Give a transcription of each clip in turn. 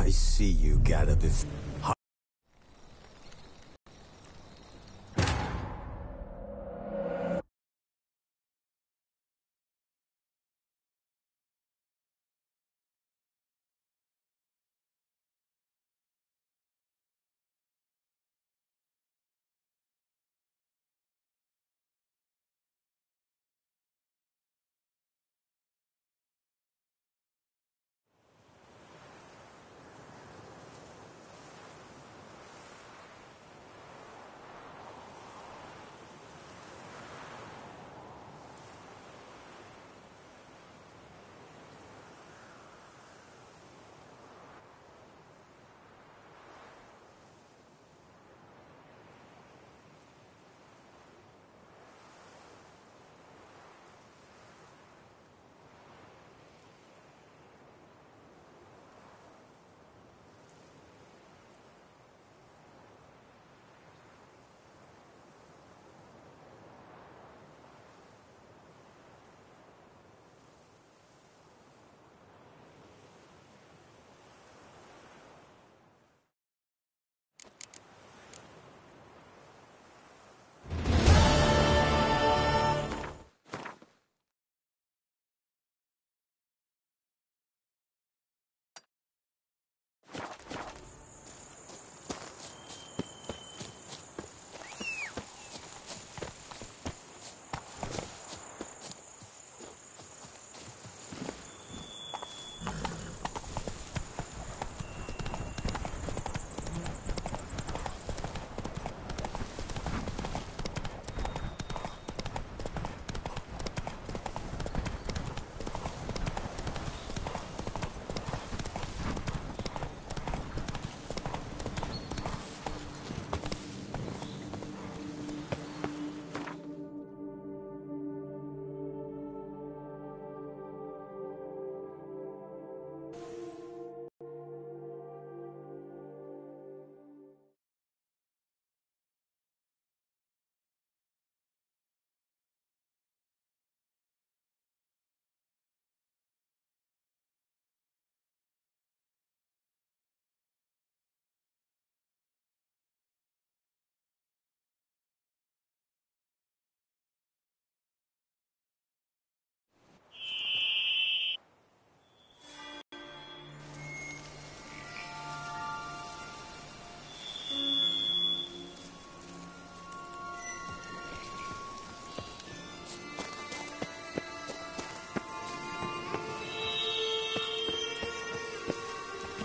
I see you got up if...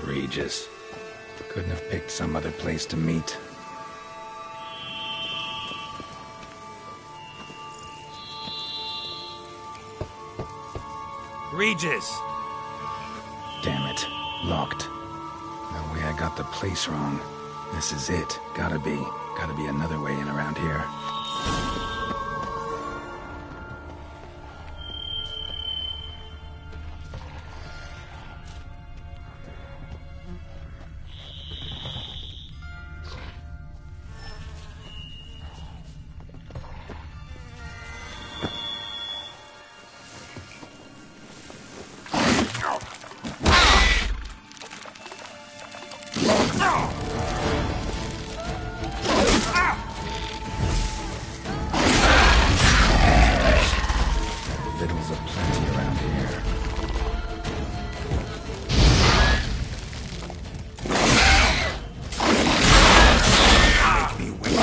Regis. Couldn't have picked some other place to meet. Regis! Damn it. Locked. No way I got the place wrong. This is it. Gotta be. Gotta be another way in around here. Victuals aplenty around here. Make me wait.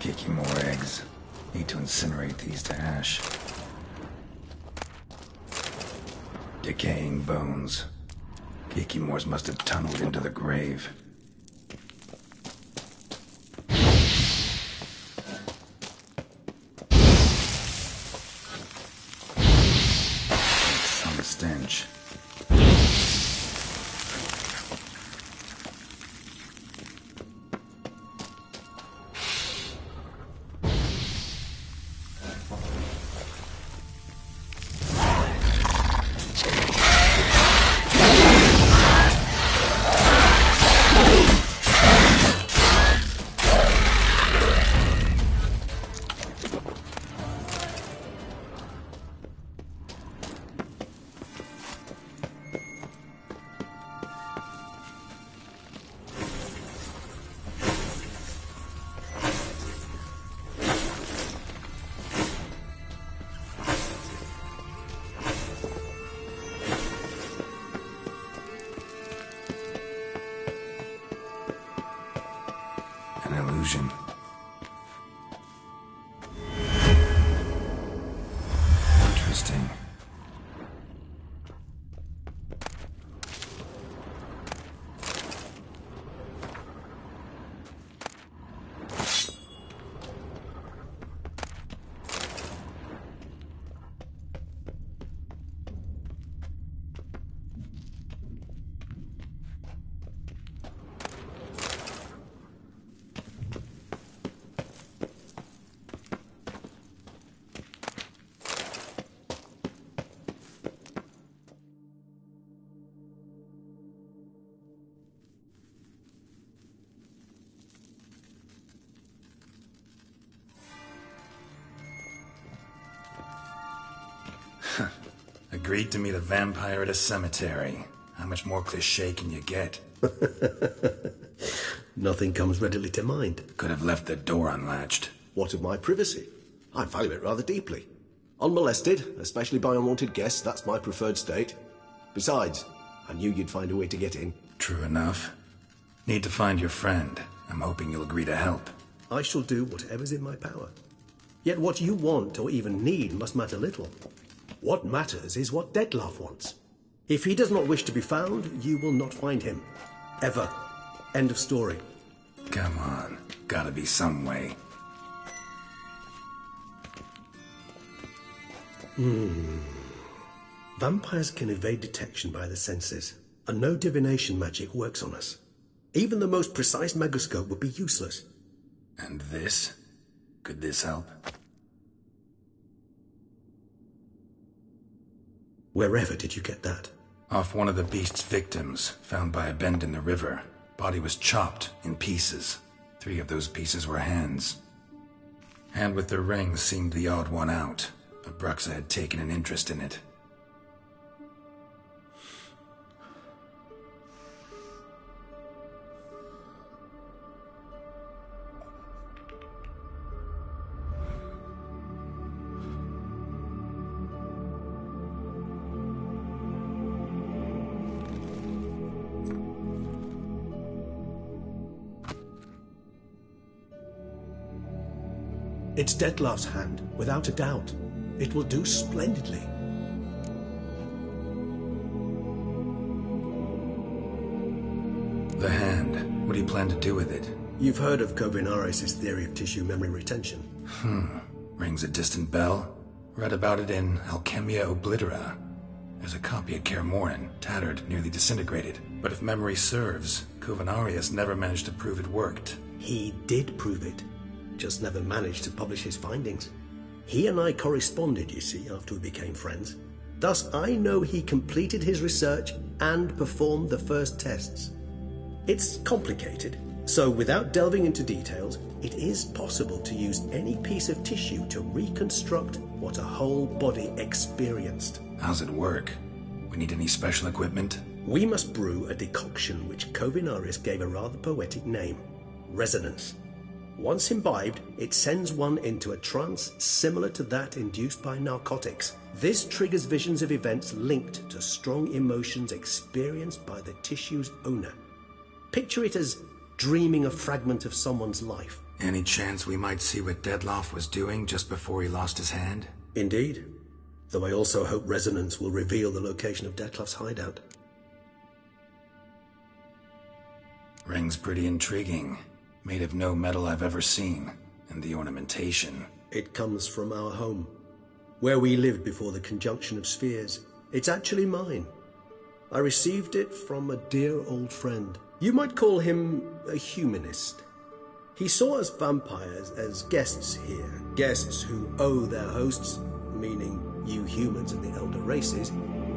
Kicking more eggs. Need to incinerate these to ash. Decaying bones. Kikimores must have tunneled into the grave. Some stench. Agreed to meet a vampire at a cemetery. How much more cliché can you get? Nothing comes readily to mind. Could have left the door unlatched. What of my privacy? I value it rather deeply. Unmolested, especially by unwanted guests, that's my preferred state. Besides, I knew you'd find a way to get in. True enough. Need to find your friend. I'm hoping you'll agree to help. I shall do whatever's in my power. Yet what you want or even need must matter little. What matters is what Dettlaff wants. If he does not wish to be found, you will not find him. Ever. End of story. Come on. Gotta be some way. Vampires can evade detection by the senses, and no divination magic works on us. Even the most precise megoscope would be useless. And this? Could this help? Wherever did you get that? Off one of the beast's victims, found by a bend in the river. Body was chopped in pieces. 3 of those pieces were hands. Hand with the ring seemed the odd one out, but Bruxa had taken an interest in it. It's Dettlaff's hand, without a doubt. It will do splendidly. The hand. What do you plan to do with it? You've heard of Kovinaris' theory of tissue memory retention. Rings a distant bell. Read about it in Alchemia Oblitera. There's a copy at Kaer Morhen, tattered, nearly disintegrated. But if memory serves, Kovinaris never managed to prove it worked. He did prove it, just never managed to publish his findings. He and I corresponded, you see, after we became friends. Thus, I know he completed his research and performed the first tests. It's complicated, so without delving into details, it is possible to use any piece of tissue to reconstruct what a whole body experienced. How's it work? We need any special equipment? We must brew a decoction which Kovinaris gave a rather poetic name: resonance. Once imbibed, it sends one into a trance similar to that induced by narcotics. This triggers visions of events linked to strong emotions experienced by the tissue's owner. Picture it as dreaming a fragment of someone's life. Any chance we might see what Dettlaff was doing just before he lost his hand? Indeed. Though I also hope resonance will reveal the location of Dettlaff's hideout. Ring's pretty intriguing. Made of no metal I've ever seen. And the ornamentation. It comes from our home, where we lived before the conjunction of spheres. It's actually mine. I received it from a dear old friend. You might call him a humanist. He saw us vampires as guests here, guests who owe their hosts, meaning you humans and the elder races,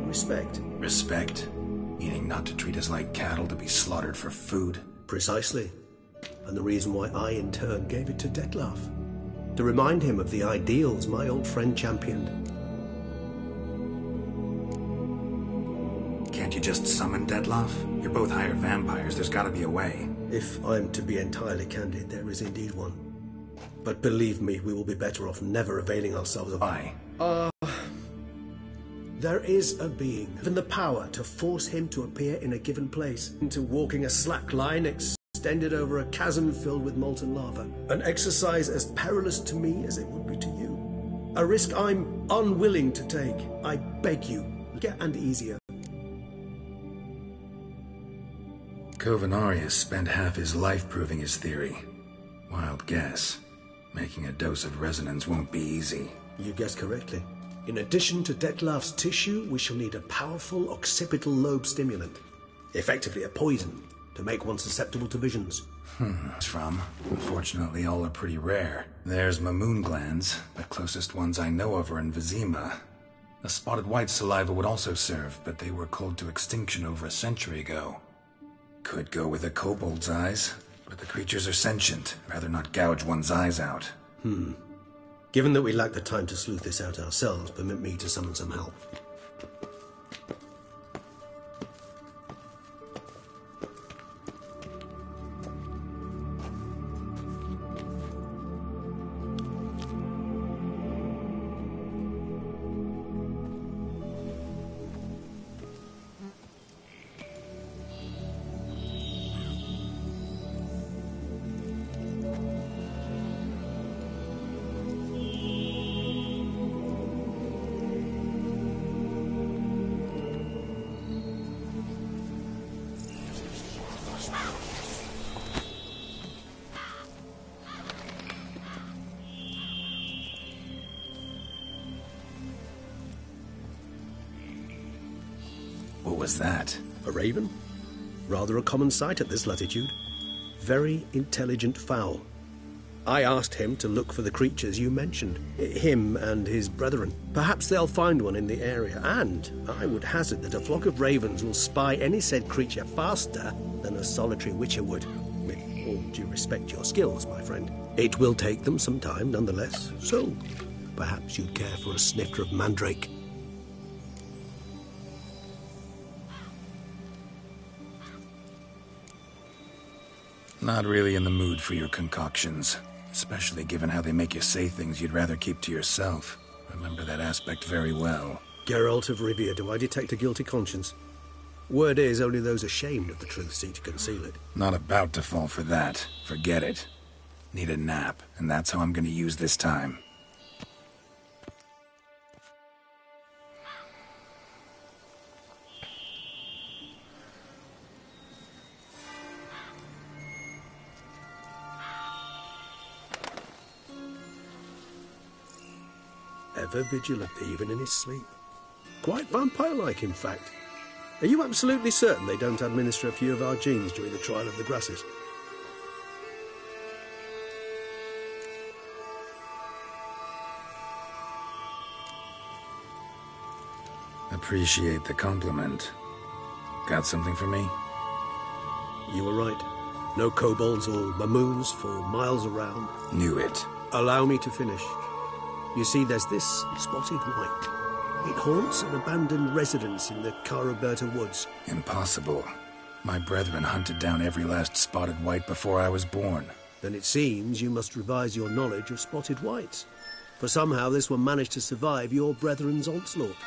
respect. Respect? Meaning not to treat us like cattle to be slaughtered for food? Precisely. And the reason why I, in turn, gave it to Dettlaff. To remind him of the ideals my old friend championed. Can't you just summon Dettlaff? You're both hired vampires, there's gotta be a way. If I'm to be entirely candid, there is indeed one. But believe me, we will be better off never availing ourselves of... Why? There is a being, given the power to force him to appear in a given place, into walking a slack line extended over a chasm filled with molten lava. An exercise as perilous to me as it would be to you. A risk I'm unwilling to take. I beg you, get and easier. Kovinaris spent half his life proving his theory. Wild guess. Making a dose of resonance won't be easy. You guessed correctly. In addition to Dettlaff's tissue, we shall need a powerful occipital lobe stimulant. Effectively a poison, to make one susceptible to visions. From. Unfortunately, all are pretty rare. There's Mamoon glands, but closest ones I know of are in Vizima. A spotted white saliva would also serve, but they were culled to extinction over a century ago. Could go with a kobold's eyes, but the creatures are sentient. Rather not gouge one's eyes out. Given that we lack the time to sleuth this out ourselves, permit me to summon some help. What was that? A raven? Rather a common sight at this latitude. Very intelligent fowl. I asked him to look for the creatures you mentioned, him and his brethren. Perhaps they'll find one in the area, and I would hazard that a flock of ravens will spy any said creature faster than a solitary witcher would. With all due respect to your skills, my friend. It will take them some time, nonetheless, so perhaps you'd care for a snifter of mandrake. Not really in the mood for your concoctions. Especially given how they make you say things you'd rather keep to yourself. Remember that aspect very well. Geralt of Rivia, do I detect a guilty conscience? Word is, only those ashamed of the truth seek to conceal it. Not about to fall for that. Forget it. Need a nap, and that's how I'm gonna use this time. Ever vigilant, even in his sleep. Quite vampire-like, in fact. Are you absolutely certain they don't administer a few of our genes during the trial of the grasses? Appreciate the compliment. Got something for me? You were right. No kobolds or mamoons for miles around. Knew it. Allow me to finish. You see, there's this spotted white. It haunts an abandoned residence in the Caraberta woods. Impossible. My brethren hunted down every last spotted white before I was born. Then it seems you must revise your knowledge of spotted whites. For somehow this one managed to survive your brethren's onslaught.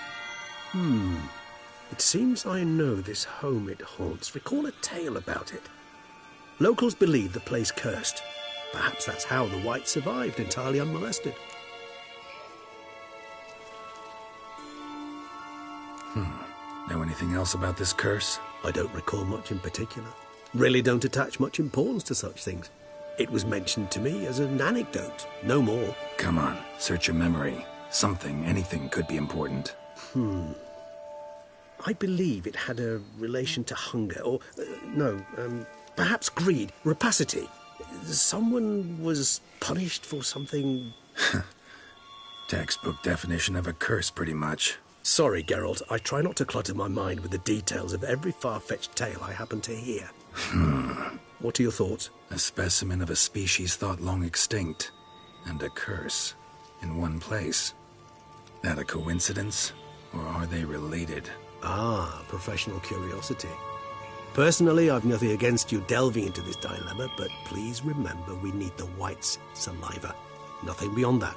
It seems I know this home it haunts. Recall a tale about it. Locals believe the place cursed. Perhaps that's how the white survived entirely unmolested. Know anything else about this curse? I don't recall much in particular. Really don't attach much importance to such things. It was mentioned to me as an anecdote, no more. Come on, search your memory. Something, anything could be important. I believe it had a relation to hunger, or, perhaps greed, rapacity. Someone was punished for something... Textbook definition of a curse, pretty much. Sorry, Geralt, I try not to clutter my mind with the details of every far-fetched tale I happen to hear. What are your thoughts? A specimen of a species thought long extinct, and a curse, in one place. That a coincidence, or are they related? Ah, professional curiosity. Personally, I've nothing against you delving into this dilemma, but please remember we need the white's saliva. Nothing beyond that.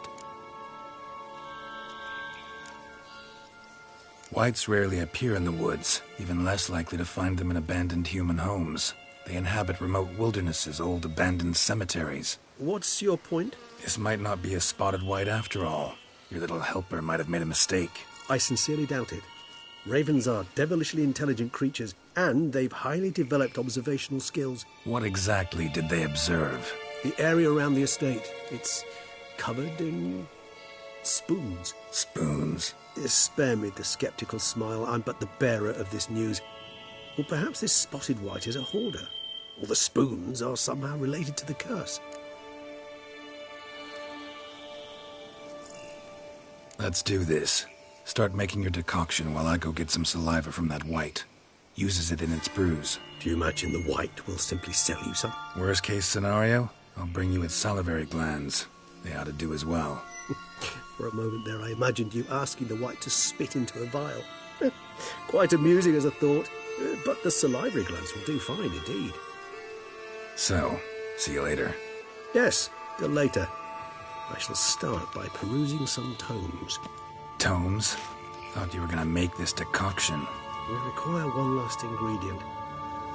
Whites rarely appear in the woods, even less likely to find them in abandoned human homes. They inhabit remote wildernesses, old abandoned cemeteries. What's your point? This might not be a spotted white after all. Your little helper might have made a mistake. I sincerely doubt it. Ravens are devilishly intelligent creatures, and they've highly developed observational skills. What exactly did they observe? The area around the estate, it's covered in spoons. Spoons? Spare me the skeptical smile. I'm but the bearer of this news. Or perhaps this spotted white is a hoarder. Or the spoons are somehow related to the curse. Let's do this. Start making your decoction while I go get some saliva from that white. Uses it in its brews. Do you imagine the white will simply sell you some? Worst case scenario, I'll bring you its salivary glands. They ought to do as well. For a moment there, I imagined you asking the white to spit into a vial. Quite amusing as a thought, but the salivary glands will do fine indeed. So, see you later. Yes, till later. I shall start by perusing some tomes. Tomes? Thought you were gonna make this decoction. We require one last ingredient.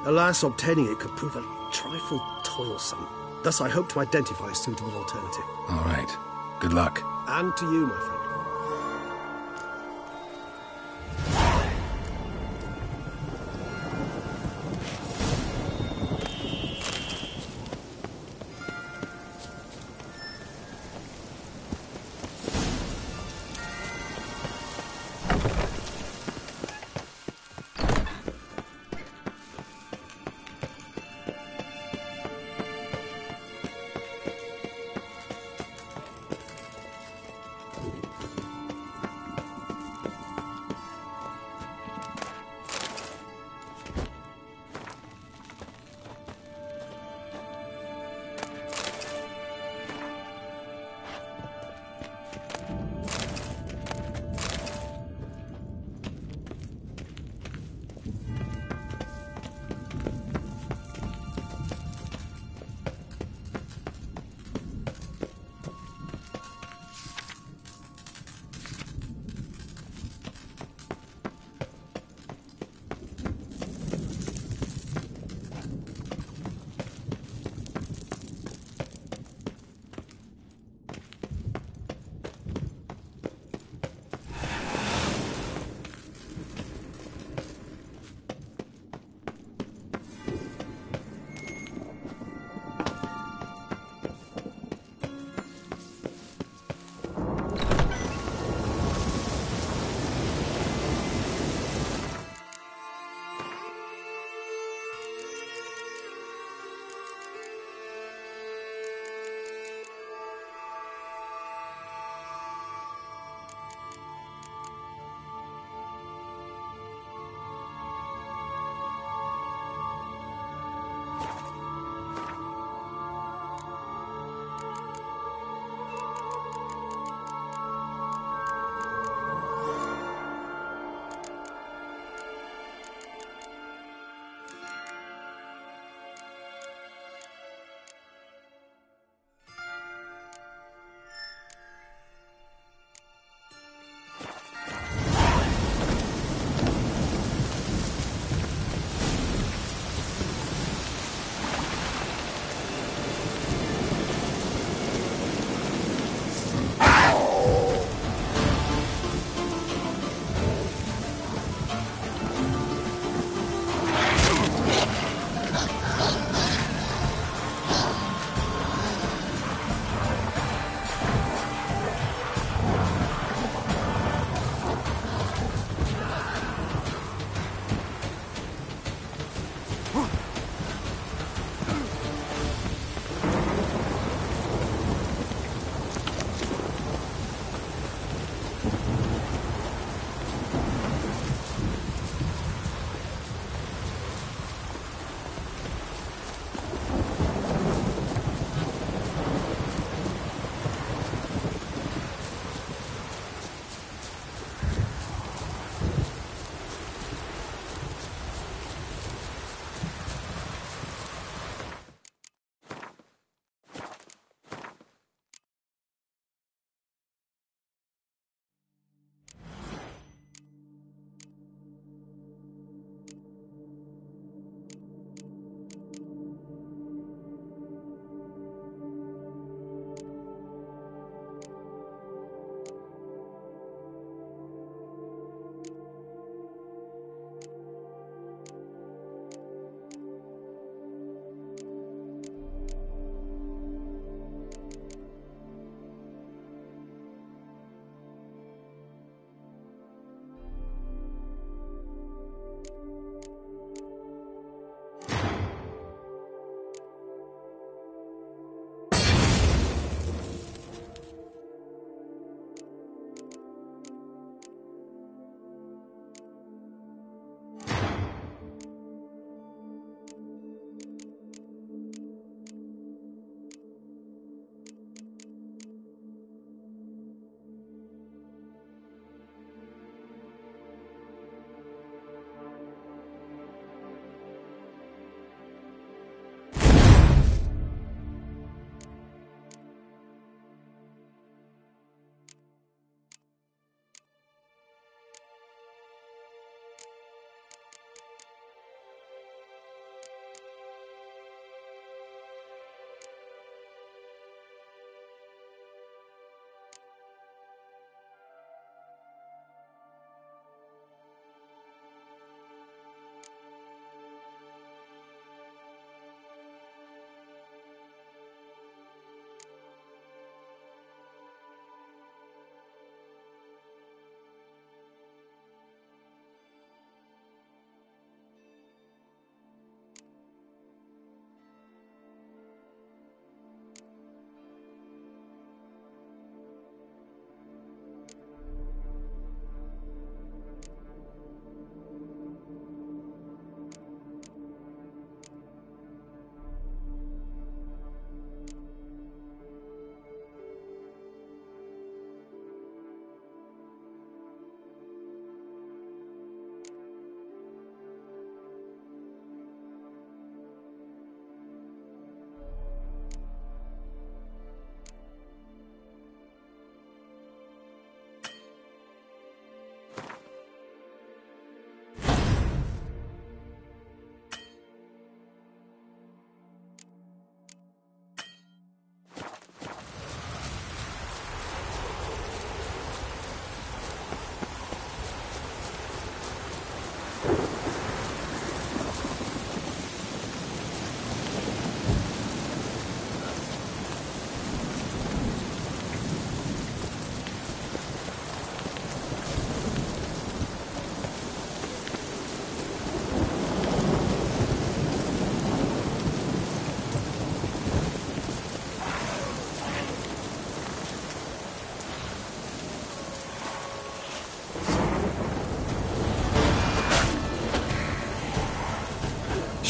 Alas, obtaining it could prove a trifle toilsome. Thus, I hope to identify a suitable alternative. All right. Good luck. And to you, my friend.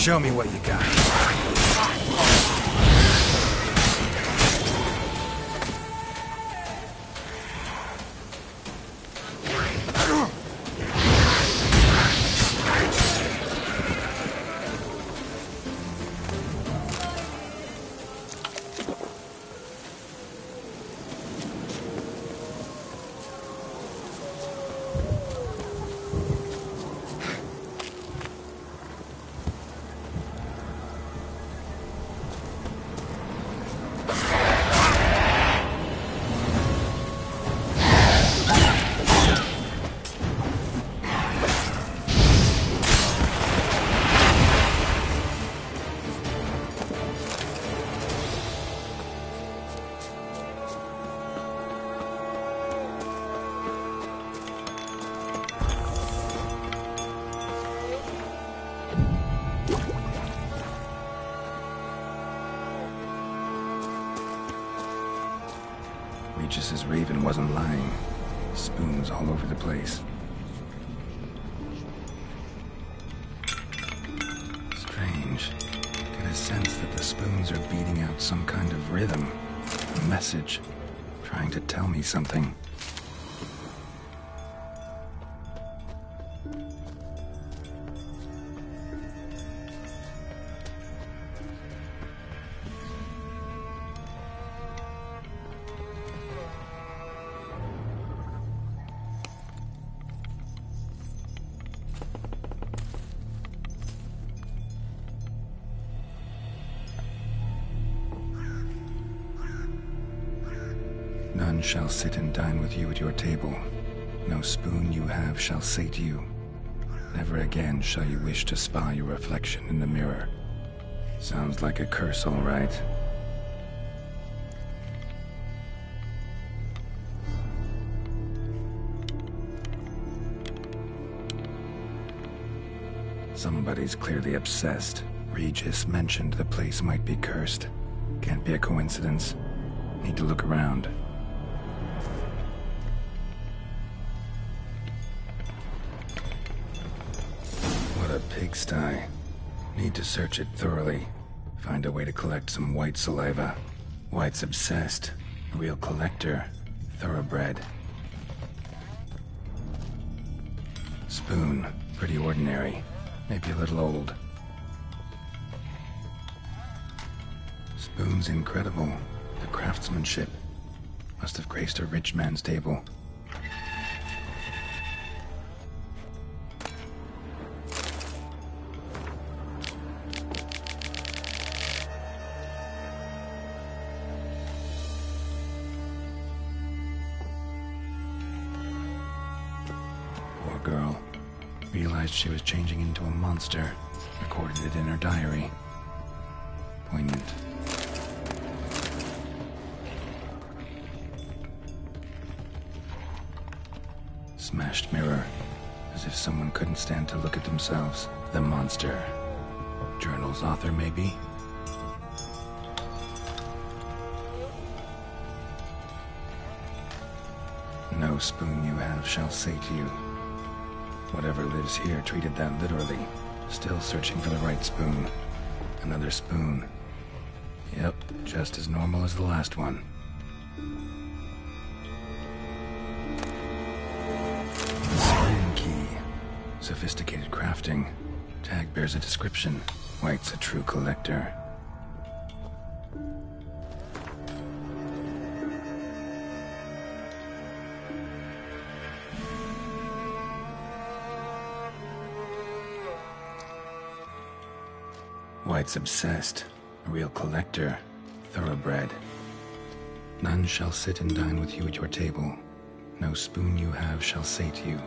Show me what you got. Regis's raven wasn't lying. Spoons all over the place. Strange. Get a sense that the spoons are beating out some kind of rhythm. A message. Trying to tell me something. None shall sit and dine with you at your table. No spoon you have shall sate you. Never again shall you wish to spy your reflection in the mirror. Sounds like a curse, all right. Somebody's clearly obsessed. Regis mentioned the place might be cursed. Can't be a coincidence. Need to look around. What a pigsty. Need to search it thoroughly. Find a way to collect some white saliva. White's obsessed. Real collector. Thoroughbred. Spoon. Pretty ordinary. Maybe a little old. Spoon's incredible. The craftsmanship. Must have graced a rich man's table. Poor girl. Realized she was changing into a monster. Recorded it in her diary. Poignant. Smashed mirror. As if someone couldn't stand to look at themselves. The monster. Journal's author, maybe? No spoon you have shall sate you. Whatever lives here treated that literally. Still searching for the right spoon. Another spoon. Yep, just as normal as the last one. Spoon key. Sophisticated crafting. Tag bears a description. White's a true collector. White's obsessed. A real collector. Thoroughbred. None shall sit and dine with you at your table. No spoon you have shall sate you.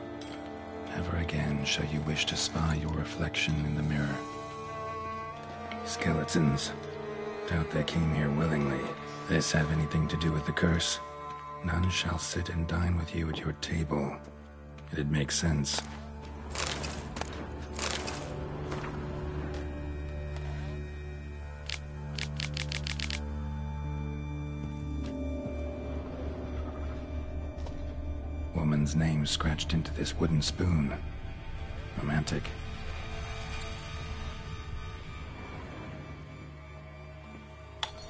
Never again shall you wish to spy your reflection in the mirror. Skeletons. Doubt they came here willingly. This have anything to do with the curse? None shall sit and dine with you at your table. It'd make sense. Woman's name scratched into this wooden spoon. Romantic.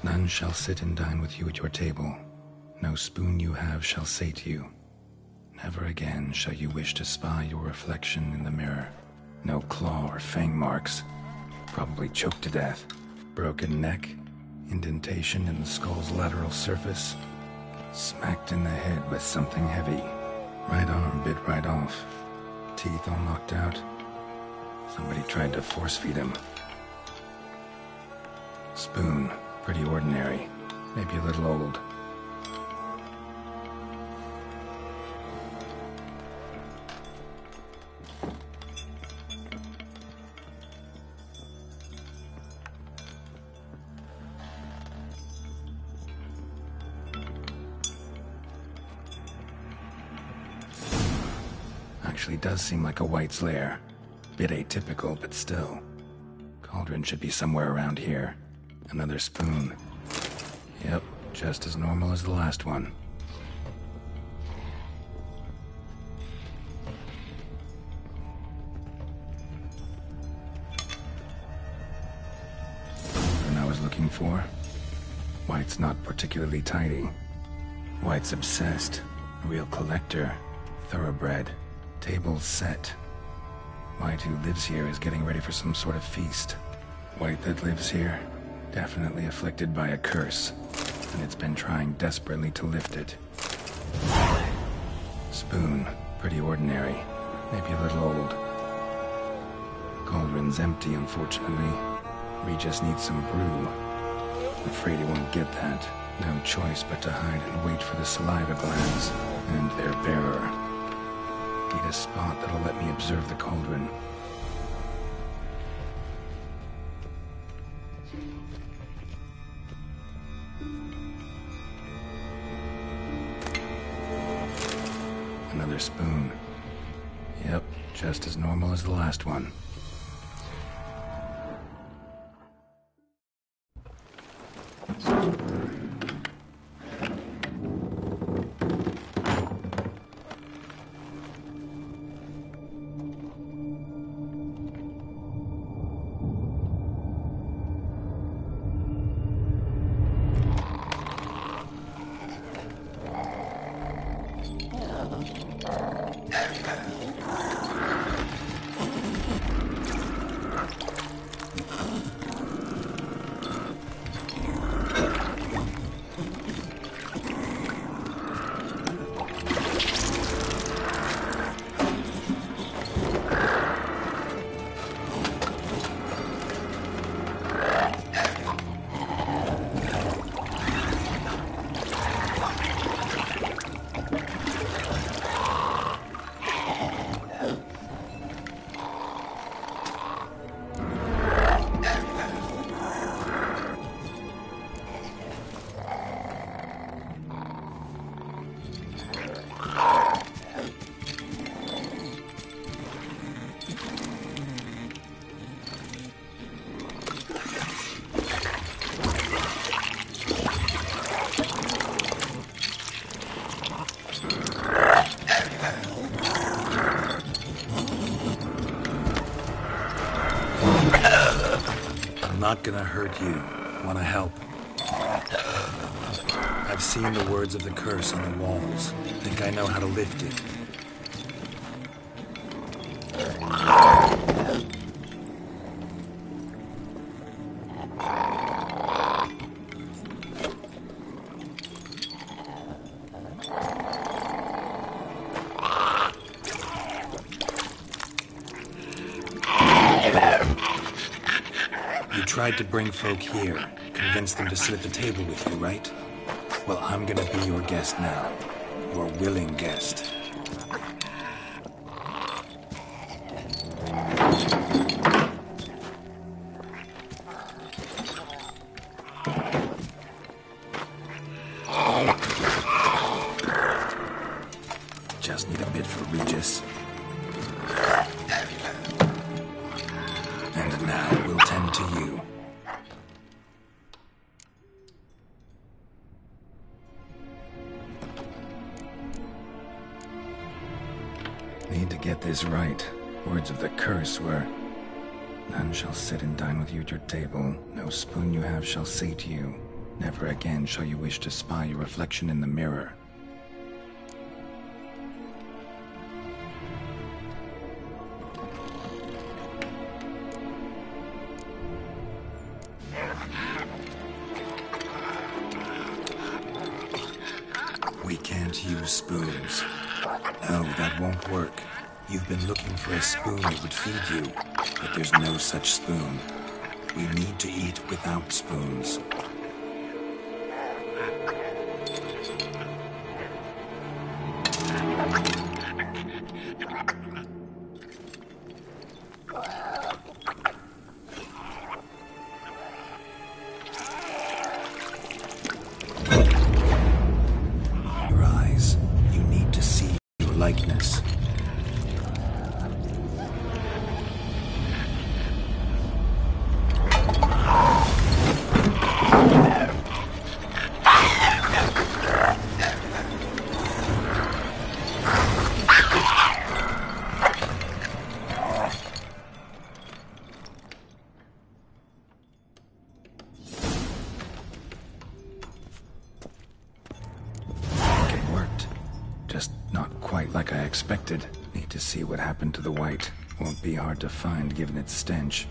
None shall sit and dine with you at your table. No spoon you have shall sate you. Never again shall you wish to spy your reflection in the mirror. No claw or fang marks. Probably choked to death. Broken neck. Indentation in the skull's lateral surface. Smacked in the head with something heavy. Right arm bit right off. Teeth all knocked out. Somebody tried to force feed him. Spoon. Pretty ordinary. Maybe a little old. Actually does seem like a White's lair. Bit atypical, but still. Cauldron should be somewhere around here. Another spoon. Yep, just as normal as the last one. What I was looking for? White's not particularly tidy. White's obsessed. A real collector. Thoroughbred. Table set. White who lives here is getting ready for some sort of feast. White that lives here, definitely afflicted by a curse, and it's been trying desperately to lift it. Spoon, pretty ordinary, maybe a little old. Cauldron's empty, unfortunately. Regis needs some brew. Afraid he won't get that. No choice but to hide and wait for the saliva glands and their bearer. Need a spot that'll let me observe the cauldron. Another spoon. Yep, just as normal as the last one. Not gonna hurt you. Wanna help? I've seen the words of the curse on the walls. Think I know how to lift it. Tried to bring folk here, convince them to sit at the table with you, right? Well, I'm gonna be your guest now. Your willing guest. Just need a bit for Regis. And now we'll tend to you. Need to get this right. Words of the curse were, none shall sit and dine with you at your table. No spoon you have shall sate you. Never again shall you wish to spy your reflection in the mirror. We can't use spoons. No, that won't work. You've been looking for a spoon that would feed you, but there's no such spoon. We need to eat without spoons. Your eyes. You need to see your likeness. It worked. Just not quite like I expected. Need to see what happened to the white. Won't be hard to find given its stench.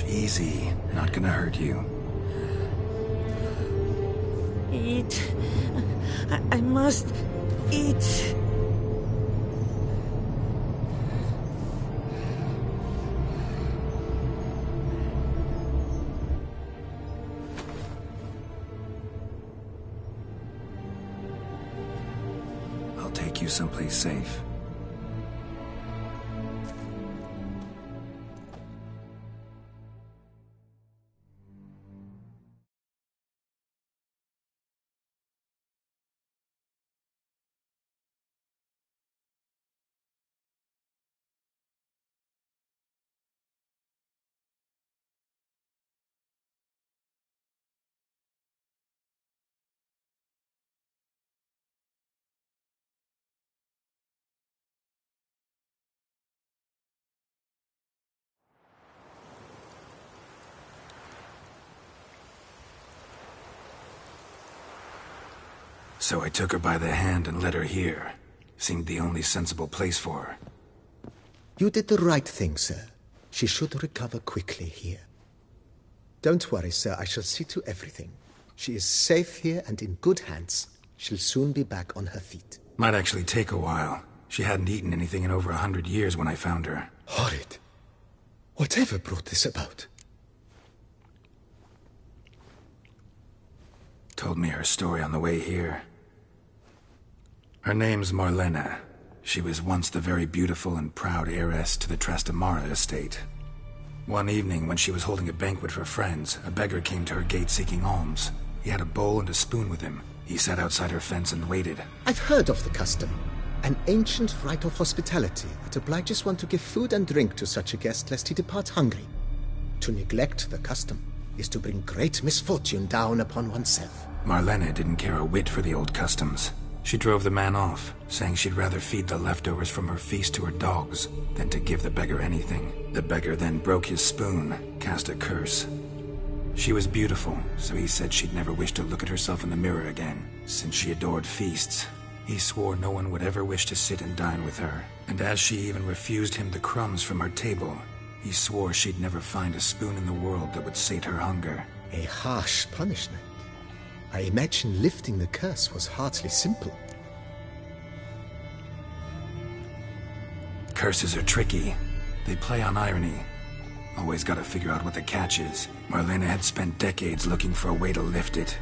Easy. Not gonna hurt you. Eat. I must eat. I'll take you someplace safe. So I took her by the hand and led her here. Seemed the only sensible place for her. You did the right thing, sir. She should recover quickly here. Don't worry, sir. I shall see to everything. She is safe here and in good hands. She'll soon be back on her feet. Might actually take a while. She hadn't eaten anything in over 100 years when I found her. Horrid. Whatever brought this about? Told me her story on the way here. Her name's Marlena. She was once the very beautiful and proud heiress to the Trastamara estate. One evening, when she was holding a banquet for friends, a beggar came to her gate seeking alms. He had a bowl and a spoon with him. He sat outside her fence and waited. I've heard of the custom. An ancient rite of hospitality that obliges one to give food and drink to such a guest lest he depart hungry. To neglect the custom is to bring great misfortune down upon oneself. Marlena didn't care a whit for the old customs. She drove the man off, saying she'd rather feed the leftovers from her feast to her dogs than to give the beggar anything. The beggar then broke his spoon, cast a curse. She was beautiful, so he said she'd never wish to look at herself in the mirror again. Since she adored feasts, he swore no one would ever wish to sit and dine with her. And as she even refused him the crumbs from her table, he swore she'd never find a spoon in the world that would sate her hunger. A harsh punishment. I imagine lifting the curse was hardly simple. Curses are tricky. They play on irony. Always gotta figure out what the catch is. Marlena had spent decades looking for a way to lift it.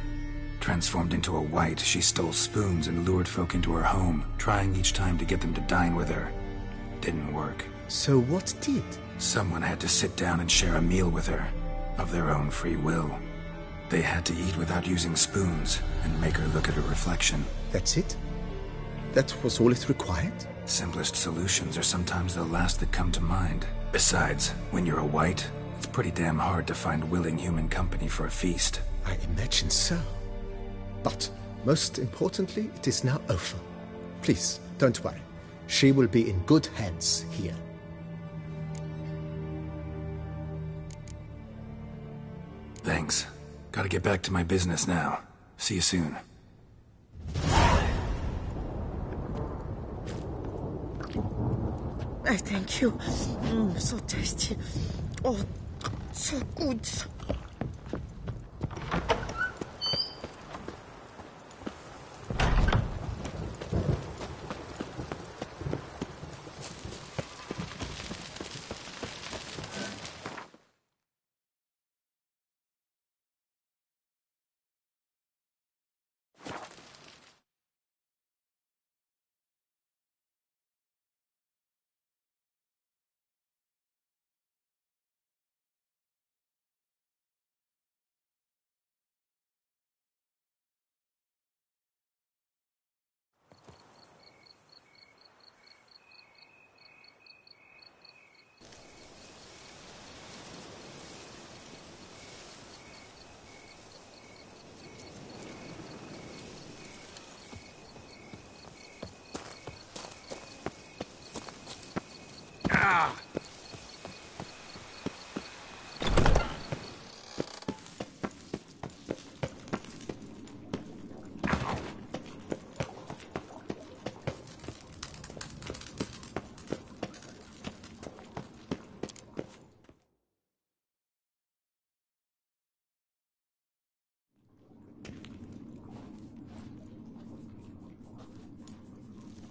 Transformed into a wight, she stole spoons and lured folk into her home, trying each time to get them to dine with her. Didn't work. So what did? Someone had to sit down and share a meal with her, of their own free will. They had to eat without using spoons, and make her look at her reflection. That's it? That was all it required? Simplest solutions are sometimes the last that come to mind. Besides, when you're a wight, it's pretty damn hard to find willing human company for a feast. I imagine so. But, most importantly, it is now over. Please, don't worry. She will be in good hands here. Thanks. Gotta get back to my business now. See you soon. I thank you. So tasty. Oh, so good.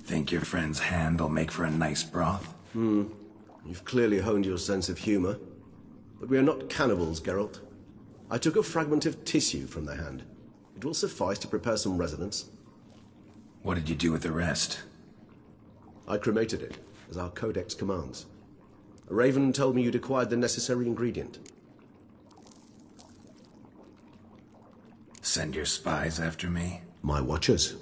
Think your friend's hand will make for a nice broth? You've clearly honed your sense of humor. But we are not cannibals, Geralt. I took a fragment of tissue from their hand. It will suffice to prepare some resonance. What did you do with the rest? I cremated it, as our codex commands. A raven told me you'd acquired the necessary ingredient. Send your spies after me? My watchers.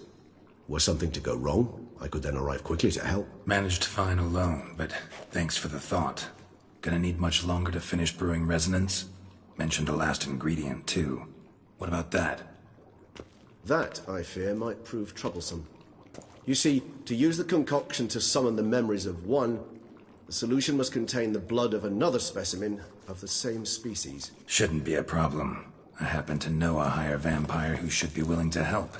Were something to go wrong, I could then arrive quickly to help. Managed fine alone, but thanks for the thought. Gonna need much longer to finish brewing resonance? Mentioned a last ingredient, too. What about that? That, I fear, might prove troublesome. You see, to use the concoction to summon the memories of one, the solution must contain the blood of another specimen of the same species. Shouldn't be a problem. I happen to know a higher vampire who should be willing to help.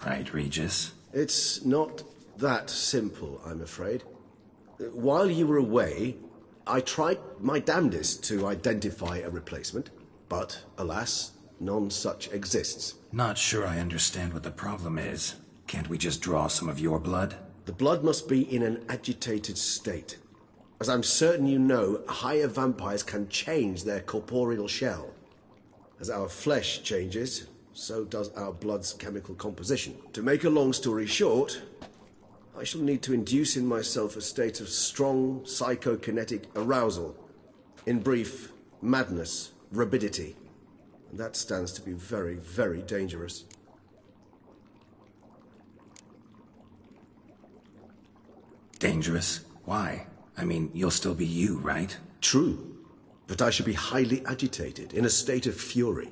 Right, Regis? It's not that simple, I'm afraid. While you were away, I tried my damnedest to identify a replacement, but, alas, none such exists. Not sure I understand what the problem is. Can't we just draw some of your blood? The blood must be in an agitated state. As I'm certain you know, higher vampires can change their corporeal shell. As our flesh changes, So does our blood's chemical composition. To make a long story short, I shall need to induce in myself a state of strong psychokinetic arousal. In brief, madness, rabidity. And that stands to be very, very dangerous. Dangerous? Why? I mean, you'll still be you, right? True, but I should be highly agitated, in a state of fury.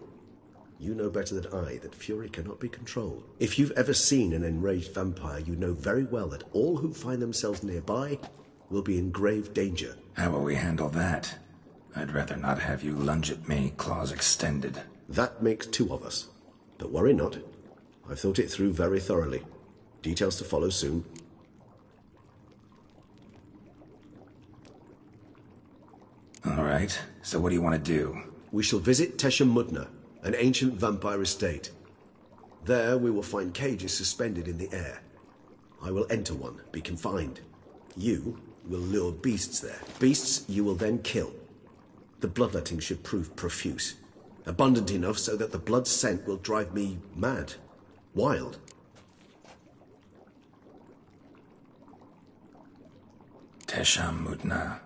You know better than I that fury cannot be controlled. If you've ever seen an enraged vampire, you know very well that all who find themselves nearby will be in grave danger. How will we handle that? I'd rather not have you lunge at me, claws extended. That makes two of us. But worry not. I've thought it through very thoroughly. Details to follow soon. All right, so what do you want to do? We shall visit Tesha Mudna, an ancient vampire estate. There we will find cages suspended in the air. I will enter one, be confined. You will lure beasts there. Beasts you will then kill. The bloodletting should prove profuse. Abundant enough so that the blood scent will drive me mad. Wild. Tesha Mudna.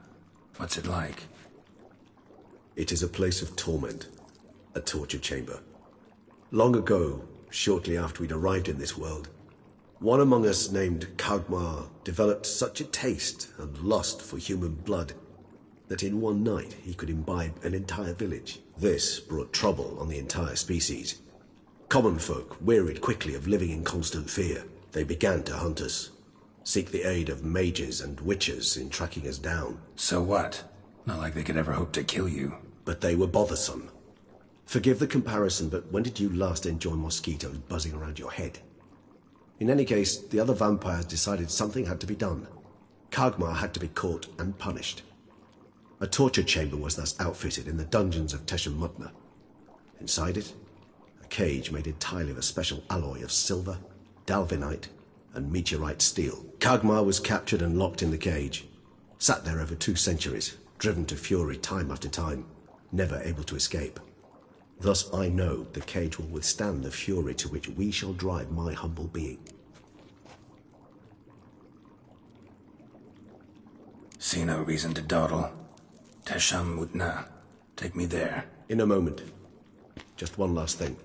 What's it like? It is a place of torment. A torture chamber. Long ago, shortly after we'd arrived in this world, one among us named Kagmar developed such a taste and lust for human blood that in one night he could imbibe an entire village. This brought trouble on the entire species. Common folk wearied quickly of living in constant fear. They began to hunt us, seek the aid of mages and witches in tracking us down. So what? Not like they could ever hope to kill you. But they were bothersome. Forgive the comparison, but when did you last enjoy mosquitoes buzzing around your head? In any case, the other vampires decided something had to be done. Kagmar had to be caught and punished. A torture chamber was thus outfitted in the dungeons of Tesha Mudna. Inside it, a cage made entirely of a special alloy of silver, dalvinite, and meteorite steel. Kagmar was captured and locked in the cage. Sat there over 2 centuries, driven to fury time after time, never able to escape. Thus I know the cage will withstand the fury to which we shall drive my humble being. See no reason to dawdle. Tesha Mudna. Take me there. In a moment. Just one last thing.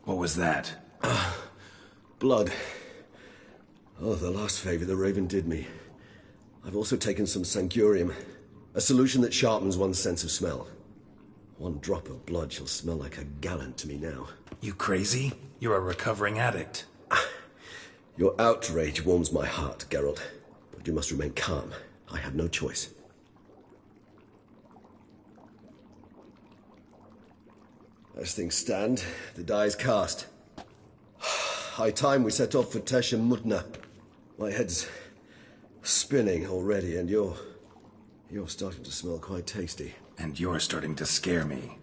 What was that? Blood. Oh, the last favor the Raven did me. I've also taken some Sangurium, a solution that sharpens one's sense of smell. 1 drop of blood shall smell like a gallon to me now. You crazy? You're a recovering addict. Your outrage warms my heart, Geralt. But you must remain calm. I had no choice. As things stand, the die is cast. High time we set off for Tesha Mudna. My head's spinning already, and you're starting to smell quite tasty. And you're starting to scare me.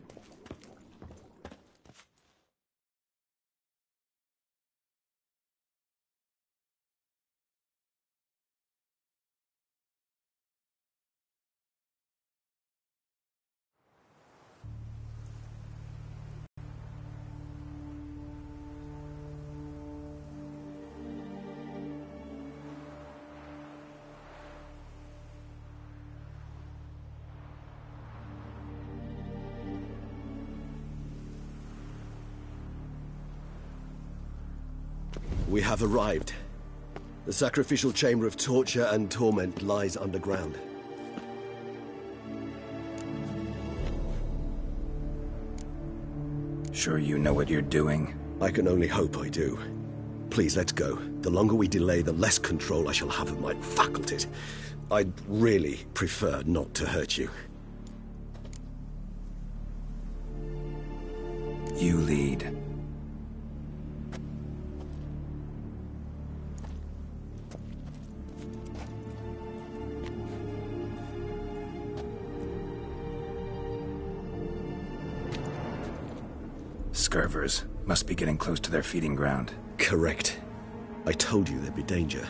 We have arrived. The sacrificial chamber of torture and torment lies underground. Sure you know what you're doing? I can only hope I do. Please, let's go. The longer we delay, the less control I shall have of my faculties. I'd really prefer not to hurt you. You lead. Scurvers must be getting close to their feeding ground. Correct. I told you there'd be danger.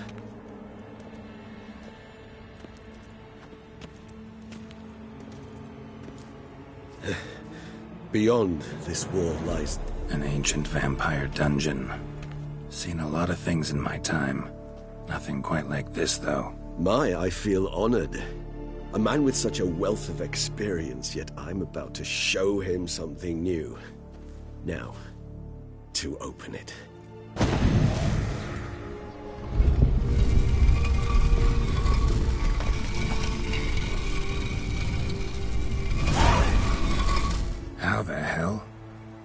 Beyond this wall lies... An ancient vampire dungeon. Seen a lot of things in my time. Nothing quite like this, though. I feel honored. A man with such a wealth of experience, yet I'm about to show him something new. Now, to open it. How the hell?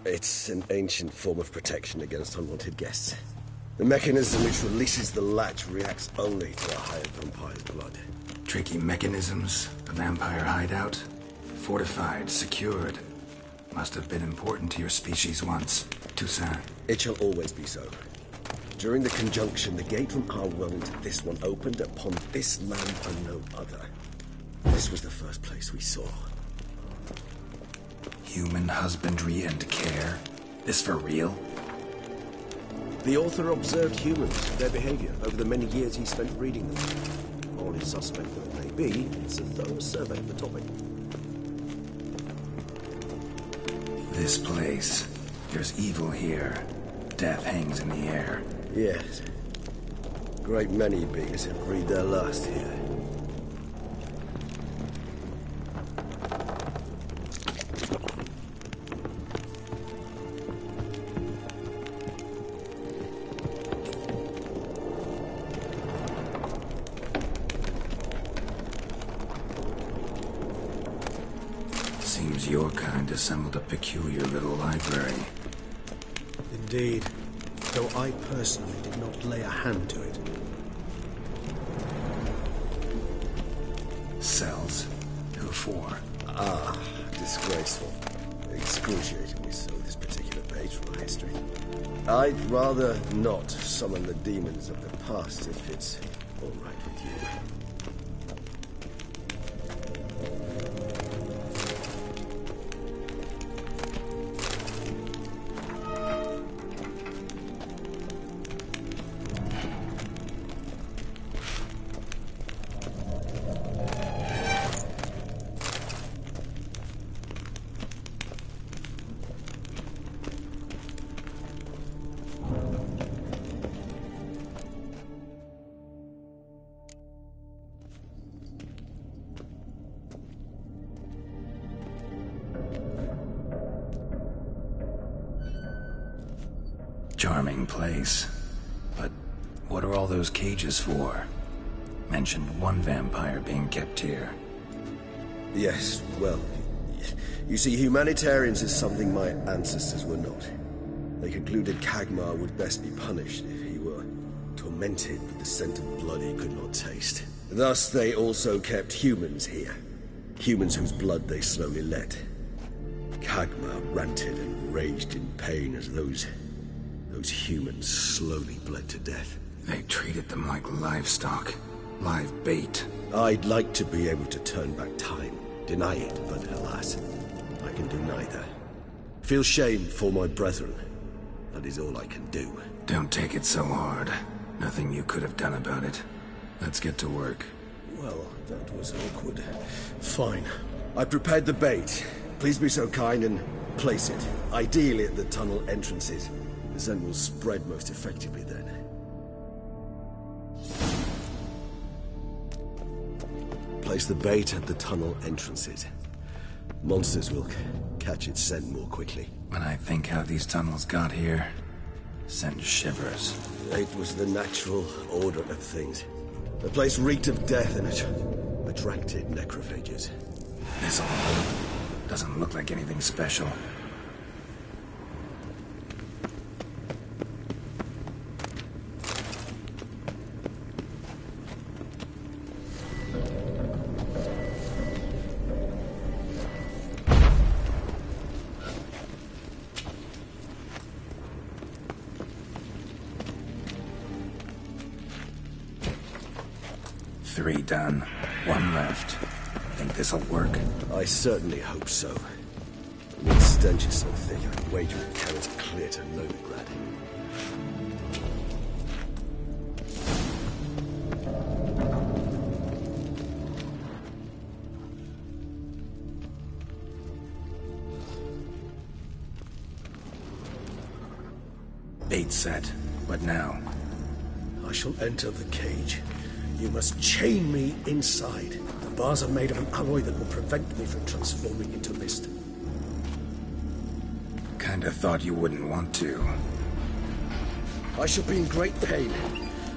It's an ancient form of protection against unwanted guests. The mechanism which releases the latch reacts only to a hired vampire's blood. Tricky mechanisms, a vampire hideout. Fortified, secured. Must have been important to your species once, Toussaint. It shall always be so. During the conjunction, the gate from our world into this one opened upon this land and no other. This was the first place we saw. Human husbandry and care? This for real? The author observed humans, their behavior, over the many years he spent reading them. Morally suspect though it may be, it's a thorough survey of the topic. This place. There's evil here. Death hangs in the air. Yes. Great many beings have breathed their last here. Seems your kind assembled a peculiar little library. Indeed, though I personally did not lay a hand to it. Cells? Who for? Disgraceful. Excruciatingly so, this particular page from our history. I'd rather not summon the demons of the past if it's all right with you. Charming place. But what are all those cages for? Mentioned one vampire being kept here. Yes, well, you see, humanitarians is something my ancestors were not. They concluded Kagmar would best be punished if he were tormented with the scent of blood he could not taste. Thus, they also kept humans here. Humans whose blood they slowly let. Kagmar ranted and raged in pain as those humans slowly bled to death. They treated them like livestock. Live bait. I'd like to be able to turn back time, deny it, but alas, I can do neither. Feel shame for my brethren. That is all I can do. Don't take it so hard. Nothing you could have done about it. Let's get to work. Well, that was awkward. Fine. I prepared the bait. Please be so kind and place it, ideally at the tunnel entrances. The scent will spread most effectively then. Place the bait at the tunnel entrances. Monsters will catch its scent more quickly. When I think how these tunnels got here, send shivers. It was the natural order of things. The place reeked of death and it attracted necrophages. This'll doesn't look like anything special. Three done. One left. Think this'll work? I certainly hope so. The stench is so thick, I'd wager it carries clear to Novigrad. Bait set. What now? I shall enter the cage. You must chain me inside. The bars are made of an alloy that will prevent me from transforming into mist. Kinda thought you wouldn't want to. I shall be in great pain.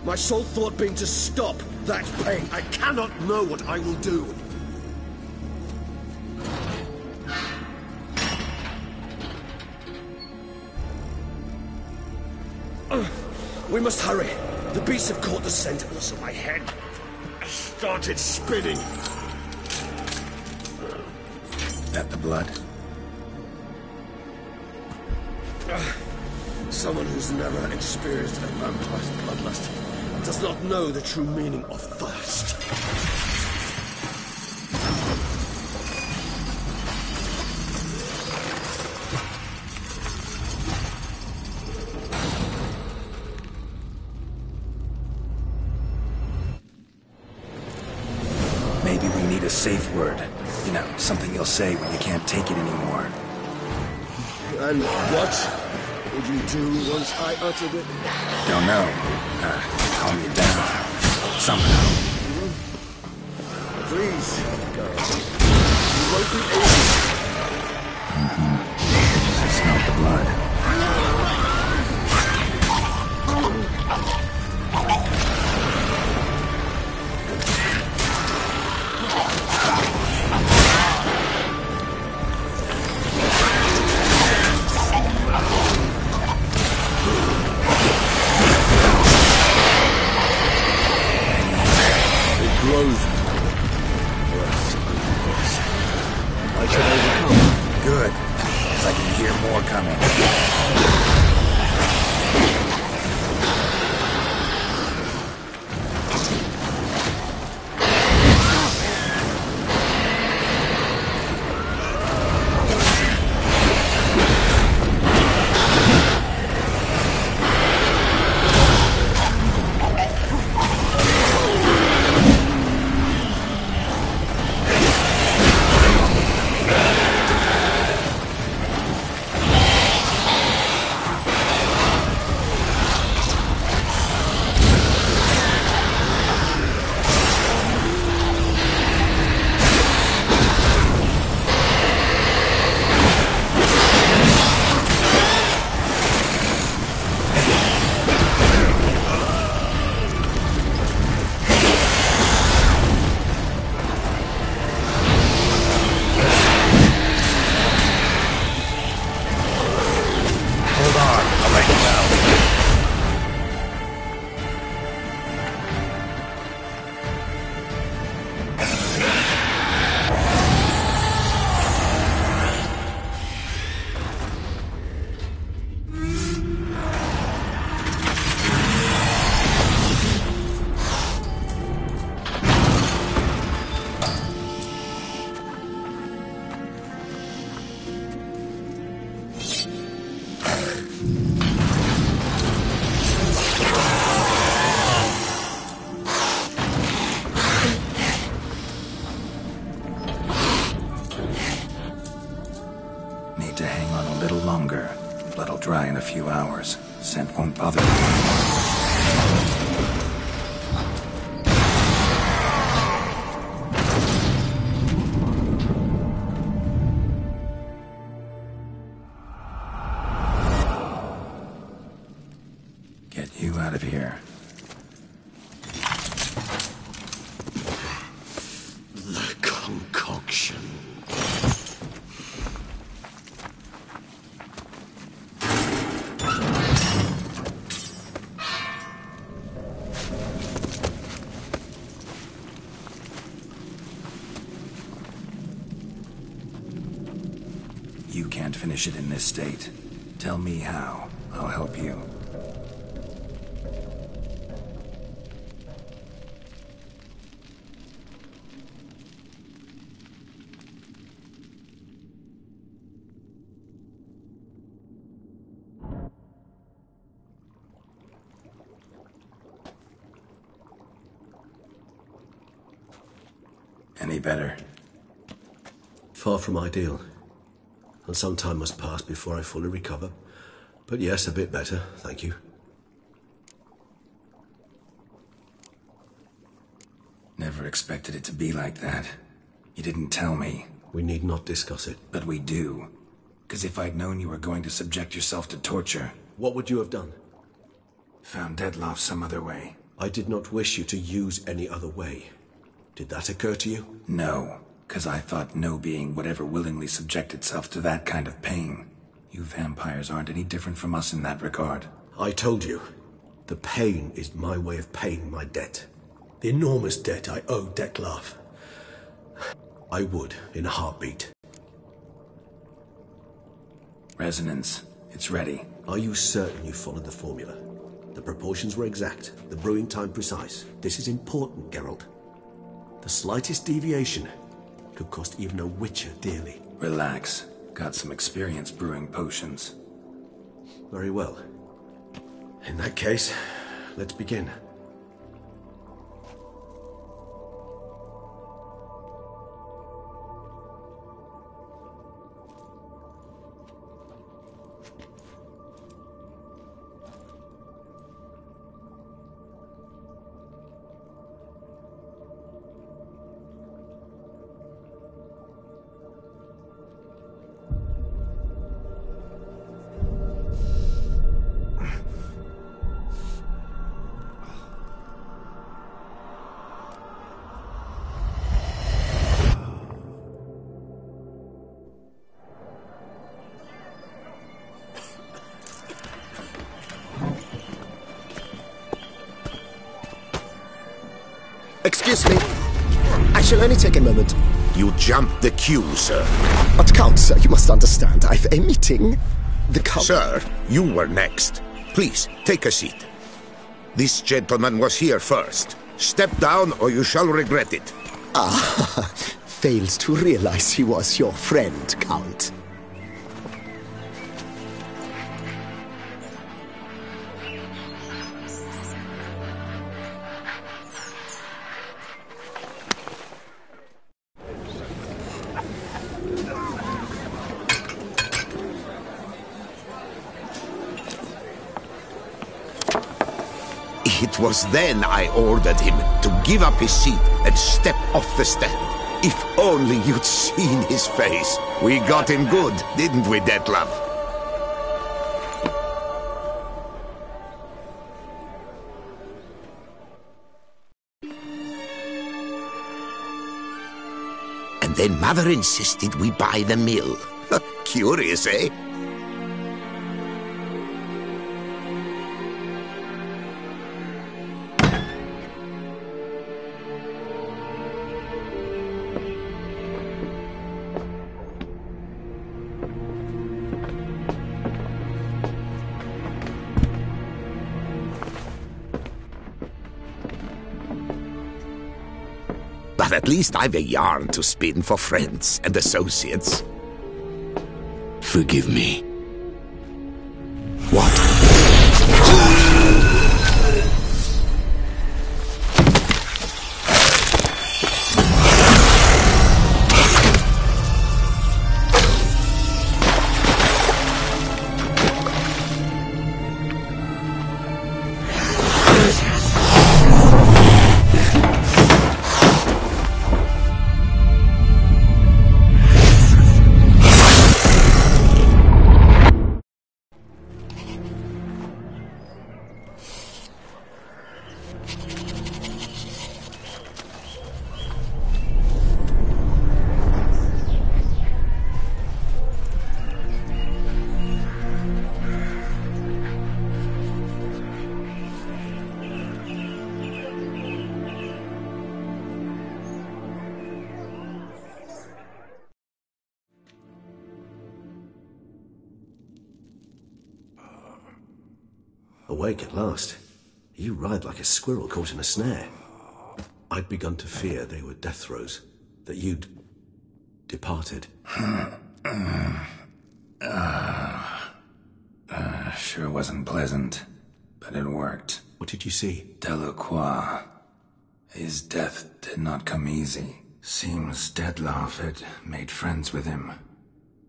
My sole thought being to stop that pain. I cannot know what I will do. We must hurry. The beasts have caught the scent, and also my head started spinning. That the blood? Someone who's never experienced a vampire's bloodlust does not know the true meaning of thirst. Maybe we need a safe word. You know, something you'll say when you can't take it anymore. And what would you do once I uttered it? Don't know. Calm you down. Somehow. Please, girl. You won't be able. I smell the blood. I should overcome. Good, because I can hear more coming. Need to hang on a little longer. Blood'll dry in a few hours. Scent won't bother me anymore. Get you out of here. The concoction. You can't finish it in this state. Tell me how. I'll help you. Any better? Far from ideal. And some time must pass before I fully recover. But yes, a bit better, thank you. Never expected it to be like that. You didn't tell me. We need not discuss it. But we do. Because if I'd known you were going to subject yourself to torture... What would you have done? Found Dettlaff some other way. I did not wish you to use any other way. Did that occur to you? No, because I thought no being would ever willingly subject itself to that kind of pain. You vampires aren't any different from us in that regard. I told you, the pain is my way of paying my debt. The enormous debt I owe Dettlaff. I would, in a heartbeat. Resonance. It's ready. Are you certain you followed the formula? The proportions were exact, the brewing time precise. This is important, Geralt. The slightest deviation could cost even a witcher dearly. Relax. Got some experience brewing potions. Very well. In that case, let's begin. Excuse me. I shall only take a moment. You jumped the queue, sir. But Count, sir, you must understand. I've a meeting. The Count... Sir, you were next. Please, take a seat. This gentleman was here first. Step down or you shall regret it. Ah, fails to realize he was your friend, Count. It was then I ordered him to give up his seat and step off the stand. If only you'd seen his face. We got him good, didn't we, Dettlaff? And then Mother insisted we buy the mill. Curious, eh? But at least I've a yarn to spin for friends and associates. Forgive me. What? Awake at last. You writhed like a squirrel caught in a snare. I'd begun to fear they were death throes, that you'd departed. Sure wasn't pleasant, but it worked. What did you see? Delacroix. His death did not come easy. Seems Dettlaff had made friends with him.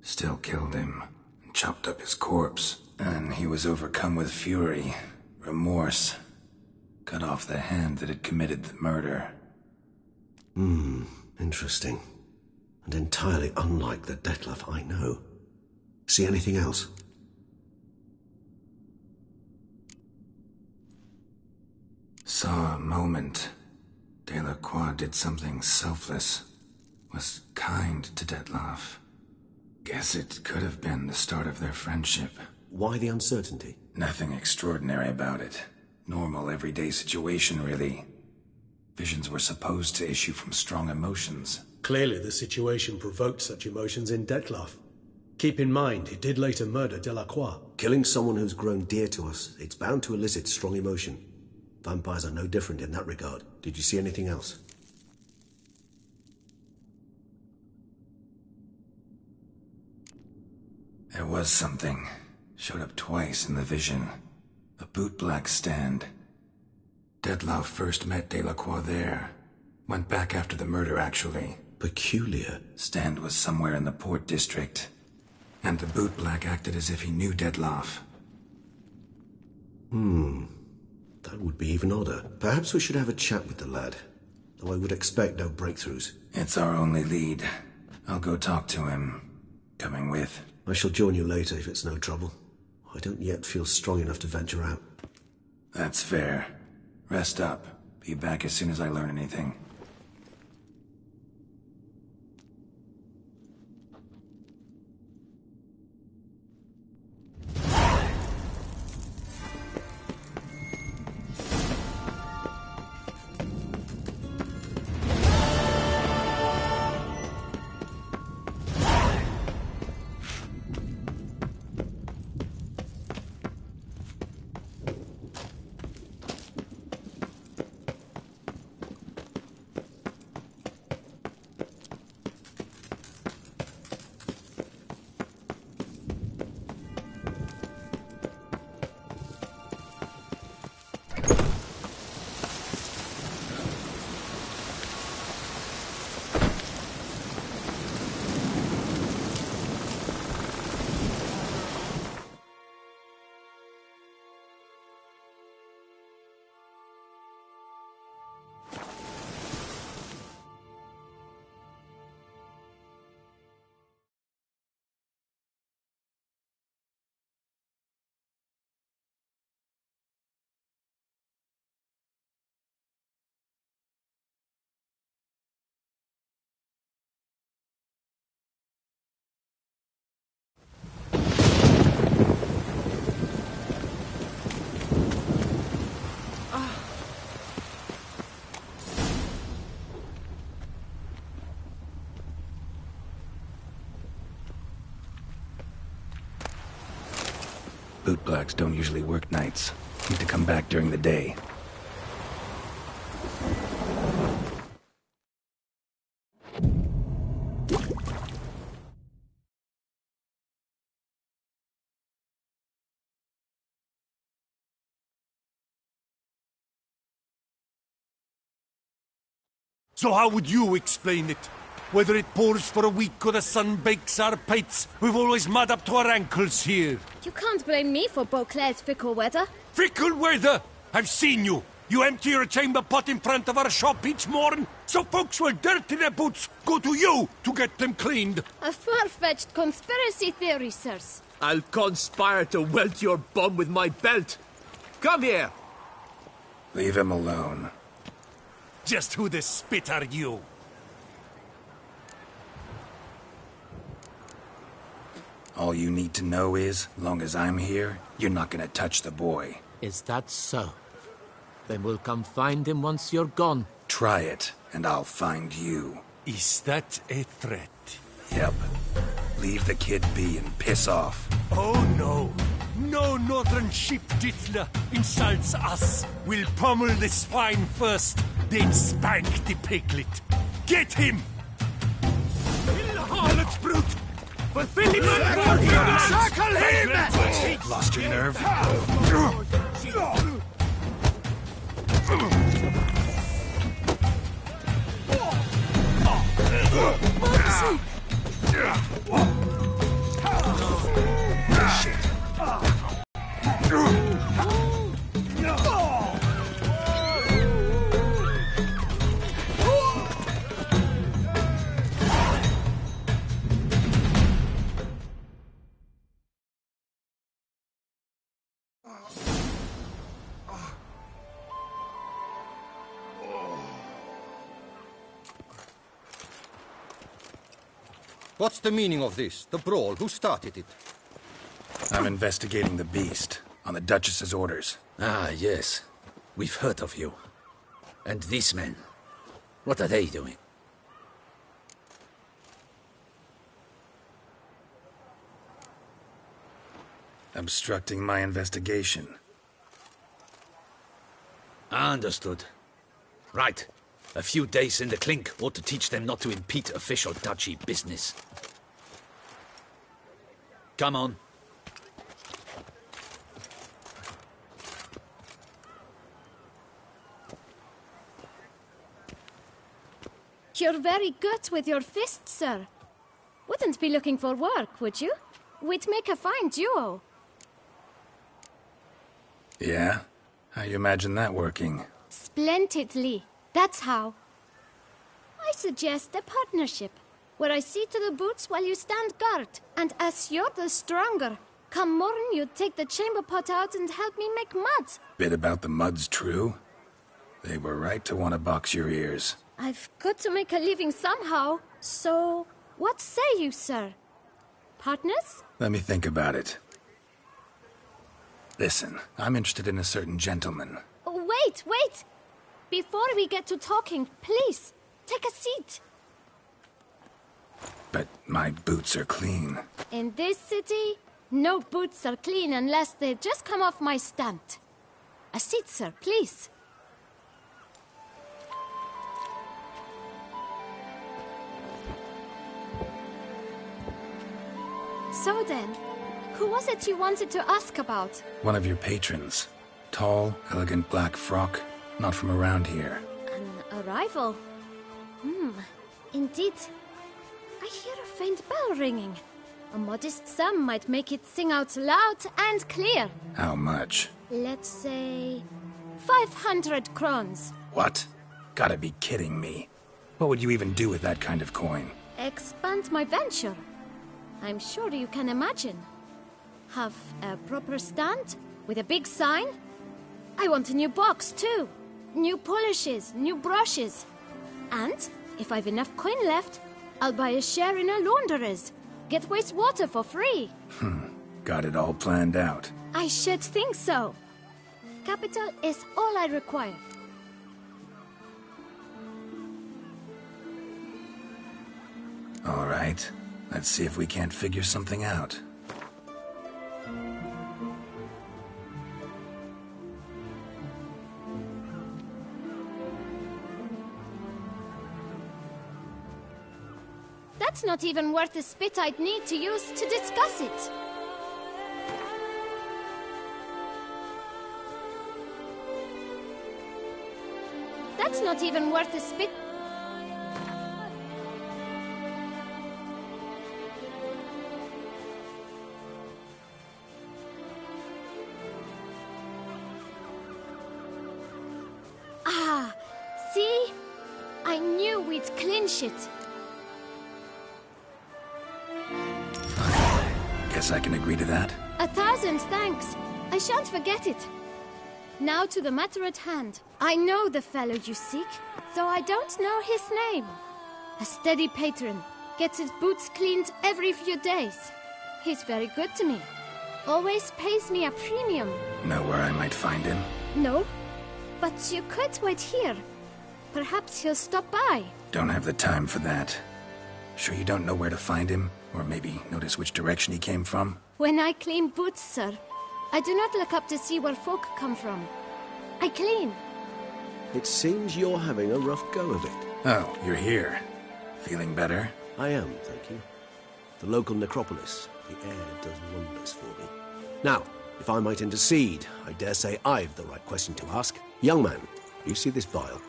Still killed him, and chopped up his corpse. And he was overcome with fury, remorse. Cut off the hand that had committed the murder. Interesting. And entirely unlike the Detlef I know. See anything else? Saw a moment. Delacroix did something selfless. Was kind to Detlef. Guess it could have been the start of their friendship. Why the uncertainty? Nothing extraordinary about it. Normal, everyday situation, really. Visions were supposed to issue from strong emotions. Clearly the situation provoked such emotions in Detlef. Keep in mind, he did later murder Delacroix. Killing someone who's grown dear to us, it's bound to elicit strong emotion. Vampires are no different in that regard. Did you see anything else? There was something. Showed up twice in the vision. A bootblack stand. Detlef first met Delacroix there. Went back after the murder, actually. Peculiar. Stand was somewhere in the Port District. And the bootblack acted as if he knew Detlef. That would be even odder. Perhaps we should have a chat with the lad. Though I would expect no breakthroughs. It's our only lead. I'll go talk to him. Coming with? I shall join you later if it's no trouble. I don't yet feel strong enough to venture out. That's fair. Rest up. Be back as soon as I learn anything. Bootblacks don't usually work nights. Need to come back during the day. So how would you explain it? Whether it pours for a week or the sun bakes our pates, we've always mud up to our ankles here. You can't blame me for Beauclair's fickle weather. Fickle weather! I've seen you! You empty your chamber pot in front of our shop each morn, so folks will dirty their boots, go to you to get them cleaned. A far-fetched conspiracy theory, sirs. I'll conspire to welt your bum with my belt. Come here! Leave him alone. Just who the spit are you? All you need to know is, long as I'm here, you're not gonna touch the boy. Is that so? Then we'll come find him once you're gone. Try it, and I'll find you. Is that a threat? Yep. Leave the kid be and piss off. Oh no! No northern sheep diddler insults us. We'll pummel the swine first, then spank the piglet. Get him! Kill the harlot's brute! Fulfill him! Circle him! Lost your nerve? Mercy! Shit. What's the meaning of this? The brawl? Who started it? I'm investigating the beast, on the Duchess's orders. Ah, yes. We've heard of you. And these men, what are they doing? Obstructing my investigation. Understood. Right. A few days in the clink ought to teach them not to impede official duchy business. Come on. You're very good with your fists, sir. Wouldn't be looking for work, would you? We'd make a fine duo. Yeah? How you imagine that working? Splendidly. That's how. I suggest a partnership, where I see to the boots while you stand guard. And as you're the stronger, come morn you take the chamber pot out and help me make mud. Bit about the mud's true? They were right to want to box your ears. I've got to make a living somehow, so what say you, sir? Partners? Let me think about it. Listen, I'm interested in a certain gentleman. Wait! Before we get to talking, please, take a seat. But my boots are clean. In this city, no boots are clean unless they just come off my stand. A seat, sir, please. So then, who was it you wanted to ask about? One of your patrons. Tall, elegant black frock. Not from around here. An arrival? Indeed. I hear a faint bell ringing. A modest sum might make it sing out loud and clear. How much? Let's say 500 crowns. What? Gotta be kidding me. What would you even do with that kind of coin? Expand my venture. I'm sure you can imagine. Have a proper stand with a big sign. I want a new box too. New polishes, new brushes. And if I've enough coin left, I'll buy a share in a launderer's. Get wastewater for free. Got it all planned out. I should think so. Capital is all I require. All right. Let's see if we can't figure something out. That's not even worth the spit I'd need to use to discuss it. That's not even worth the spit. Ah, see? I knew we'd clinch it. Guess I can agree to that. 1,000 thanks. I shan't forget it. Now to the matter at hand. I know the fellow you seek, though I don't know his name. A steady patron. Gets his boots cleaned every few days. He's very good to me. Always pays me a premium. Know where I might find him? No, but you could wait here. Perhaps he'll stop by. Don't have the time for that. Sure you don't know where to find him? Or maybe notice which direction he came from? When I clean boots, sir, I do not look up to see where folk come from. I clean. It seems you're having a rough go of it. Oh, you're here. Feeling better? I am, thank you. The local necropolis. The air does wonders for me. Now, if I might intercede, I dare say I've the right question to ask. Young man, you see this vial?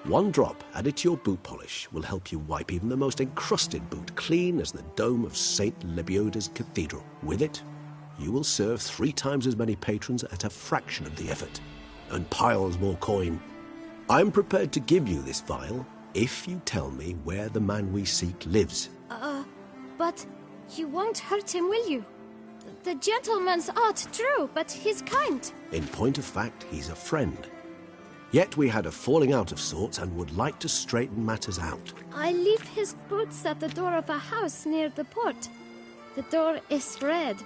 One drop added to your boot polish will help you wipe even the most encrusted boot clean as the dome of St. Lebioda's Cathedral. With it, you will serve 3 times as many patrons at a fraction of the effort, and piles more coin. I'm prepared to give you this vial if you tell me where the man we seek lives. But you won't hurt him, will you? The gentleman's odd, true, but he's kind. In point of fact, he's a friend. Yet we had a falling out of sorts and would like to straighten matters out. I leave his boots at the door of a house near the port. The door is red,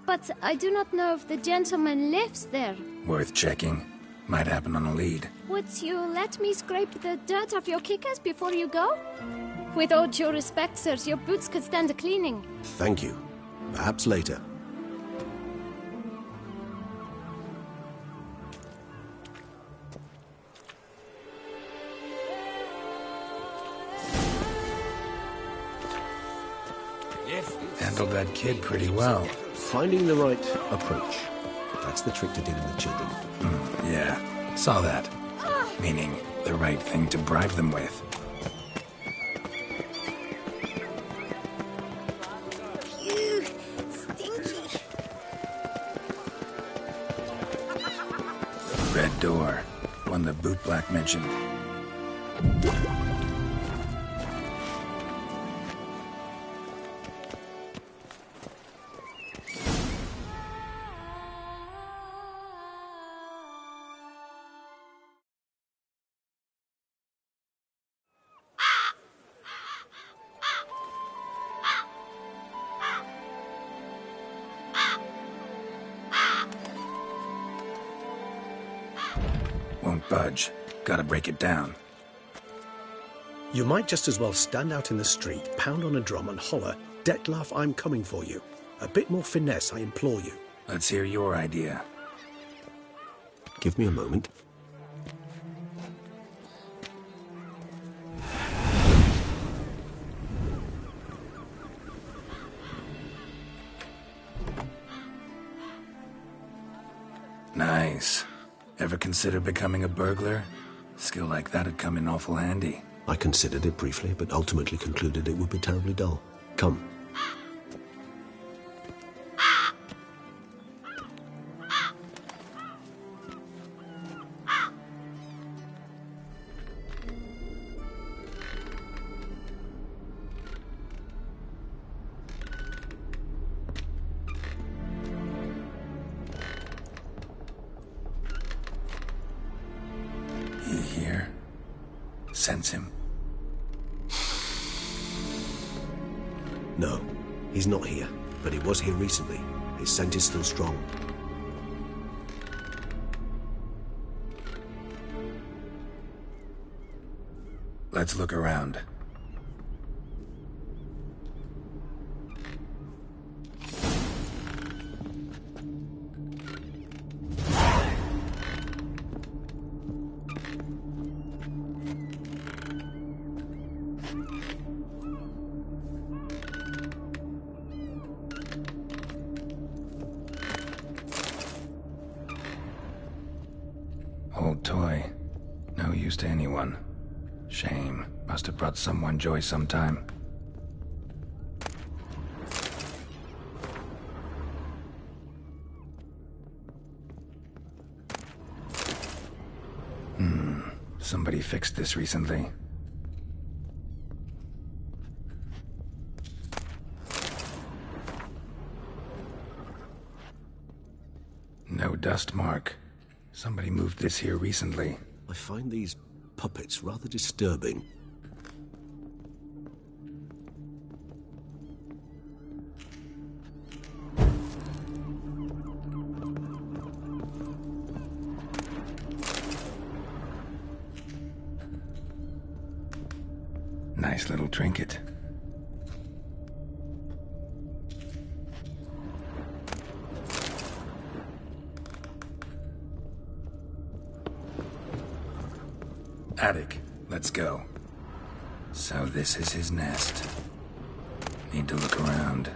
but I do not know if the gentleman lives there. Worth checking. Might happen on a lead. Would you let me scrape the dirt off your kickers before you go? With all due respect, sirs, your boots could stand a cleaning. Thank you. Perhaps later. Handled that kid pretty well. Finding the right approach. That's the trick to dealing with children. Yeah, saw that. Meaning, the right thing to bribe them with. Phew, stinky. Red door. One the bootblack mentioned. Won't budge. Gotta break it down. You might just as well stand out in the street, pound on a drum and holler, "Dettlaff, I'm coming for you." A bit more finesse, I implore you. Let's hear your idea. Give me a moment. Nice. Ever consider becoming a burglar? Skill like that'd come in awful handy. I considered it briefly, but ultimately concluded it would be terribly dull. Come. Sense him? No, he's not here, but he was here recently. His scent is still strong. Let's look around. Old toy. No use to anyone. Shame. Must have brought someone joy sometime. Somebody fixed this recently. No dust mark. Somebody moved this here recently. I find these puppets rather disturbing. Nice little trinket. Attic, let's go. So this is his nest. Need to look around.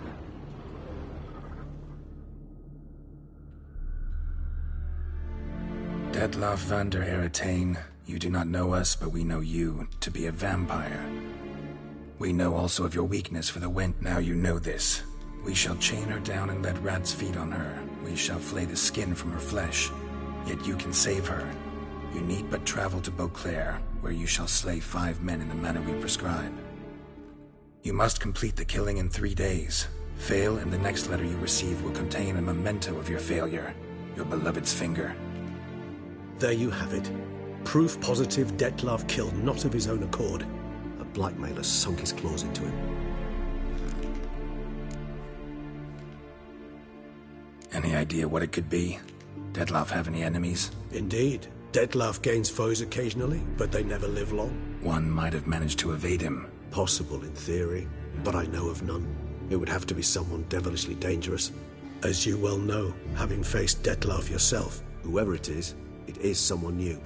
Dettlaff van der Eretain, you do not know us, but we know you to be a vampire. We know also of your weakness for the wind. Now you know this. We shall chain her down and let rats feed on her. We shall flay the skin from her flesh. Yet you can save her. You need but travel to Beauclair, where you shall slay 5 men in the manner we prescribe. You must complete the killing in 3 days. Fail, and the next letter you receive will contain a memento of your failure. Your beloved's finger. There you have it. Proof positive Dettlaff killed not of his own accord. A blackmailer sunk his claws into him. Any idea what it could be? Dettlaff have any enemies? Indeed. Dettlaff gains foes occasionally, but they never live long. One might have managed to evade him. Possible in theory, but I know of none. It would have to be someone devilishly dangerous. As you well know, having faced Dettlaff yourself, whoever it is someone new.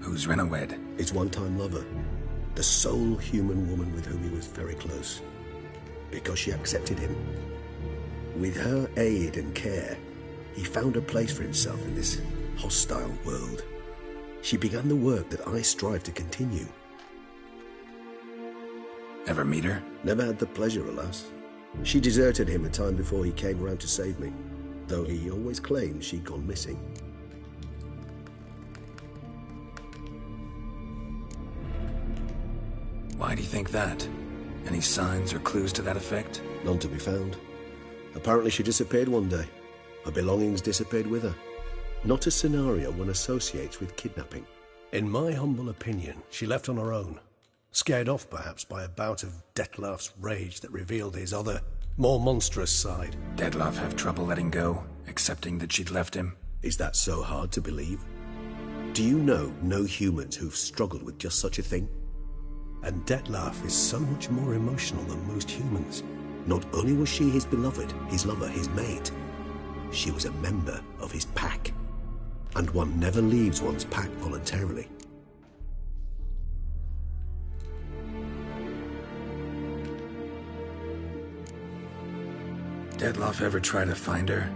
Who's Renawed? His one-time lover. The sole human woman with whom he was very close. Because she accepted him. With her aid and care, he found a place for himself in this hostile world. She began the work that I strive to continue. Ever meet her? Never had the pleasure, alas. She deserted him a time before he came round to save me, though he always claimed she'd gone missing. Why do you think that? Any signs or clues to that effect? None to be found. Apparently she disappeared one day. Her belongings disappeared with her. Not a scenario one associates with kidnapping. In my humble opinion, she left on her own. Scared off, perhaps, by a bout of Detlef's rage that revealed his other, more monstrous side. Detlef have trouble letting go, accepting that she'd left him? Is that so hard to believe? Do you know no humans who've struggled with just such a thing? And Detlef is so much more emotional than most humans. Not only was she his beloved, his lover, his mate, she was a member of his pack. And one never leaves one's pack voluntarily. Detlef ever try to find her?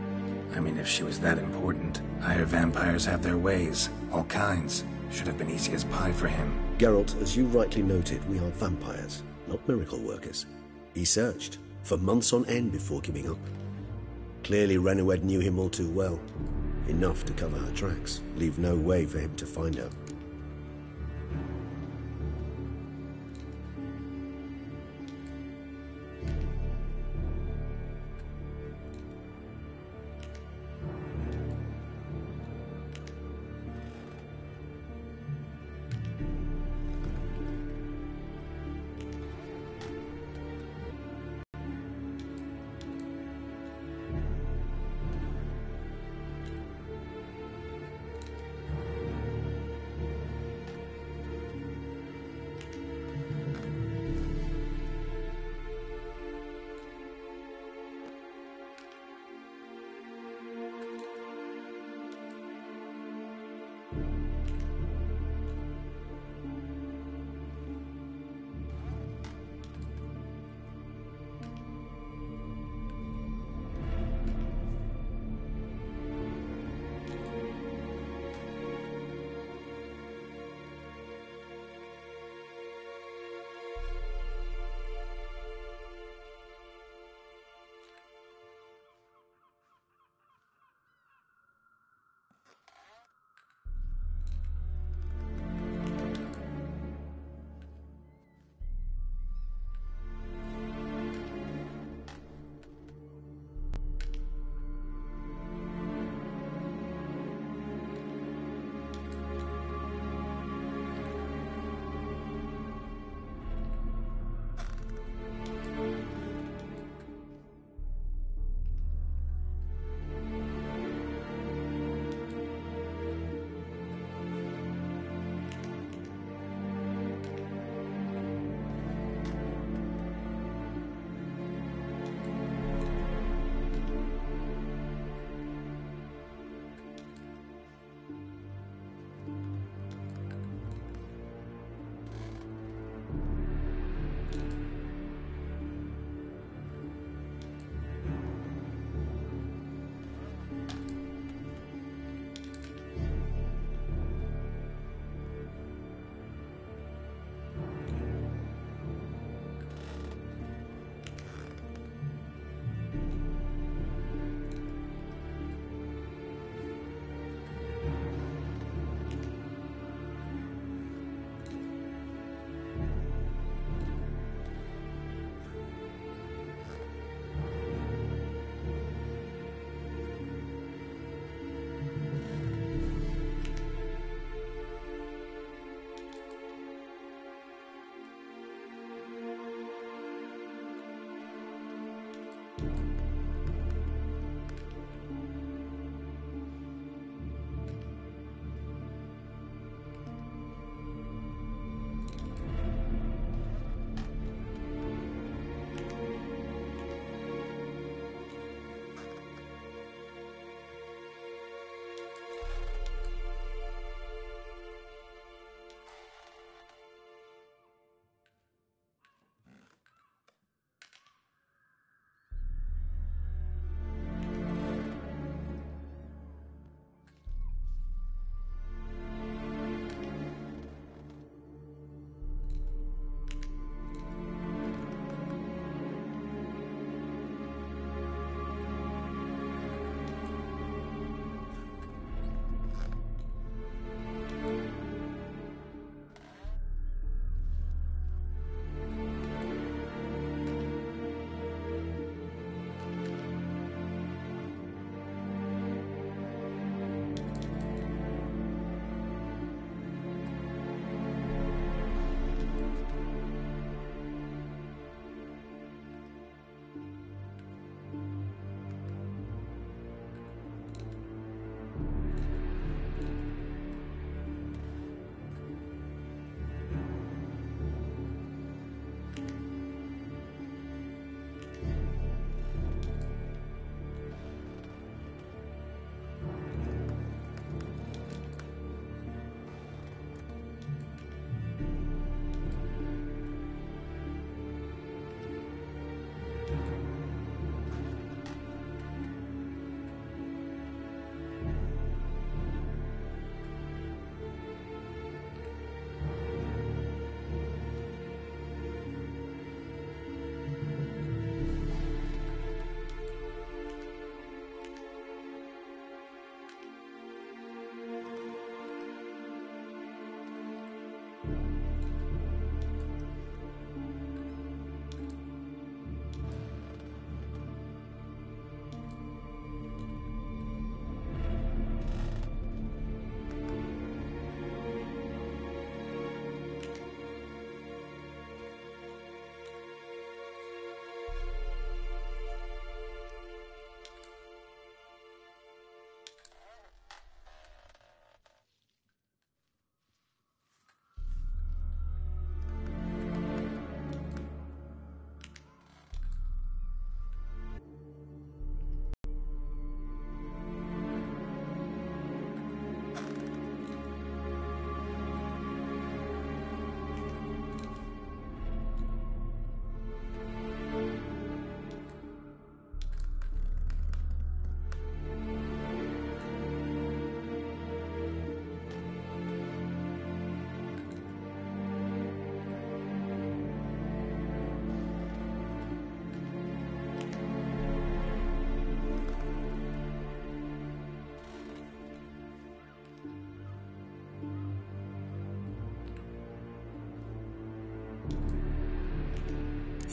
I mean, if she was that important. Higher vampires have their ways, all kinds. Should have been easy as pie for him. Geralt, as you rightly noted, we are vampires, not miracle workers. He searched, for months on end before giving up. Clearly Renawed knew him all too well. Enough to cover her tracks, leave no way for him to find her.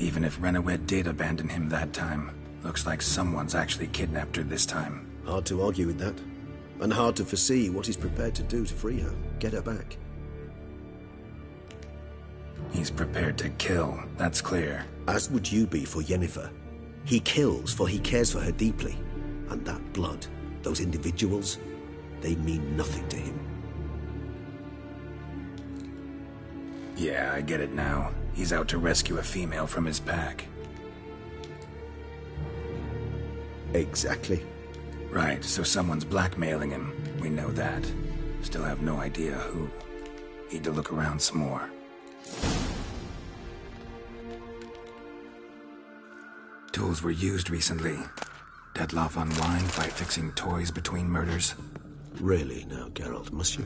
Even if Renawed did abandon him that time, looks like someone's actually kidnapped her this time. Hard to argue with that. And hard to foresee what he's prepared to do to free her, get her back. He's prepared to kill, that's clear. As would you be for Yennefer. He kills for he cares for her deeply. And that blood, those individuals, they mean nothing to him. Yeah, I get it now. He's out to rescue a female from his pack. Exactly. Right, so someone's blackmailing him. We know that. Still have no idea who. Need to look around some more. Tools were used recently. Dettlaff unwind by fixing toys between murders. Really now, Geralt, must you?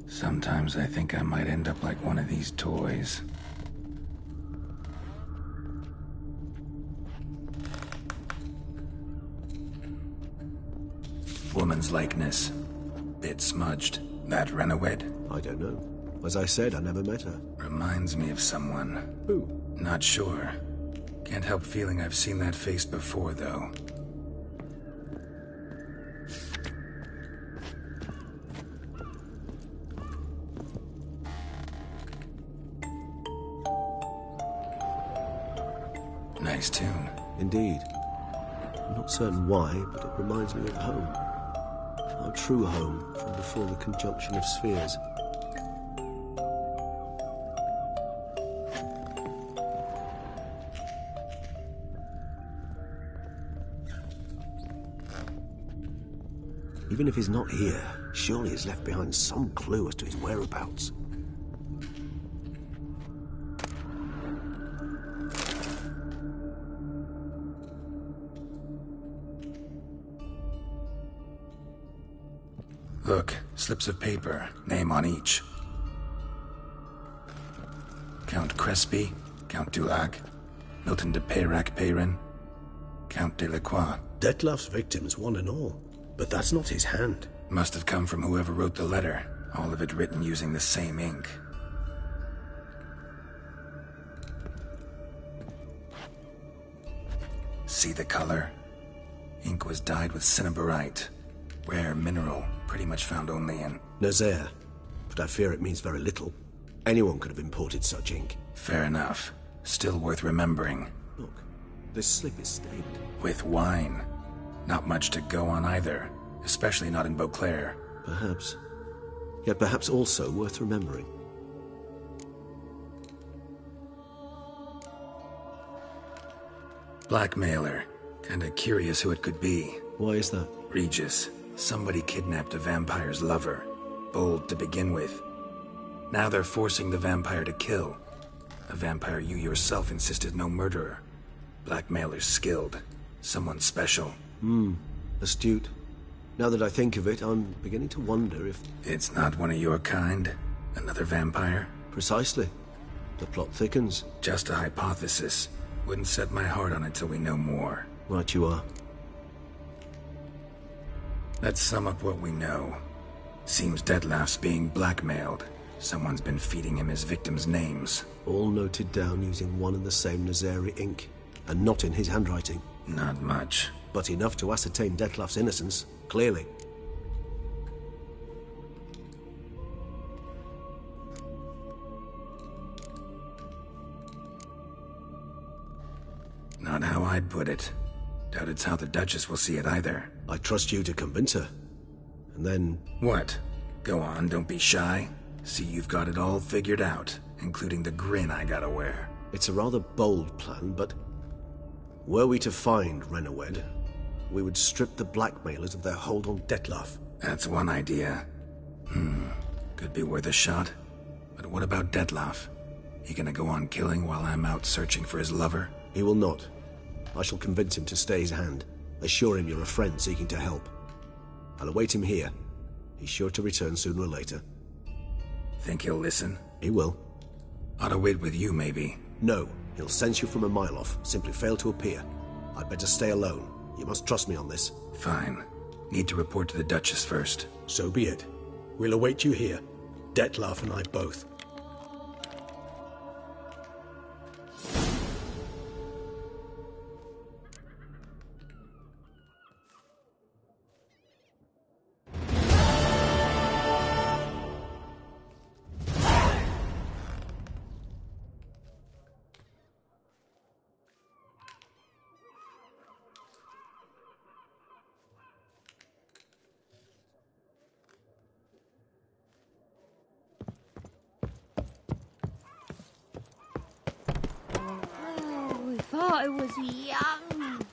Sometimes I think I might end up like one of these toys. Woman's likeness. Bit smudged. That Renawed? I don't know. As I said, I never met her. Reminds me of someone. Who? Not sure. Can't help feeling I've seen that face before, though. Nice tune. Indeed. I'm not certain why, but it reminds me of home. Our true home from before the conjunction of spheres. Even if he's not here, surely he's left behind some clue as to his whereabouts. Look, slips of paper, name on each. Count Crespi, Count Dulac, Milton de Peyrac-Peyrin, Count Delacroix. Dettlaff's victims, one and all. But that's not his hand. Must have come from whoever wrote the letter, all of it written using the same ink. See the color? Ink was dyed with cinnabarite. Rare mineral, pretty much found only in... Nazaire. But I fear it means very little. Anyone could have imported such ink. Fair enough. Still worth remembering. Look, this slip is stained. With wine. Not much to go on either, especially not in Beauclair. Perhaps. Yet perhaps also worth remembering. Blackmailer. Kinda curious who it could be. Why is that? Regis. Somebody kidnapped a vampire's lover. Bold to begin with. Now they're forcing the vampire to kill. A vampire you yourself insisted no murderer. Blackmailer's skilled. Someone special. Astute. Now that I think of it, I'm beginning to wonder if... It's not one of your kind? Another vampire? Precisely. The plot thickens. Just a hypothesis. Wouldn't set my heart on it till we know more. Right you are. Let's sum up what we know. Seems Dettlaff's being blackmailed. Someone's been feeding him his victims' names. All noted down using one and the same Nazari ink. And not in his handwriting. Not much. But enough to ascertain Dettlaff's innocence, clearly. Not how I'd put it. Doubt it's how the Duchess will see it either. I trust you to convince her. And then... What? Go on, don't be shy. See you've got it all figured out, including the grin I gotta wear. It's a rather bold plan, but... Were we to find Renawed, we would strip the blackmailers of their hold on Dettlaff. That's one idea. Could be worth a shot. But what about Dettlaff? He gonna go on killing while I'm out searching for his lover? He will not. I shall convince him to stay his hand. Assure him you're a friend seeking to help. I'll await him here. He's sure to return sooner or later. Think he'll listen? He will. Ought to wait with you, maybe. No. He'll sense you from a mile off. Simply fail to appear. I'd better stay alone. You must trust me on this. Fine. Need to report to the Duchess first. So be it. We'll await you here. Dettlaff and I both. I was young.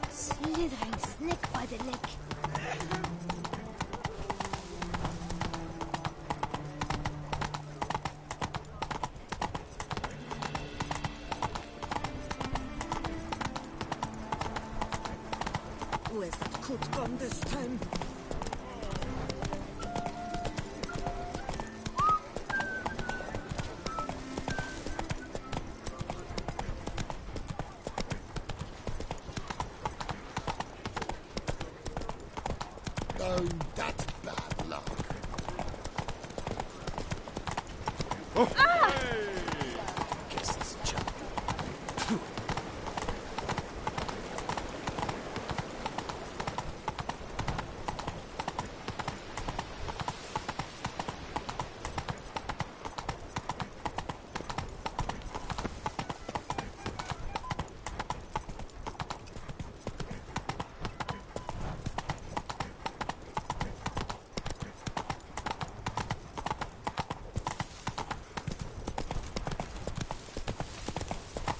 Slithering snake by the neck. Where's that coot gone this time? Oh, that's bad luck. Oh. Ah! Guess it's a joke.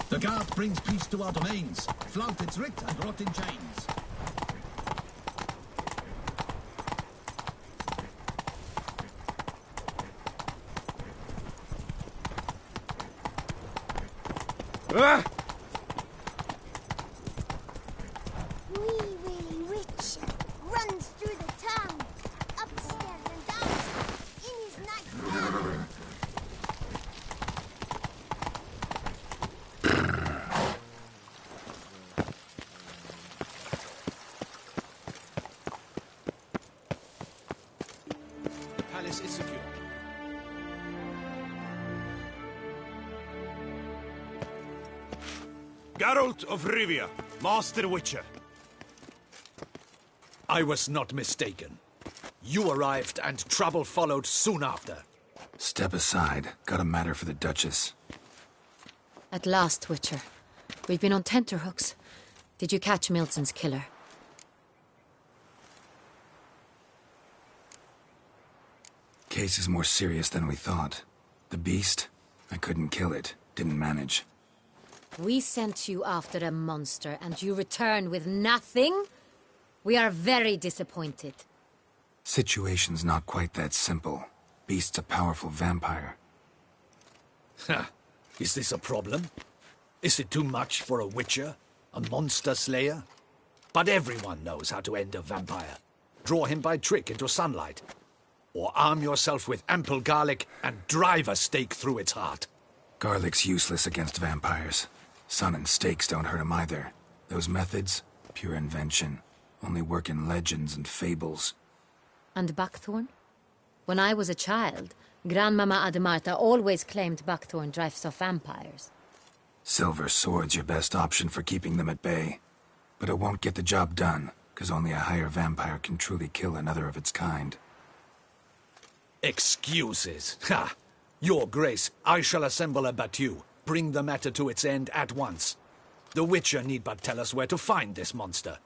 The guard brings peace to our domains. Flout its writ and rot in chains. Ah! Wee witch runs through the town, upstairs and downstairs, in his nightgown. The palace is secure. Geralt of Rivia, Master Witcher. I was not mistaken. You arrived and trouble followed soon after. Step aside. Got a matter for the Duchess. At last, Witcher. We've been on tenterhooks. Did you catch Milton's killer? Case is more serious than we thought. The beast? I couldn't kill it. Didn't manage. We sent you after a monster, and you return with nothing? We are very disappointed. Situation's not quite that simple. Beast's a powerful vampire. Ha! Is this a problem? Is it too much for a witcher? A monster slayer? But everyone knows how to end a vampire. Draw him by trick into sunlight. Or arm yourself with ample garlic and drive a stake through its heart. Garlic's useless against vampires. Sun and stakes don't hurt him either. Those methods, pure invention. Only work in legends and fables. And buckthorn? When I was a child, Grandmama Ademarta always claimed buckthorn drives off vampires. Silver sword's your best option for keeping them at bay. But it won't get the job done, because only a higher vampire can truly kill another of its kind. Excuses. Ha! Your Grace, I shall assemble a battue. Bring the matter to its end at once. The Witcher need but tell us where to find this monster.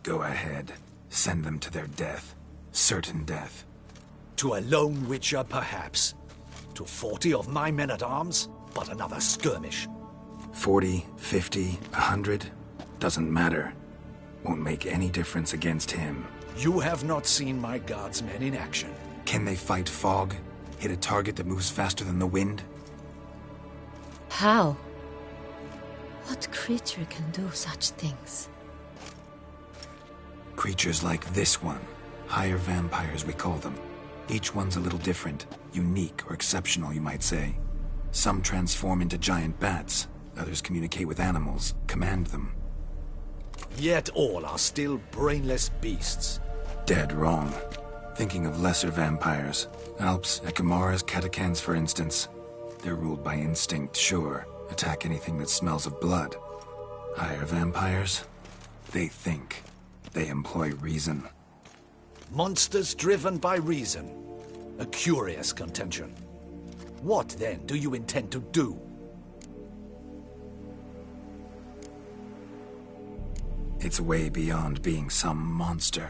Go ahead. Send them to their death. Certain death. To a lone Witcher, perhaps. To 40 of my men-at-arms, but another skirmish. 40, 50, 100, doesn't matter. Won't make any difference against him. You have not seen my guardsmen in action. Can they fight fog? Hit a target that moves faster than the wind? How? What creature can do such things? Creatures like this one. Higher vampires, we call them. Each one's a little different. Unique or exceptional, you might say. Some transform into giant bats. Others communicate with animals, command them. Yet all are still brainless beasts. Dead wrong. Thinking of lesser vampires. Alps, Ekamaras, Catacans, for instance. They're ruled by instinct, sure. Attack anything that smells of blood. Higher vampires? They think. They employ reason. Monsters driven by reason. A curious contention. What, then, do you intend to do? It's way beyond being some monster.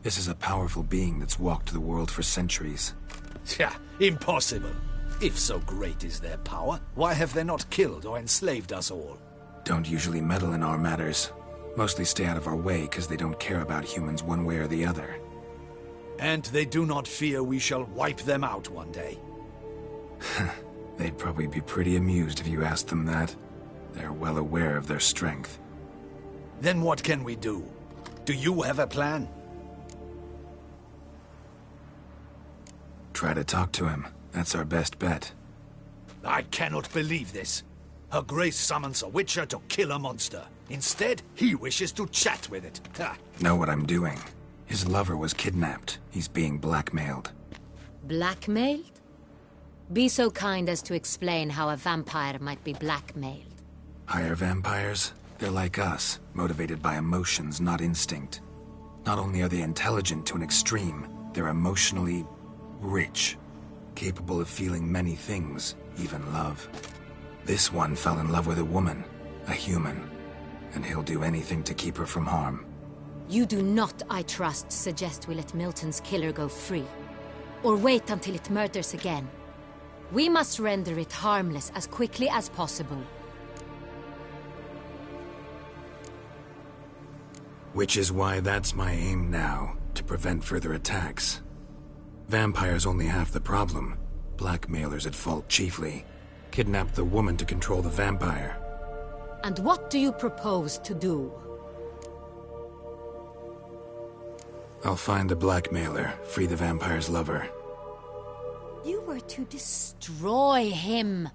This is a powerful being that's walked the world for centuries. Yeah, impossible. If so great is their power, why have they not killed or enslaved us all? Don't usually meddle in our matters. Mostly stay out of our way because they don't care about humans one way or the other. And they do not fear we shall wipe them out one day. They'd probably be pretty amused if you asked them that. They're well aware of their strength. Then what can we do? Do you have a plan? Try to talk to him. That's our best bet. I cannot believe this. Her Grace summons a witcher to kill a monster. Instead, he wishes to chat with it. Ha. Know what I'm doing. His lover was kidnapped. He's being blackmailed. Blackmailed? Be so kind as to explain how a vampire might be blackmailed. Higher vampires? They're like us, motivated by emotions, not instinct. Not only are they intelligent to an extreme, they're emotionally rich. Capable of feeling many things, even love. This one fell in love with a woman, a human, and he'll do anything to keep her from harm. You do not, I trust, suggest we let Milton's killer go free. Or wait until it murders again. We must render it harmless as quickly as possible. Which is why that's my aim now, to prevent further attacks. Vampires only half the problem. Blackmailers at fault chiefly. Kidnapped the woman to control the vampire. And what do you propose to do? I'll find the blackmailer, free the vampire's lover. You were to destroy him,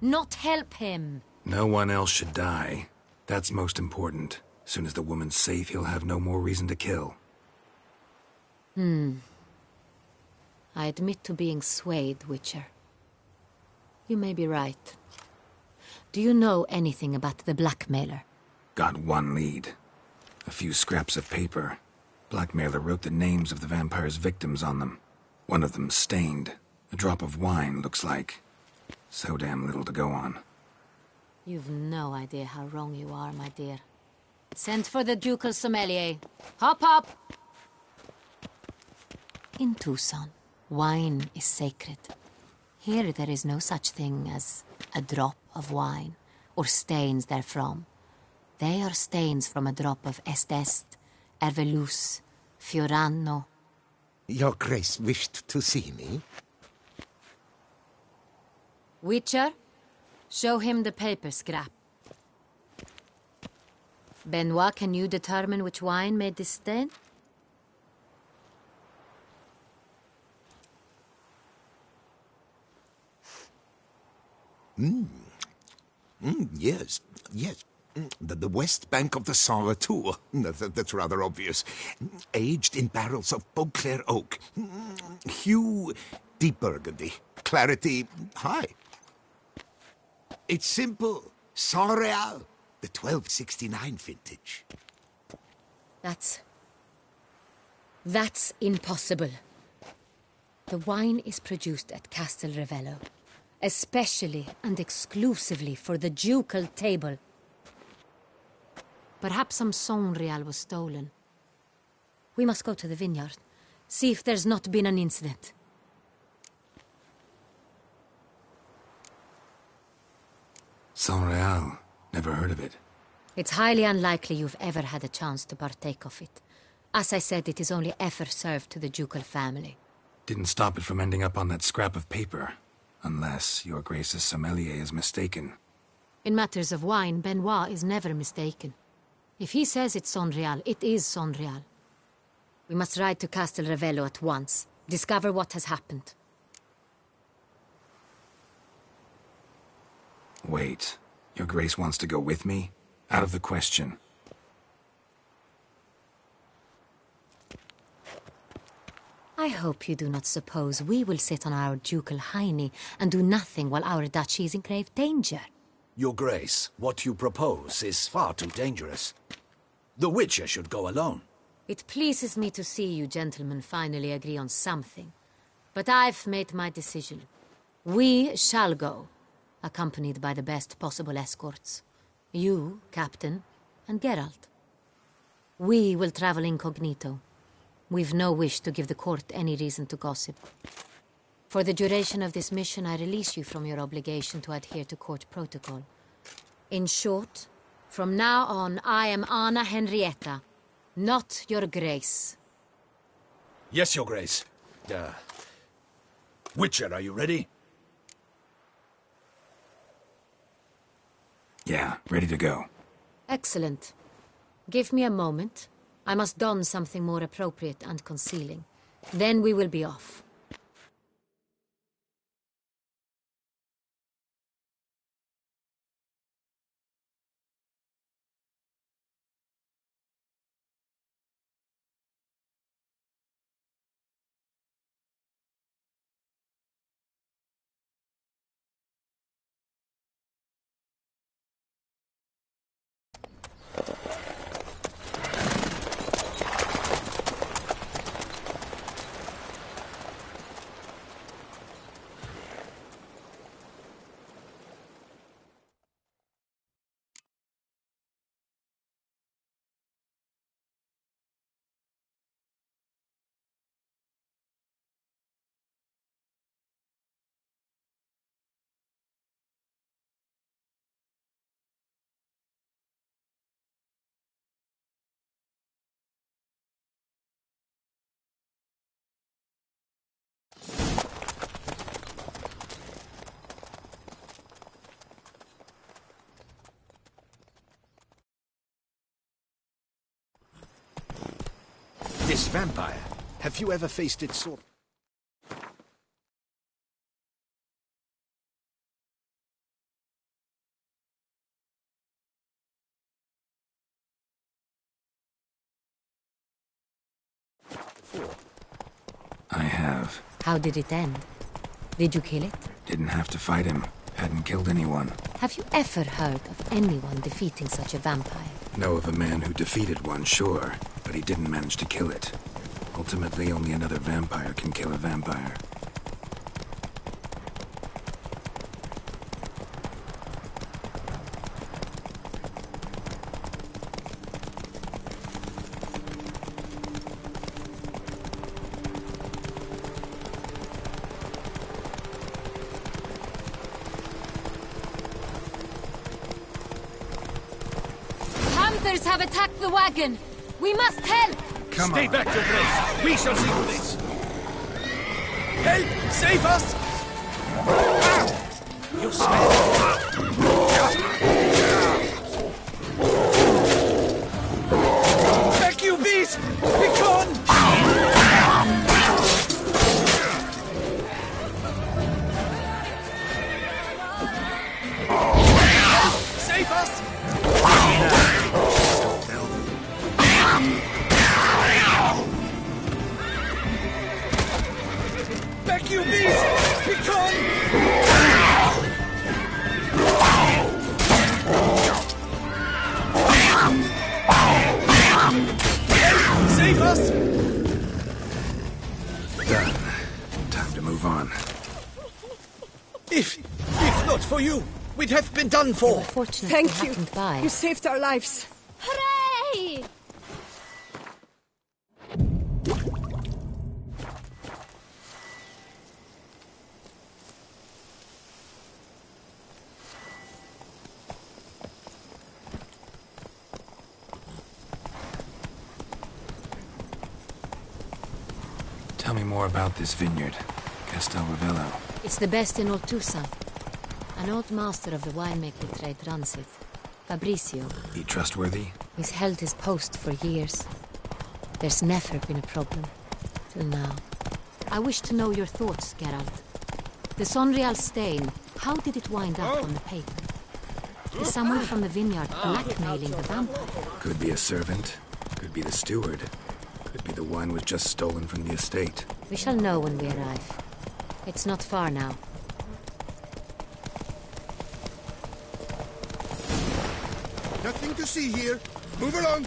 not help him. No one else should die. That's most important. Soon as the woman's safe, he'll have no more reason to kill. I admit to being swayed, Witcher. You may be right. Do you know anything about the blackmailer? Got one lead. A few scraps of paper. Blackmailer wrote the names of the vampire's victims on them. One of them stained. A drop of wine, looks like. So damn little to go on. You've no idea how wrong you are, my dear. Send for the ducal sommelier. Hop, hop! In Tucson, wine is sacred. Here there is no such thing as a drop of wine, or stains therefrom. They are stains from a drop of Estest, Ervelus, Fiorano. Your Grace wished to see me? Witcher, show him the paper scrap. Benoit, can you determine which wine made this stain? Yes, yes. The west bank of the Saint Retour. That's rather obvious. Aged in barrels of Beauclair oak. Hue, deep burgundy. Clarity, high. It's simple. Saint Real, the 1269 vintage. That's impossible. The wine is produced at Castel Ravello, especially and exclusively for the ducal table. Perhaps some Saint Real was stolen. We must go to the vineyard, see if there's not been an incident. Saint Real. Never heard of it. It's highly unlikely you've ever had a chance to partake of it. As I said, it is only ever served to the ducal family. Didn't stop it from ending up on that scrap of paper. Unless your Grace's sommelier is mistaken. In matters of wine, Benoit is never mistaken. If he says it's Sonreal, it is Sonreal. We must ride to Castel Ravello at once. Discover what has happened. Wait. Your Grace wants to go with me? Out of the question. I hope you do not suppose we will sit on our ducal hiney and do nothing while our duchy is in grave danger. Your Grace, what you propose is far too dangerous. The Witcher should go alone. It pleases me to see you gentlemen finally agree on something. But I've made my decision. We shall go, accompanied by the best possible escorts. You, Captain, and Geralt. We will travel incognito. We've no wish to give the court any reason to gossip. For the duration of this mission, I release you from your obligation to adhere to court protocol. In short, from now on, I am Anna Henrietta, not your Grace. Yes, Your Grace. Witcher, are you ready? Yeah, ready to go. Excellent. Give me a moment. I must don something more appropriate and concealing. Then we will be off. This vampire, have you ever faced its sort? I have. How did it end? Did you kill it? Didn't have to fight him. Hadn't killed anyone. Have you ever heard of anyone defeating such a vampire? Know of a man who defeated one, sure, but he didn't manage to kill it. Ultimately, only another vampire can kill a vampire. Hunters have attacked the wagon! We must help! Stay back, Your Grace! We shall see to this! Help! Save us! You back, you beast! Be gone! Save us! Back, you beast! Be gone! Save us! Done. Time to move on. If not for you, we'd have been done for. Thank you. You saved our lives. Hooray! Tell me more about this vineyard, Castel Ravello. It's the best in Oltusa. An old master of the winemaking trade runs it. Fabrizio. He trustworthy? He's held his post for years. There's never been a problem. Till now. I wish to know your thoughts, Geralt. The Sonreal stain, how did it wind up on the paper? Is someone from the vineyard blackmailing the vampire? Could be a servant. Could be the steward. Could be the wine was just stolen from the estate. We shall know when we arrive. It's not far now. Nothing to see here. Move along.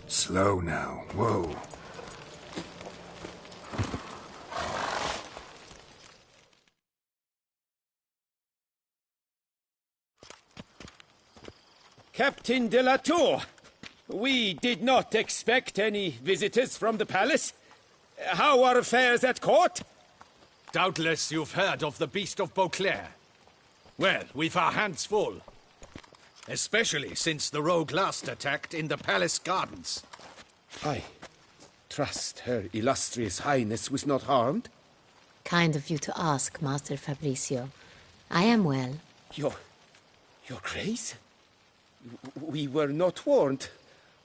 Slow now. Whoa. Captain de la Tour, we did not expect any visitors from the palace. How are affairs at court? Doubtless you've heard of the Beast of Beauclair. Well, we've our hands full. Especially since the rogue last attacked in the palace gardens. I trust Her Illustrious Highness was not harmed? Kind of you to ask, Master Fabrizio. I am well. Your Grace? We were not warned.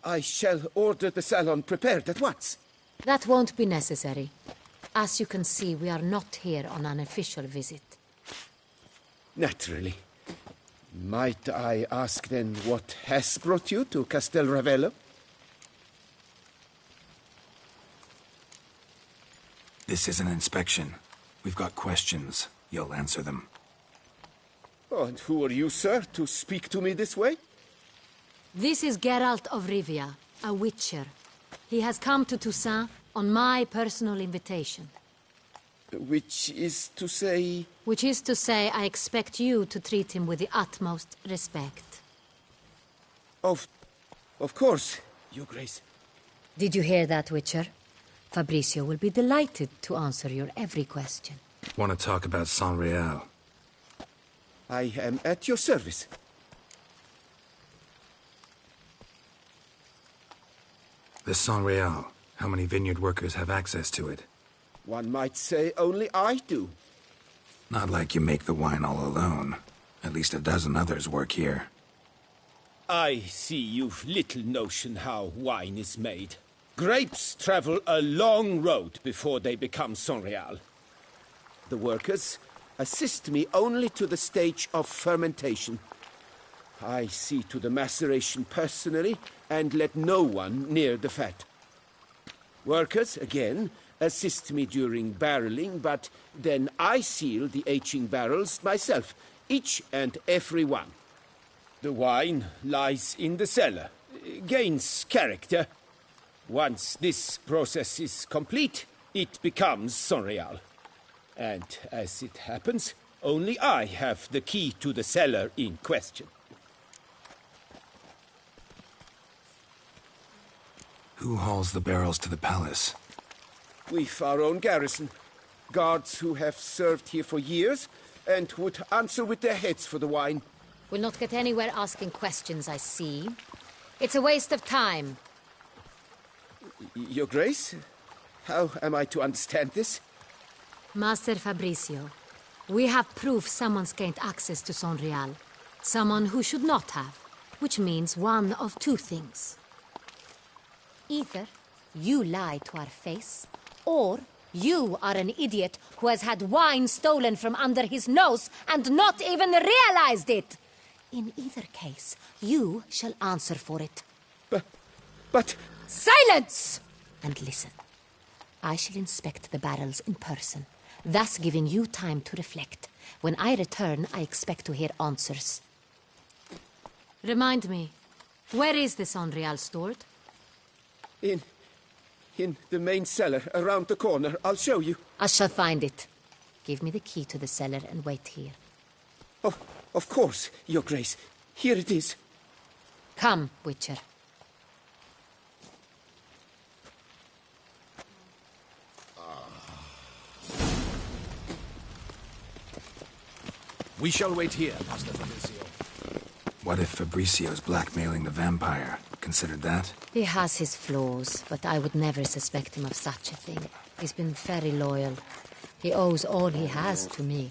I shall order the salon prepared at once. That won't be necessary. As you can see, we are not here on an official visit. Naturally. Might I ask then what has brought you to Castel Ravello? This is an inspection. We've got questions. You'll answer them. Oh, and who are you, sir, to speak to me this way? This is Geralt of Rivia, a witcher. He has come to Toussaint on my personal invitation. Which is to say... Which is to say, I expect you to treat him with the utmost respect. Of course, Your Grace. Did you hear that, Witcher? Fabrizio will be delighted to answer your every question. Want to talk about Sonreal? I am at your service. The Sonreal. How many vineyard workers have access to it? One might say only I do. Not like you make the wine all alone. At least a dozen others work here. I see you've little notion how wine is made. Grapes travel a long road before they become Sonreal. The workers assist me only to the stage of fermentation. I see to the maceration personally and let no one near the fat. Workers, again, assist me during barreling, but then I seal the aging barrels myself, each and every one. The wine lies in the cellar, gains character. Once this process is complete, it becomes Sonreal. And as it happens, only I have the key to the cellar in question. Who hauls the barrels to the palace? We've our own garrison. Guards who have served here for years and would answer with their heads for the wine. We'll not get anywhere asking questions, I see. It's a waste of time. Your Grace? How am I to understand this? Master Fabrizio, we have proof someone's gained access to Sonreal. Someone who should not have. Which means one of two things. Either you lie to our face, or you are an idiot who has had wine stolen from under his nose and not even realized it. In either case, you shall answer for it. But... Silence! And listen. I shall inspect the barrels in person, thus giving you time to reflect. When I return, I expect to hear answers. Remind me, where is the Sonreal stored? In the main cellar, around the corner. I'll show you. I shall find it. Give me the key to the cellar and wait here. Oh, of course, Your Grace. Here it is. Come, Witcher. We shall wait here, Master Fabrizio. What if Fabricio's blackmailing the vampire? Considered that? He has his flaws, but I would never suspect him of such a thing. He's been very loyal. He owes all he has to me.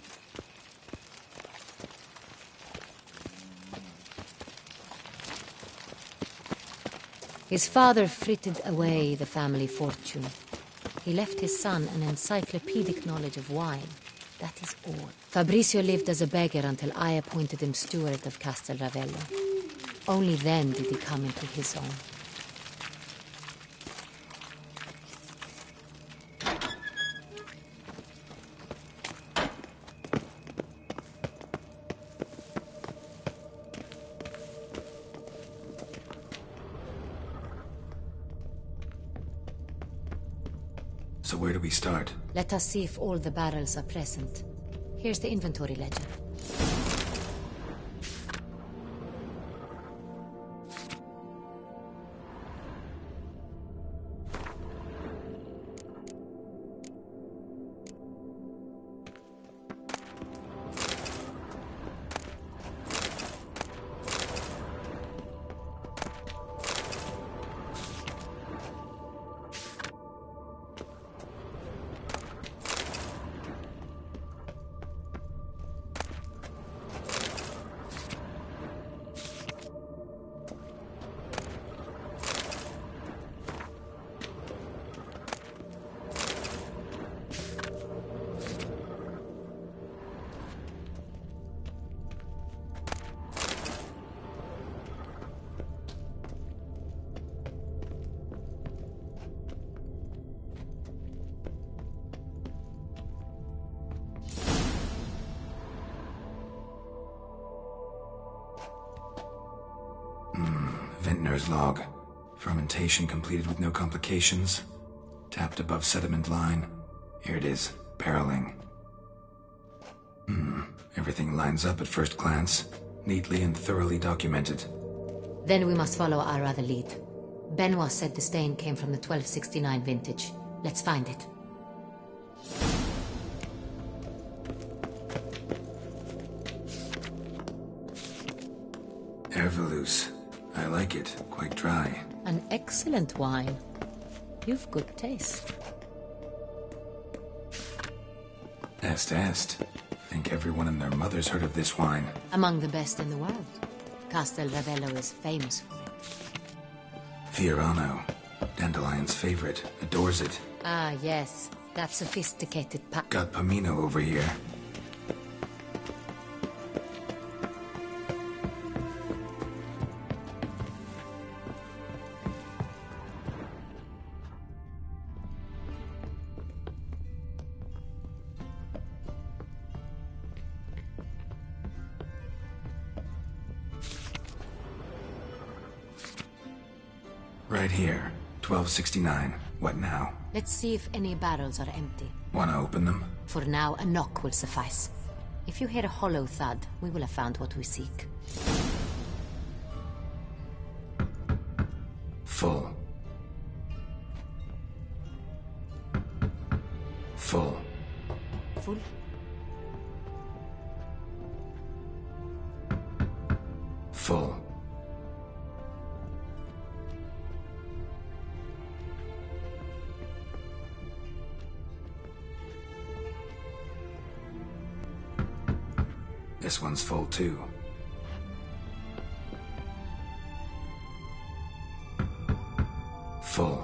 His father frittered away the family fortune. He left his son an encyclopedic knowledge of wine. That is all. Fabrizio lived as a beggar until I appointed him steward of Castel Ravello. Only then did he come into his own. So where do we start? Let us see if all the barrels are present. Here's the inventory ledger. Vintner's log. Fermentation completed with no complications. Tapped above sediment line. Here it is. Barreling. Everything lines up at first glance. Neatly and thoroughly documented. Then we must follow our other lead. Benoit said the stain came from the 1269 vintage. Let's find it. Herveloos. I like it. Quite dry. An excellent wine. You've good taste. Est. Think everyone and their mother's heard of this wine. Among the best in the world. Castel Ravello is famous for it. Fiorano. Dandelion's favorite. Adores it. Ah, yes. That sophisticated Got Pomino over here. Right here. 1269. What now? Let's see if any barrels are empty. Wanna open them? For now, a knock will suffice. If you hear a hollow thud, we will have found what we seek. Full. Full. Full? Full. This one's full too. Full.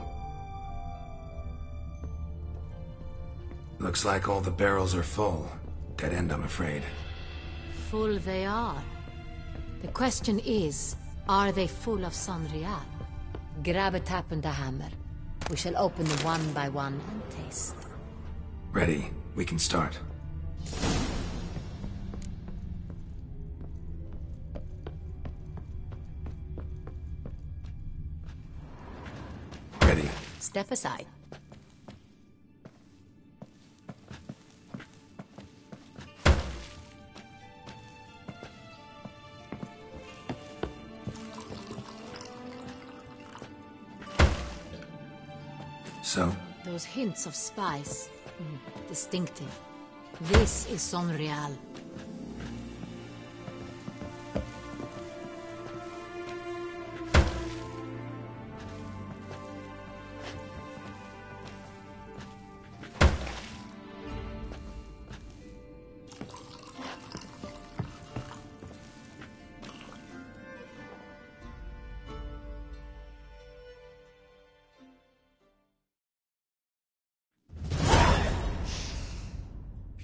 Looks like all the barrels are full. Dead end, I'm afraid. Full they are. The question is, are they full of Sonreal? Grab a tap and a hammer. We shall open them one by one and taste. Ready. We can start. Ready. Step aside. So? Those hints of spice. Distinctive. This is Sonreal.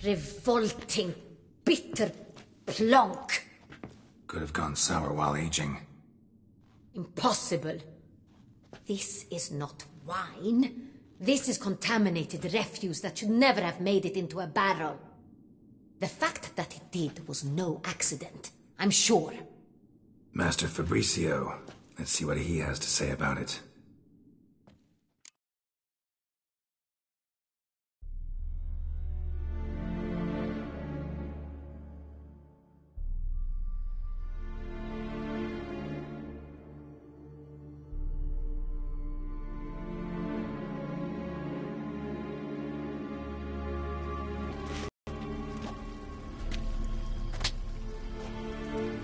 Revolting, bitter plonk. Could have gone sour while aging. Impossible. This is not wine. This is contaminated refuse that should never have made it into a barrel. The fact that it did was no accident, I'm sure. Master Fabricio. Let's see what he has to say about it.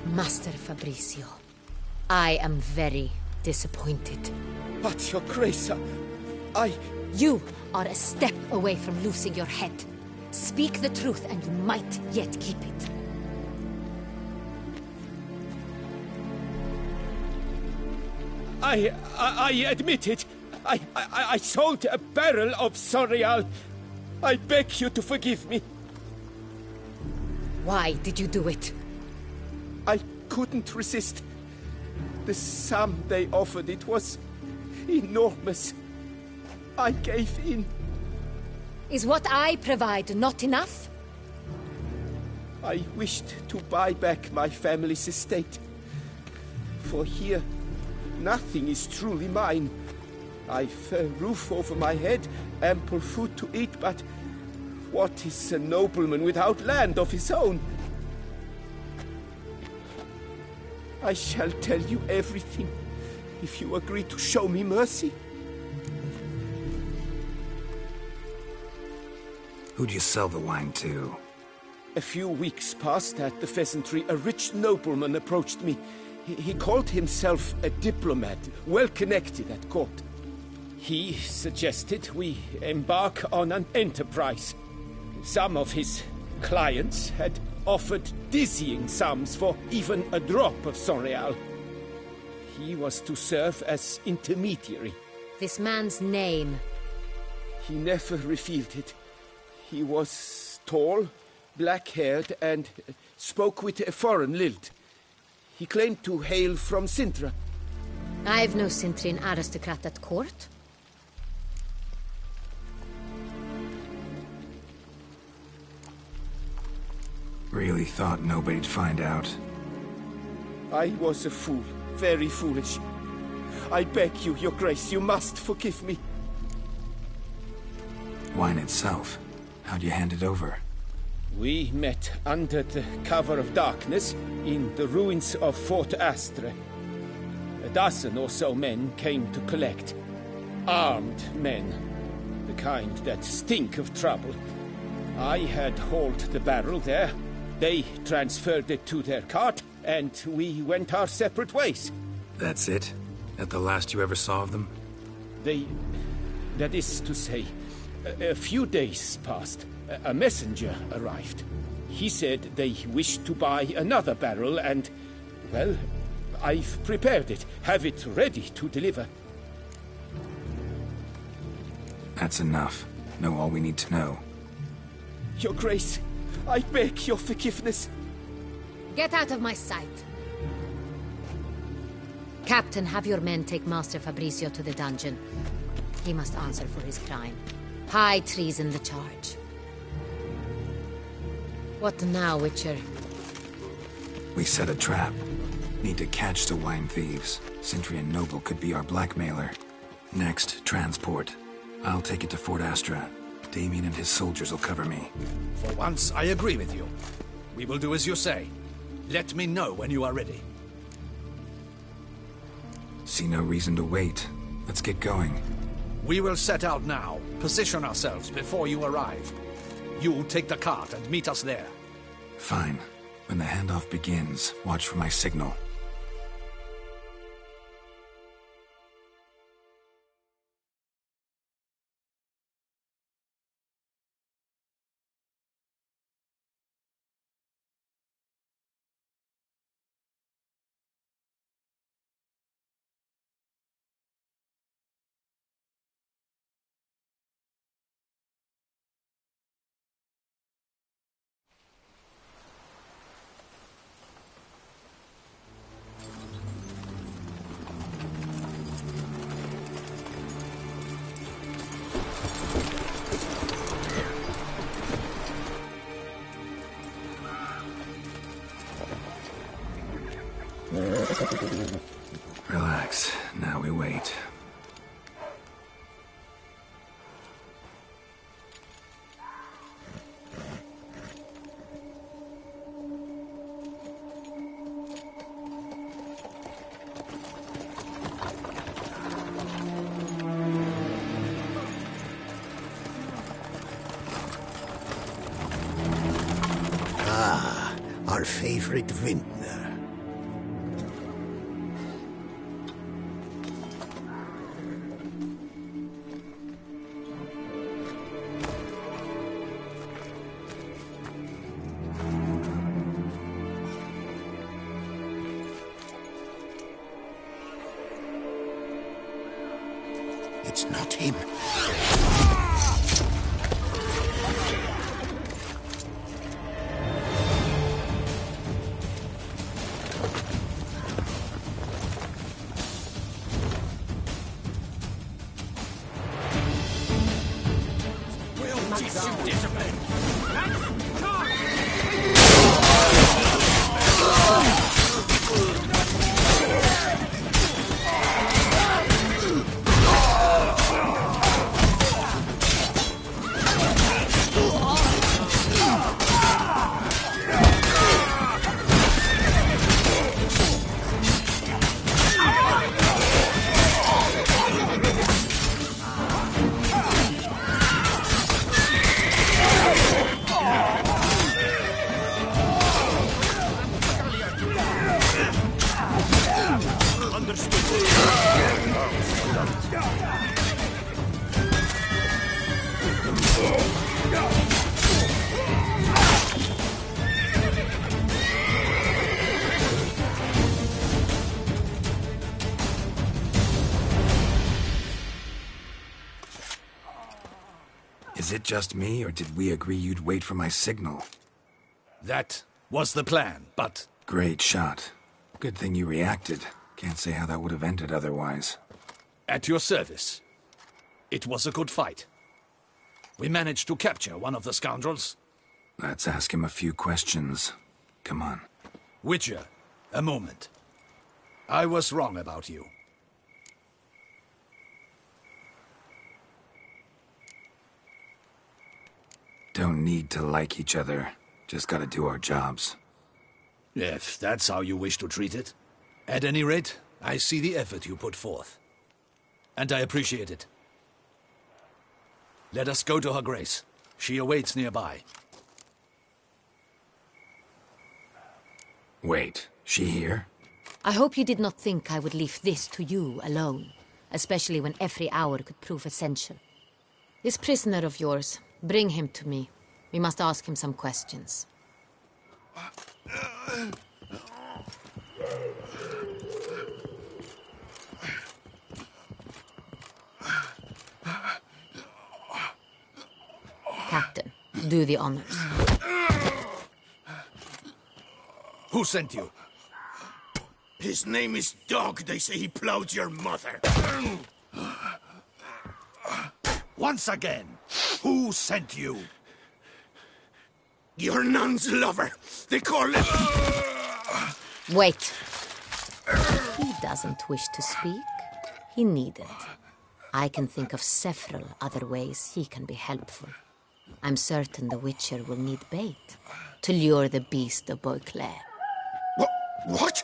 Master Fabricio, I am very disappointed. But, Your Grace, You are a step away from losing your head. Speak the truth and you might yet keep it. I admit it. I sold a barrel of Sorial. I beg you to forgive me. Why did you do it? I couldn't resist. The sum they offered, it was enormous. I gave in. Is what I provide not enough? I wished to buy back my family's estate. For here, nothing is truly mine. I've a roof over my head, ample food to eat, but what is a nobleman without land of his own? I shall tell you everything, if you agree to show me mercy. Who'd you sell the wine to? A few weeks past at the Pheasantry, a rich nobleman approached me. He called himself a diplomat, well connected at court. He suggested we embark on an enterprise. Some of his clients had offered dizzying sums for even a drop of Sorial. He was to serve as intermediary. This man's name? He never revealed it. He was tall, black-haired, and spoke with a foreign lilt. He claimed to hail from Sintra. I've no Sintrian aristocrat at court. Really thought nobody'd find out. I was a fool, very foolish. I beg you, Your Grace, you must forgive me. Wine itself, how'd you hand it over? We met under the cover of darkness in the ruins of Fort Astre. A dozen or so men came to collect. Armed men, the kind that stink of trouble. I had hauled the barrel there. They transferred it to their cart, and we went our separate ways. That's it? That the last you ever saw of them? That is to say, a few days passed. A messenger arrived. He said they wished to buy another barrel and, well, I've prepared it. Have it ready to deliver. That's enough. Know all we need to know. Your Grace, I beg your forgiveness. Get out of my sight. Captain, have your men take Master Fabricio to the dungeon. He must answer for his crime. High treason the charge. What now, Witcher? We set a trap. Need to catch the wine thieves. Sintrian Noble could be our blackmailer. Next, transport. I'll take it to Fort Astra. Damien and his soldiers will cover me. For once, I agree with you. We will do as you say. Let me know when you are ready. See no reason to wait. Let's get going. We will set out now. Position ourselves before you arrive. You'll take the cart and meet us there. Fine. When the handoff begins, watch for my signal. our favorite vintner. It's not him. We'll teach you discipline. Is it just me, or did we agree you'd wait for my signal? That was the plan, but... Great shot. Good thing you reacted. Can't say how that would have ended otherwise. At your service. It was a good fight. We managed to capture one of the scoundrels. Let's ask him a few questions. Come on. Witcher, a moment. I was wrong about you. Don't need to like each other. Just gotta do our jobs. If that's how you wish to treat it. At any rate, I see the effort you put forth. And I appreciate it. Let us go to her grace. She awaits nearby. Wait, she here? I hope you did not think I would leave this to you alone, especially when every hour could prove essential. This prisoner of yours, bring him to me. We must ask him some questions. Captain, do the honors. Who sent you? His name is Dog. They say he plowed your mother. Once again, who sent you? Your nun's lover. They call him... Wait. He doesn't wish to speak. He needn't. I can think of several other ways he can be helpful. I'm certain the Witcher will need bait to lure the beast of Beauclair. What?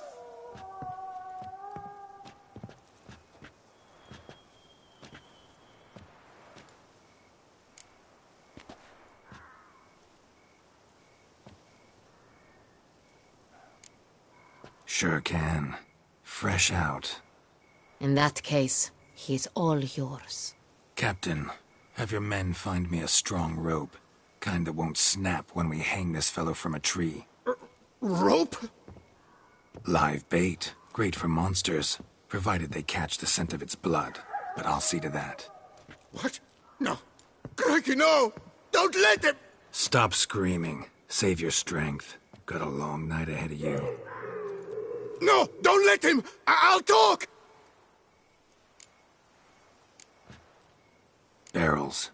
Sure can. Fresh out. In that case, he is all yours. Captain, have your men find me a strong rope. Kind that won't snap when we hang this fellow from a tree. Rope? Live bait. Great for monsters, provided they catch the scent of its blood. But I'll see to that. What? No. Crikey, no! Don't let him! Stop screaming. Save your strength. Got a long night ahead of you. No! Don't let him! I'll talk! Barrels.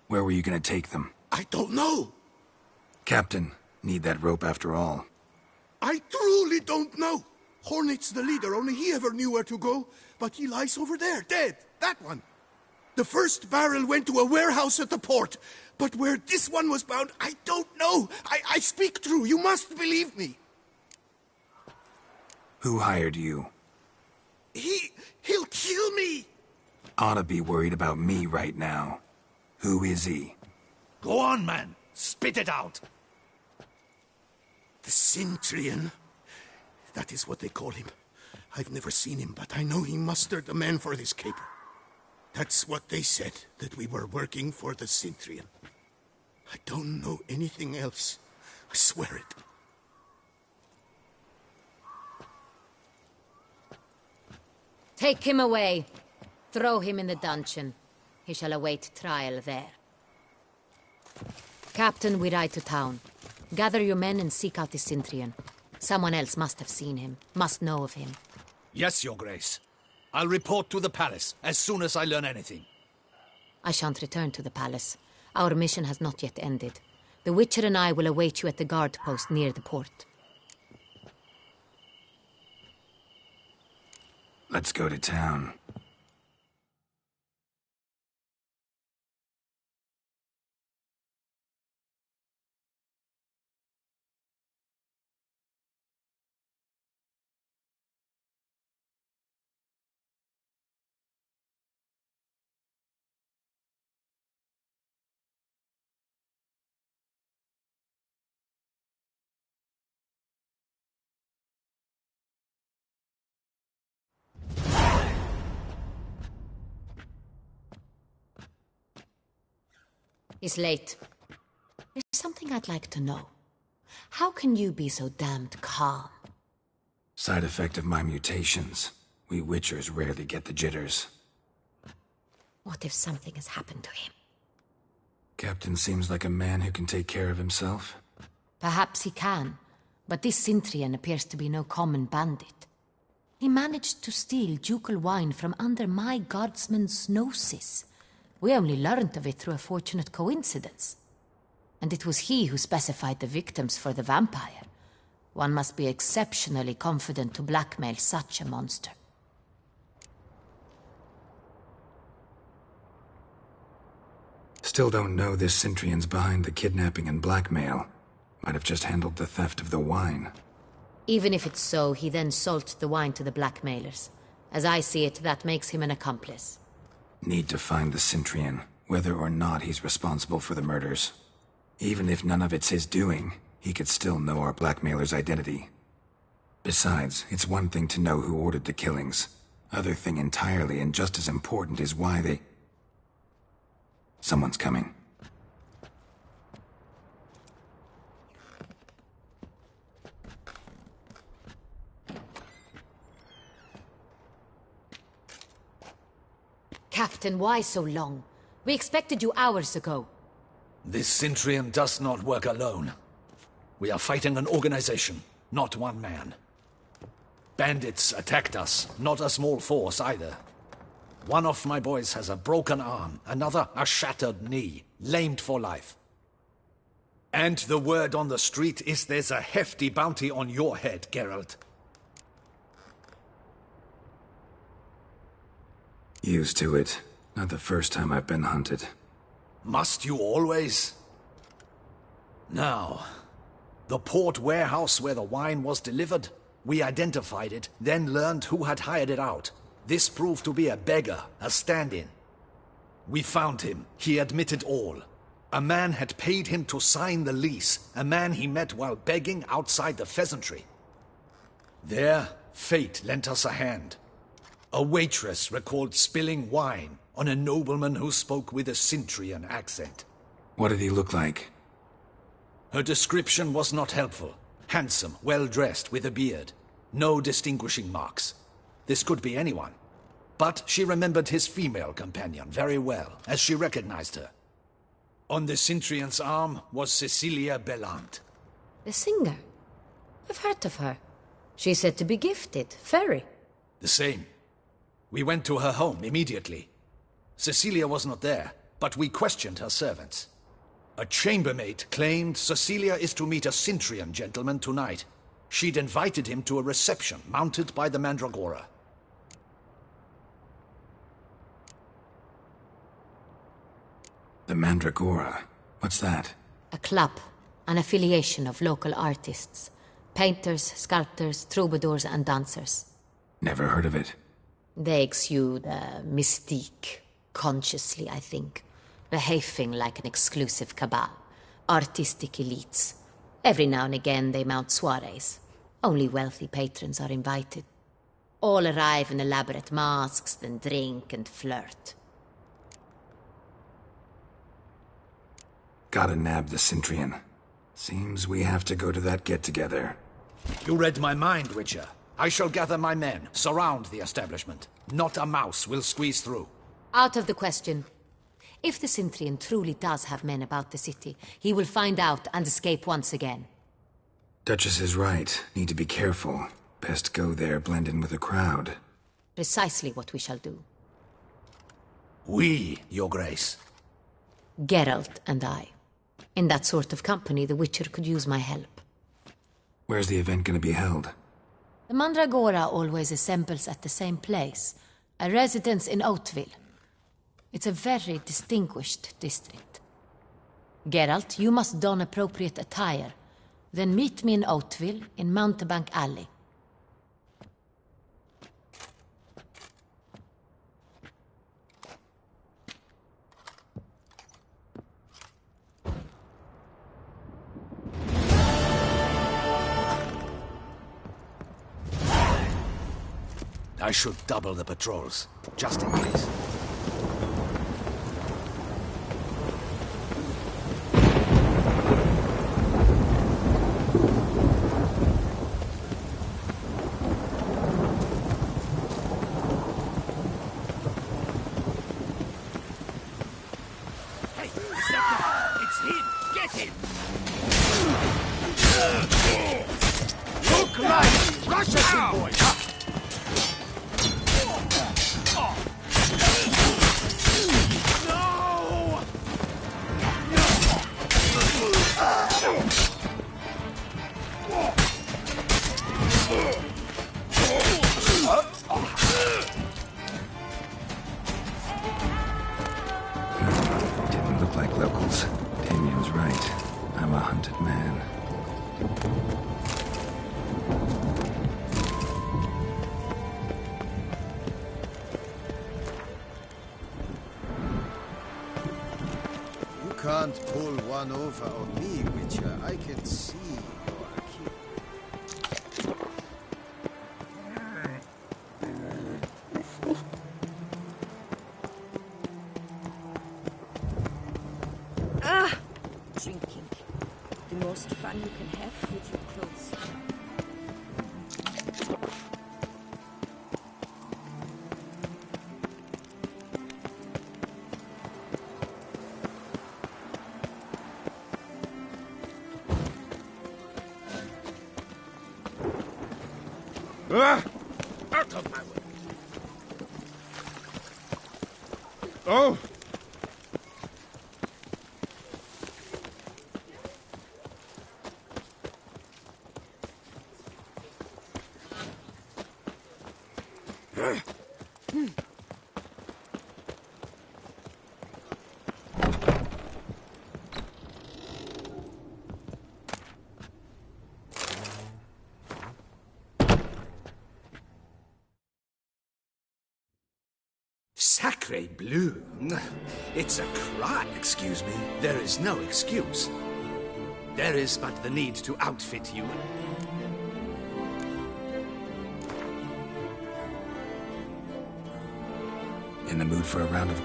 Where were you gonna take them? I don't know. Captain, need that rope after all. I truly don't know. Hornet's the leader, only he ever knew where to go. But he lies over there, dead. That one. The first barrel went to a warehouse at the port. But where this one was bound, I don't know. I speak true. You must believe me. Who hired you? He'll kill me. Ought to be worried about me right now. Who is he? Go on, man. Spit it out. The Cintrian. That is what they call him. I've never seen him, but I know he mustered the men for this caper. That's what they said, that we were working for the Cintrian. I don't know anything else. I swear it. Take him away. Throw him in the dungeon. He shall await trial there. Captain, we ride to town. Gather your men and seek out the Cintrian. Someone else must have seen him, must know of him. Yes, Your Grace. I'll report to the palace as soon as I learn anything. I shan't return to the palace. Our mission has not yet ended. The Witcher and I will await you at the guard post near the port. Let's go to town. It's late. There's something I'd like to know. How can you be so damned calm? Side effect of my mutations. We Witchers rarely get the jitters. What if something has happened to him? Captain seems like a man who can take care of himself. Perhaps he can, but this Cintrian appears to be no common bandit. He managed to steal ducal wine from under my guardsman's noses. We only learned of it through a fortunate coincidence. And it was he who specified the victims for the vampire. One must be exceptionally confident to blackmail such a monster. Still don't know this Cintrian's behind the kidnapping and blackmail. Might have just handled the theft of the wine. Even if it's so, he then sold the wine to the blackmailers. As I see it, that makes him an accomplice. Need to find the Cintrian, whether or not he's responsible for the murders. Even if none of it's his doing, he could still know our blackmailer's identity. Besides, it's one thing to know who ordered the killings. Other thing entirely, and just as important, is why they... Someone's coming. Captain, why so long? We expected you hours ago. This Cintrian does not work alone. We are fighting an organization, not one man. Bandits attacked us, not a small force either. One of my boys has a broken arm, another a shattered knee, lamed for life. And the word on the street is there's a hefty bounty on your head, Geralt. Used to it. Not the first time I've been hunted. Must you always? Now, the port warehouse where the wine was delivered, we identified it, then learned who had hired it out. This proved to be a beggar, a stand-in. We found him. He admitted all. A man had paid him to sign the lease, a man he met while begging outside the pheasantry. There, fate lent us a hand. A waitress recalled spilling wine on a nobleman who spoke with a Cintrian accent. What did he look like? Her description was not helpful. Handsome, well-dressed, with a beard. No distinguishing marks. This could be anyone. But she remembered his female companion very well, as she recognized her. On the Cintrian's arm was Cecilia Bellant. The singer? I've heard of her. She's said to be gifted, fairy. The same. We went to her home immediately. Cecilia was not there, but we questioned her servants. A chambermaid claimed Cecilia is to meet a Cintrian gentleman tonight. She'd invited him to a reception mounted by the Mandragora. The Mandragora? What's that? A club, an affiliation of local artists. Painters, sculptors, troubadours and dancers. Never heard of it. They exude a mystique, consciously, I think. Behaving like an exclusive cabal. Artistic elites. Every now and again they mount soirees. Only wealthy patrons are invited. All arrive in elaborate masks, then drink and flirt. Gotta nab the Cintrian. Seems we have to go to that get-together. You read my mind, Witcher. I shall gather my men, surround the establishment. Not a mouse will squeeze through. Out of the question. If the Cintrian truly does have men about the city, he will find out and escape once again. Duchess is right. Need to be careful. Best go there, blend in with the crowd. Precisely what we shall do. We, Your Grace. Geralt and I. In that sort of company, the Witcher could use my help. Where's the event gonna be held? The Mandragora always assembles at the same place, a residence in Oatville. It's a very distinguished district. Geralt, you must don appropriate attire. Then meet me in Oatville, in Mountebank Alley. I should double the patrols, just in case. Hey, it's that guy. It's him. Get him. Look like rush at him, boys! Didn't look like locals. Damien's right. I'm a hunted man. You can't pull one over on me, Witcher. I can see you are killed. Drinking. The most fun you can have with your clothes. Out of my way. Oh! Sacre bleu! It's a crime. Excuse me? There is no excuse. There is but the need to outfit you. In the mood for a round of...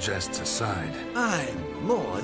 jests aside. I'm more...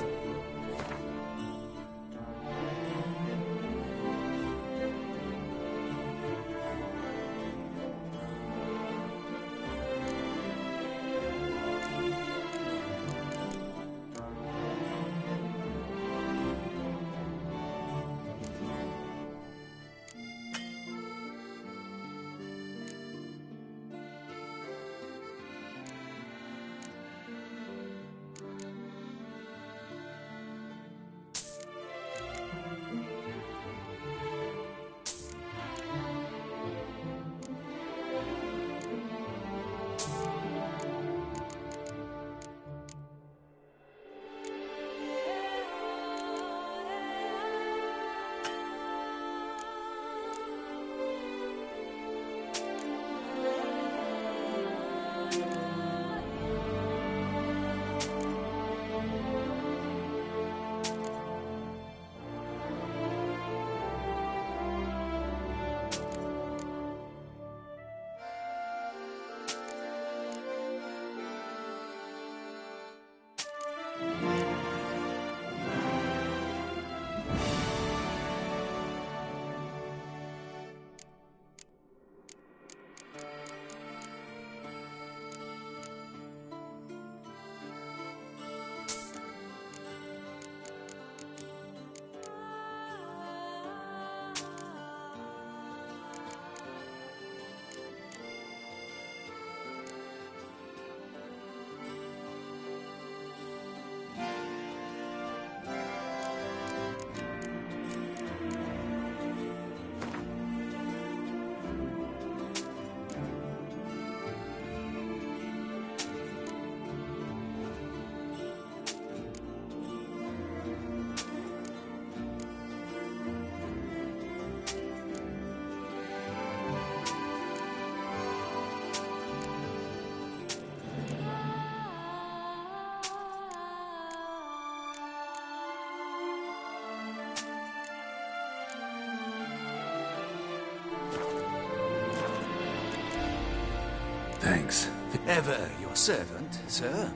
Thanks. Ever your servant, sir.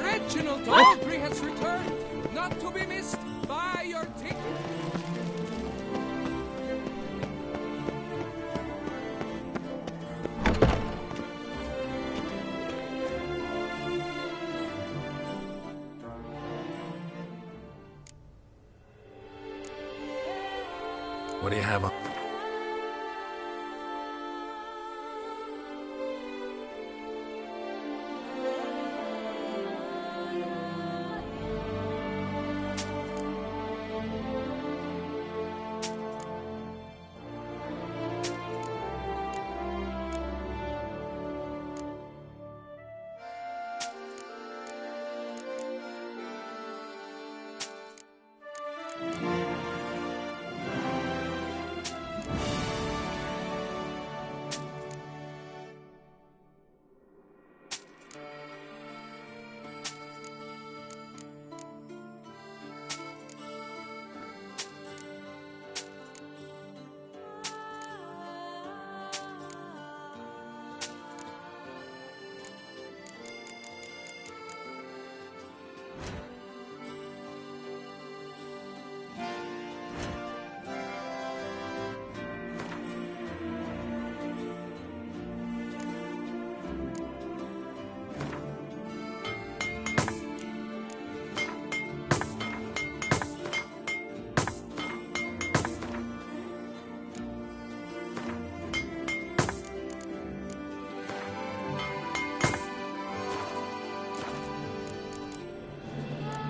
Reginald Daltrey has returned, not to be missed. Buy your ticket. What do you have on?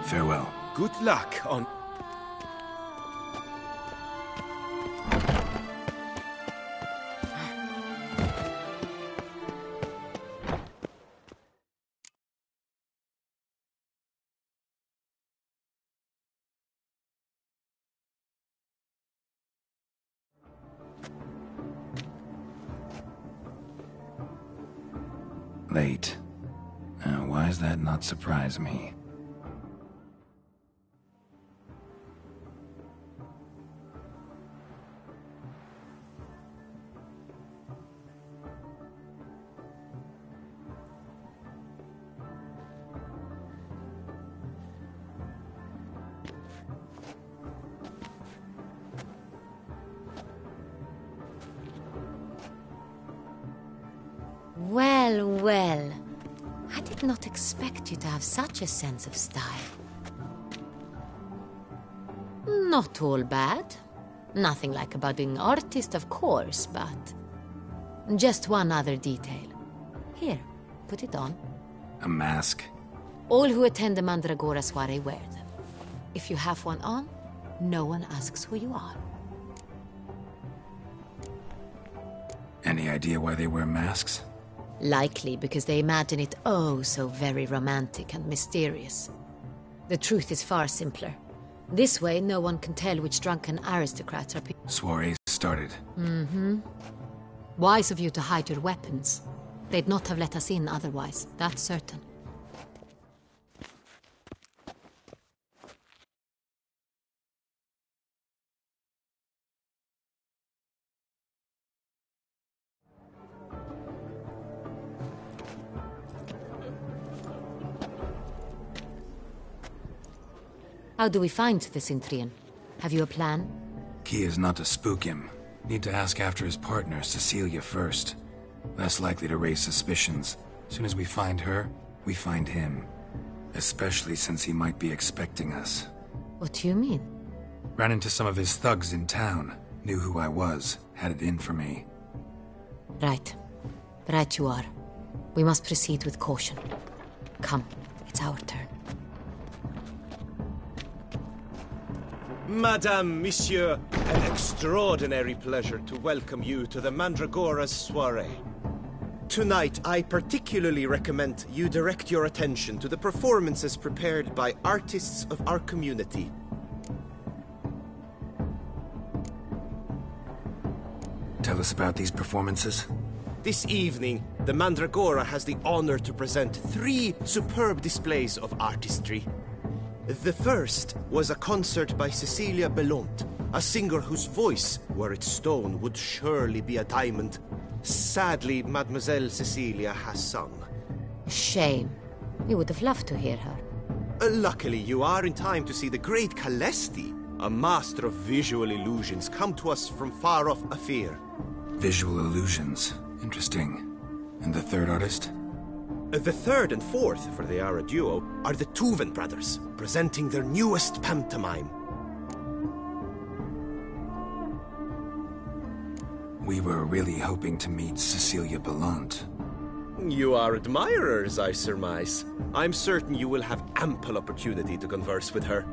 Farewell. Good luck on... Late. Why does that not surprise me? Well, well. I did not expect you to have such a sense of style. Not all bad. Nothing like a budding artist, of course, but... just one other detail. Here, put it on. A mask? All who attend the Mandragora soiree wear them. If you have one on, no one asks who you are. Any idea why they wear masks? Likely because they imagine it oh so very romantic and mysterious. The truth is far simpler. This way, no one can tell which drunken aristocrats are... Soirees started. Mm-hmm. Wise of you to hide your weapons. They'd not have let us in otherwise, that's certain. How do we find the Cintrian? Have you a plan? Key is not to spook him. Need to ask after his partner, Cecilia, first. Less likely to raise suspicions. Soon as we find her, we find him. Especially since he might be expecting us. What do you mean? Ran into some of his thugs in town. Knew who I was. Had it in for me. Right. Right you are. We must proceed with caution. Come, it's our turn. Madame, Monsieur, an extraordinary pleasure to welcome you to the Mandragora's soiree. Tonight, I particularly recommend you direct your attention to the performances prepared by artists of our community. Tell us about these performances. This evening, the Mandragora has the honor to present 3 superb displays of artistry. The first was a concert by Cecilia Bellont, a singer whose voice, were it stone, would surely be a diamond. Sadly, Mademoiselle Cecilia has sung. Shame. We would have loved to hear her. Luckily, you are in time to see the great Calesti, a master of visual illusions, come to us from far off Afir. Visual illusions. Interesting. And the third artist? The third and fourth, for they are a duo, are the Tuven brothers, presenting their newest pantomime. We were really hoping to meet Cecilia Bellont. You are admirers, I surmise. I'm certain you will have ample opportunity to converse with her.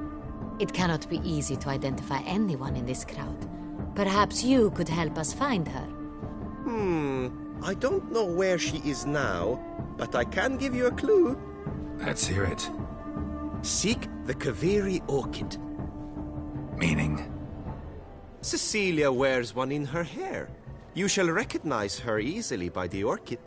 It cannot be easy to identify anyone in this crowd. Perhaps you could help us find her. I don't know where she is now, but I can give you a clue. Let's hear it. Seek the Kaveri orchid. Meaning? Cecilia wears one in her hair. You shall recognize her easily by the orchid.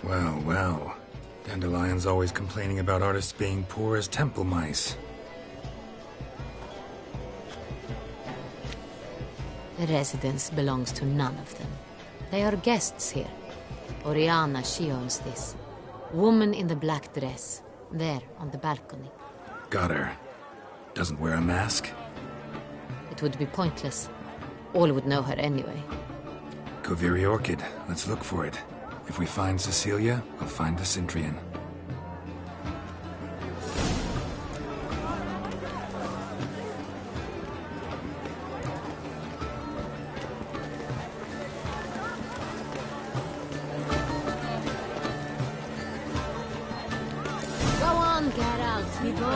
Well, well. Dandelion's always complaining about artists being poor as temple mice. The residence belongs to none of them. They are guests here. Oriana, she owns this. Woman in the black dress. There, on the balcony. Got her. Doesn't wear a mask? It would be pointless. All would know her anyway. Kaveri orchid. Let's look for it. If we find Cecilia, we'll find the Cintrian. Go on, Geralt, we go.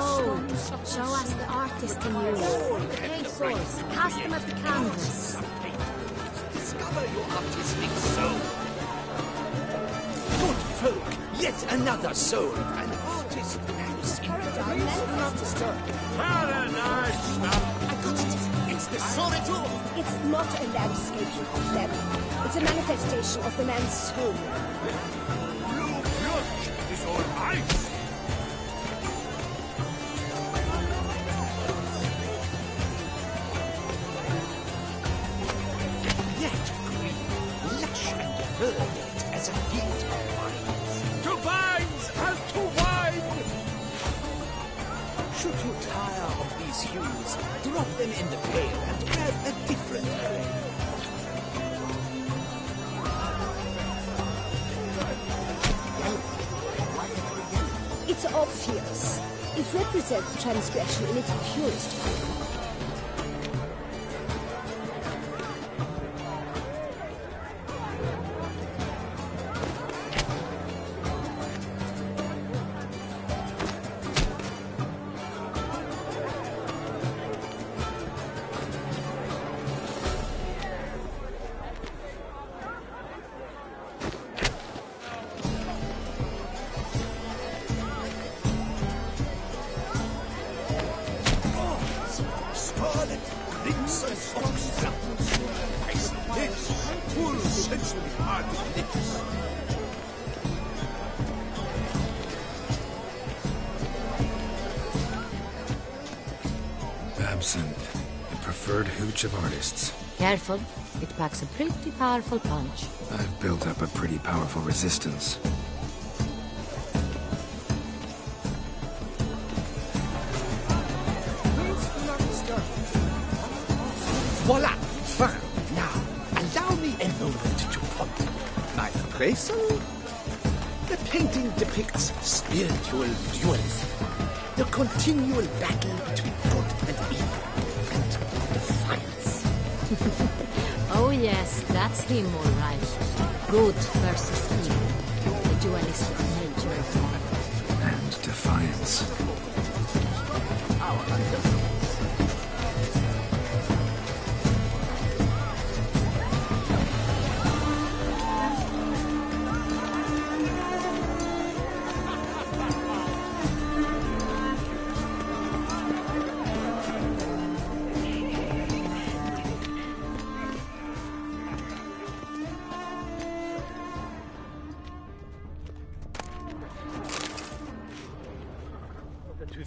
Show us the artist in you. Paint balls, cast them at the canvas. Discover your artistic soul. Good folk, yet another soul. An artist lives in Paradise. I got it. It's the Soritor. It's not a landscape you have left. It's a manifestation of the man's soul. Is all ice. Yet green, lush and verdant as a field of vines. To vines as to wine! Should you tire of these hues, drop them in the pail and grab a different grade. It's obvious. It represents transgression in its purest form. Scarlet, crimson, foxtrot. Ice lips, full sensually hard lips. Absinthe, the preferred hooch of artists. Careful, it packs a pretty powerful punch. I've built up a pretty powerful resistance. Voila! Fine. Now, allow me a moment to ponder. My appraisal? The painting depicts spiritual dualism. The continual battle between good and evil. And defiance. Oh yes, that's him all right. Good versus evil. The dualistic nature of life. And defiance.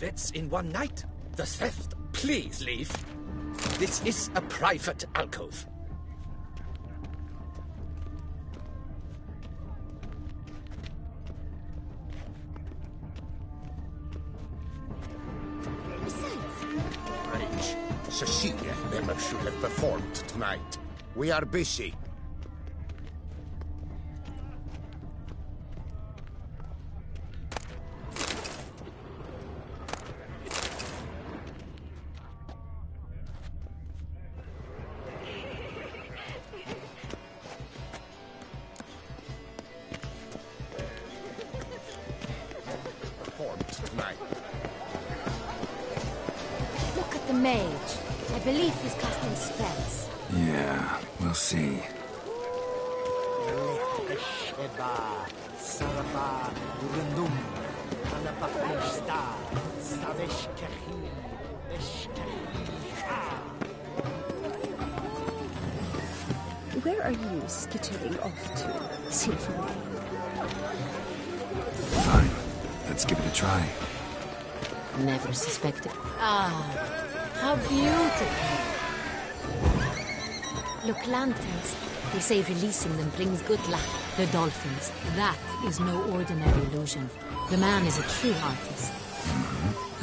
That's in one night. The theft. Please leave. This is a private alcove. Strange. Cecilia never should have performed tonight. We are busy. Look at the mage. I believe he's casting spells. Yeah, we'll see. Where are you skittering off to, Silverway? Fine. Let's give it a try. Never suspected. Ah, how beautiful. Look, lanterns. They say releasing them brings good luck. The dolphins. That is no ordinary illusion. The man is a true artist.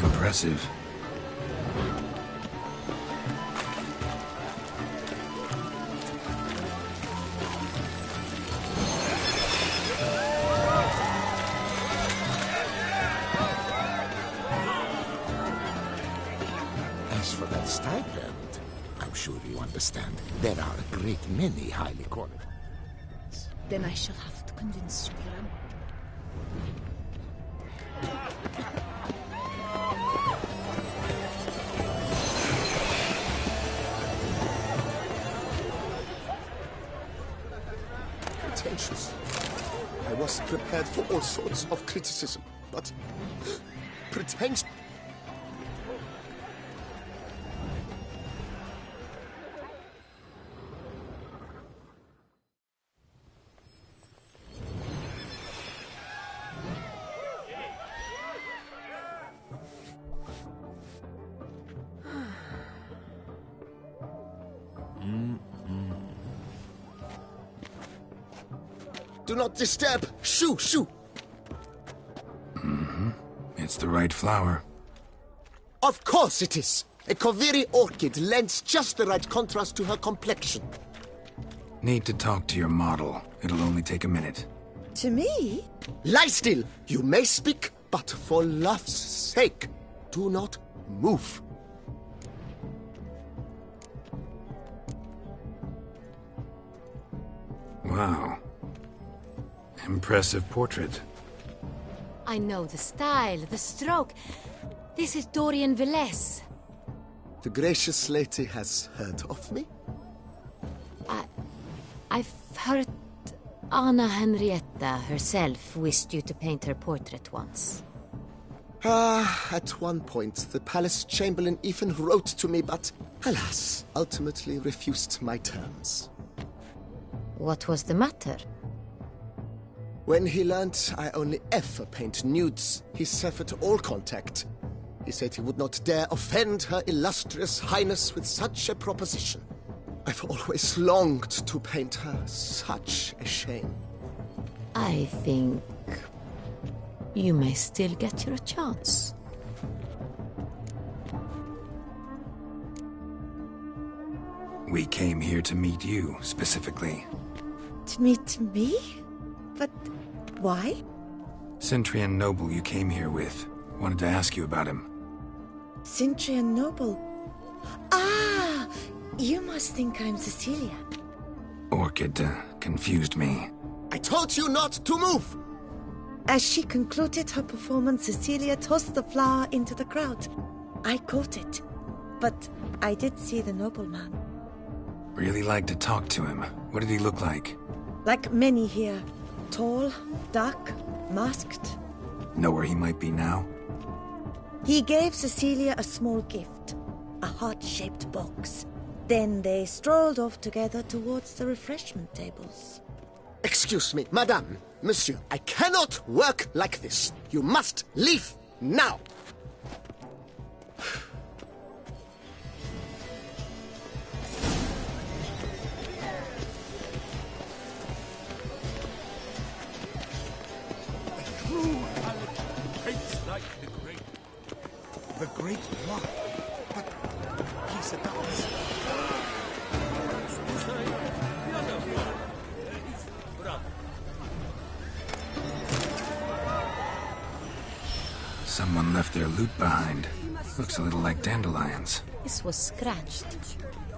Impressive. As for that stipend, I'm sure you understand. There are a great many highly qualified. Then I shall have to convince you, Graham. pretentious. I was prepared for all sorts of criticism, but pretentious. Do not disturb! Shoo! Shoo! It's the right flower. Of course it is! A Koviri orchid lends just the right contrast to her complexion. Need to talk to your model. It'll only take a minute. To me? Lie still! You may speak, but for love's sake, do not move. Wow. Impressive portrait. I know the style, the stroke. This is Dorian Velez. The gracious lady has heard of me? I've heard Anna Henrietta herself wished you to paint her portrait once. At one point, the palace chamberlain even wrote to me, but alas, ultimately refused my terms. What was the matter? When he learned I only ever paint nudes, he severed all contact. He said he would not dare offend Her Illustrious Highness with such a proposition. I've always longed to paint her. Such a shame. I think you may still get your chance. We came here to meet you, specifically. To meet me? But why? Centrian noble you came here with. Wanted to ask you about him. Centrian noble. Ah! You must think I'm Cecilia. Orchid confused me. I told you not to move! As she concluded her performance, Cecilia tossed the flower into the crowd. I caught it, but I did see the nobleman. Really like to talk to him. What did he look like? Like many here. Tall, dark, masked. Know where he might be now? He gave Cecilia a small gift, a heart-shaped box. Then they strolled off together towards the refreshment tables. Excuse me, madame, monsieur, I cannot work like this. You must leave now. The great what? But he's a dance. Someone left their loot behind. Looks a little like dandelions. This was scratched.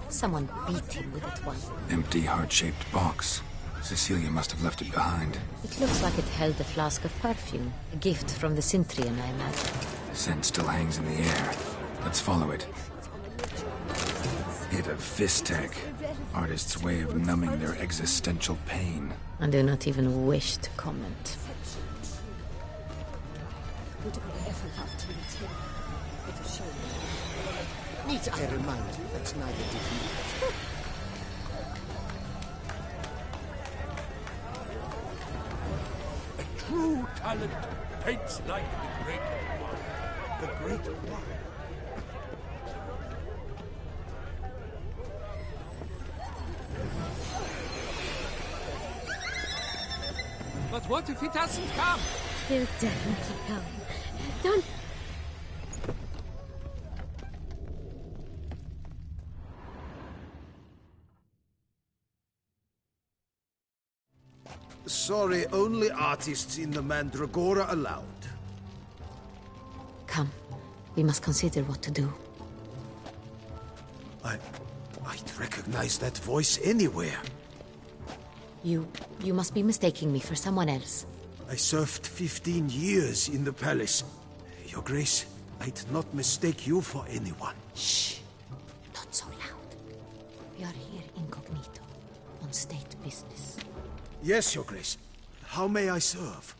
Someone beat him with it once. Empty, heart-shaped box. Cecilia must have left it behind. It looks like it held a flask of perfume. A gift from the Cintrian, I imagine. Scent still hangs in the air. Let's follow it. Hit of Fistek. Artist's way of numbing their existential pain. I do not even wish to comment. Would I ever have to meet him? It's a shame. Need I remind you that neither did he. A true talent paints like the great one. The great one. But what if he doesn't come? He'll definitely come. Don't... Sorry, only artists in the Mandragora allowed. Come. We must consider what to do. I'd recognize that voice anywhere. You must be mistaking me for someone else. I served 15 years in the palace. Your Grace, I'd not mistake you for anyone. Shh! Not so loud. We are here incognito, on state business. Yes, Your Grace. How may I serve?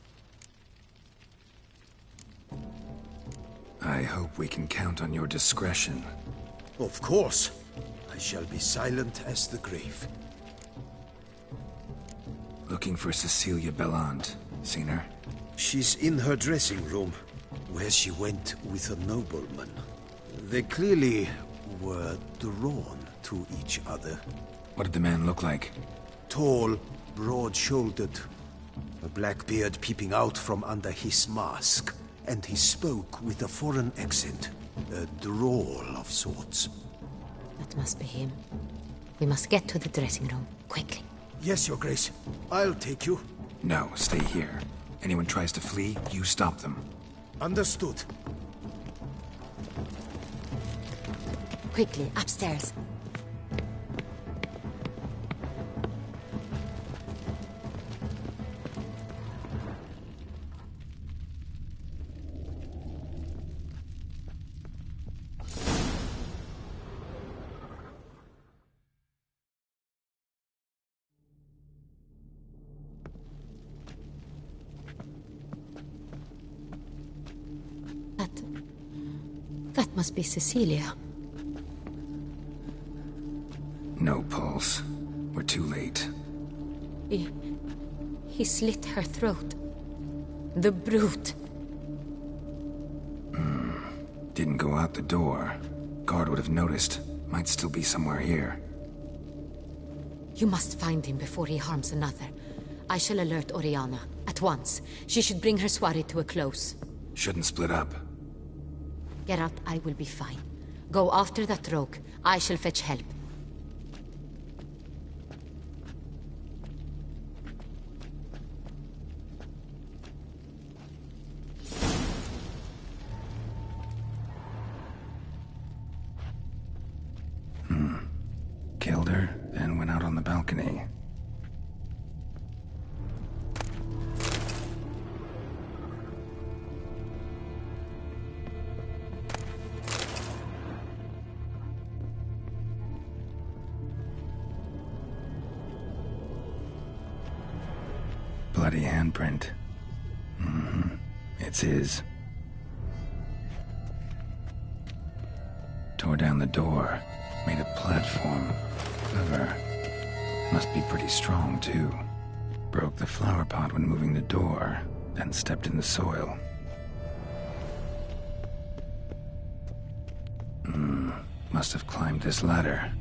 I hope we can count on your discretion. Of course. I shall be silent as the grave. Looking for Cecilia Bellant. Seen her? She's in her dressing room, where she went with a nobleman. They clearly were drawn to each other. What did the man look like? Tall, broad-shouldered, a black beard peeping out from under his mask, and he spoke with a foreign accent, a drawl of sorts. That must be him. We must get to the dressing room, quickly. Yes, Your Grace. I'll take you. No, stay here. Anyone tries to flee, you stop them. Understood. Quickly, upstairs. That must be Cecilia. No pulse. We're too late. He slit her throat. The brute. Didn't go out the door. Guard would have noticed. Might still be somewhere here. You must find him before he harms another. I shall alert Oriana. At once. She should bring her soirée to a close. Shouldn't split up. Geralt, I will be fine. Go after that rogue. I shall fetch help. Killed her, then went out on the balcony. Bloody handprint. It's his. Tore down the door. Made a platform. Clever. Must be pretty strong, too. Broke the flower pot when moving the door, then stepped in the soil. Must have climbed this ladder.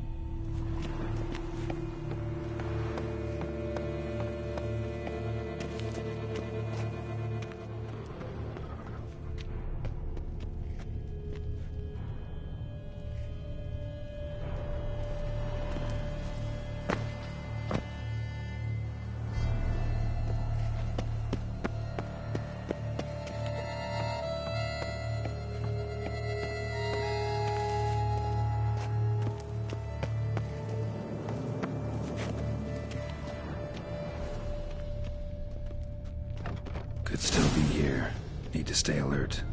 Could still be here. Need to stay alert.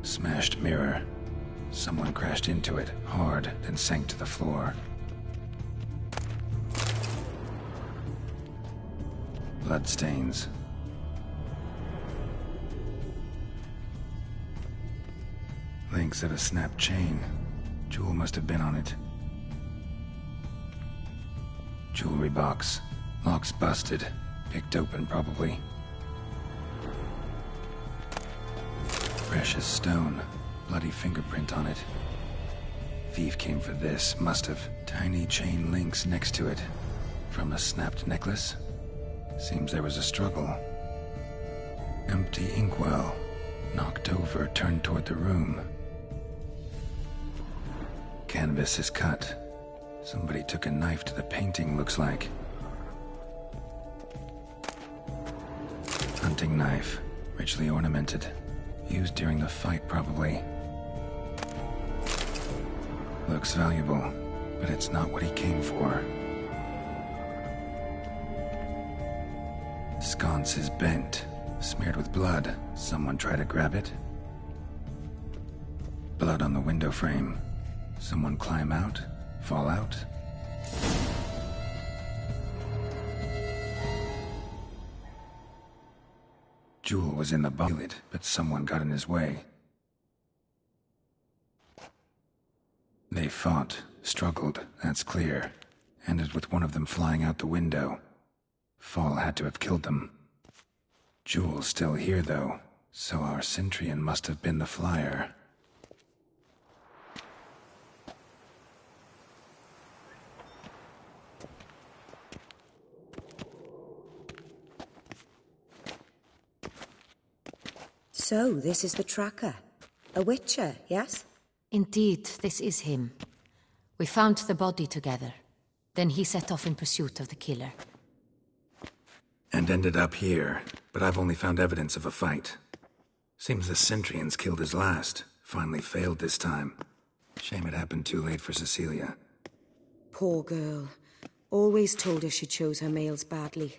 Smashed mirror. Someone crashed into it, hard, then sank to the floor. Bloodstains. Links of a snapped chain. Jewel must have been on it. Jewelry box. Lock's busted. Picked open, probably. Precious stone. Bloody fingerprint on it. Thief came for this, must have. Tiny chain links next to it. From a snapped necklace? Seems there was a struggle. Empty inkwell. Knocked over, turned toward the room. Canvas is cut. Somebody took a knife to the painting, looks like. Hunting knife, richly ornamented. Used during the fight, probably. Looks valuable, but it's not what he came for. Sconce is bent, smeared with blood. Someone try to grab it? Blood on the window frame. Someone climb out? Fall out? Jewel was in the bucket, but someone got in his way. They fought, struggled, that's clear. Ended with one of them flying out the window. Fall had to have killed them. Jewel's still here, though, so our Centrian must have been the flyer. So, this is the tracker. A witcher, yes? Indeed, this is him. We found the body together. Then he set off in pursuit of the killer. And ended up here, but I've only found evidence of a fight. Seems the Centrians killed his last. Finally failed this time. Shame it happened too late for Cecilia. Poor girl. Always told her she chose her males badly.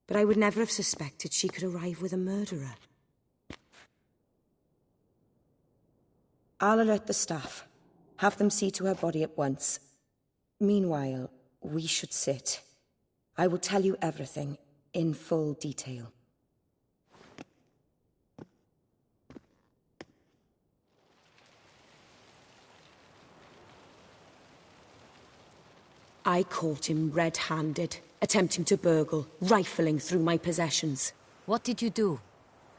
But I would never have suspected she could arrive with a murderer. I'll alert the staff. Have them see to her body at once. Meanwhile, we should sit. I will tell you everything, in full detail. I caught him red-handed, attempting to burgle, rifling through my possessions. What did you do?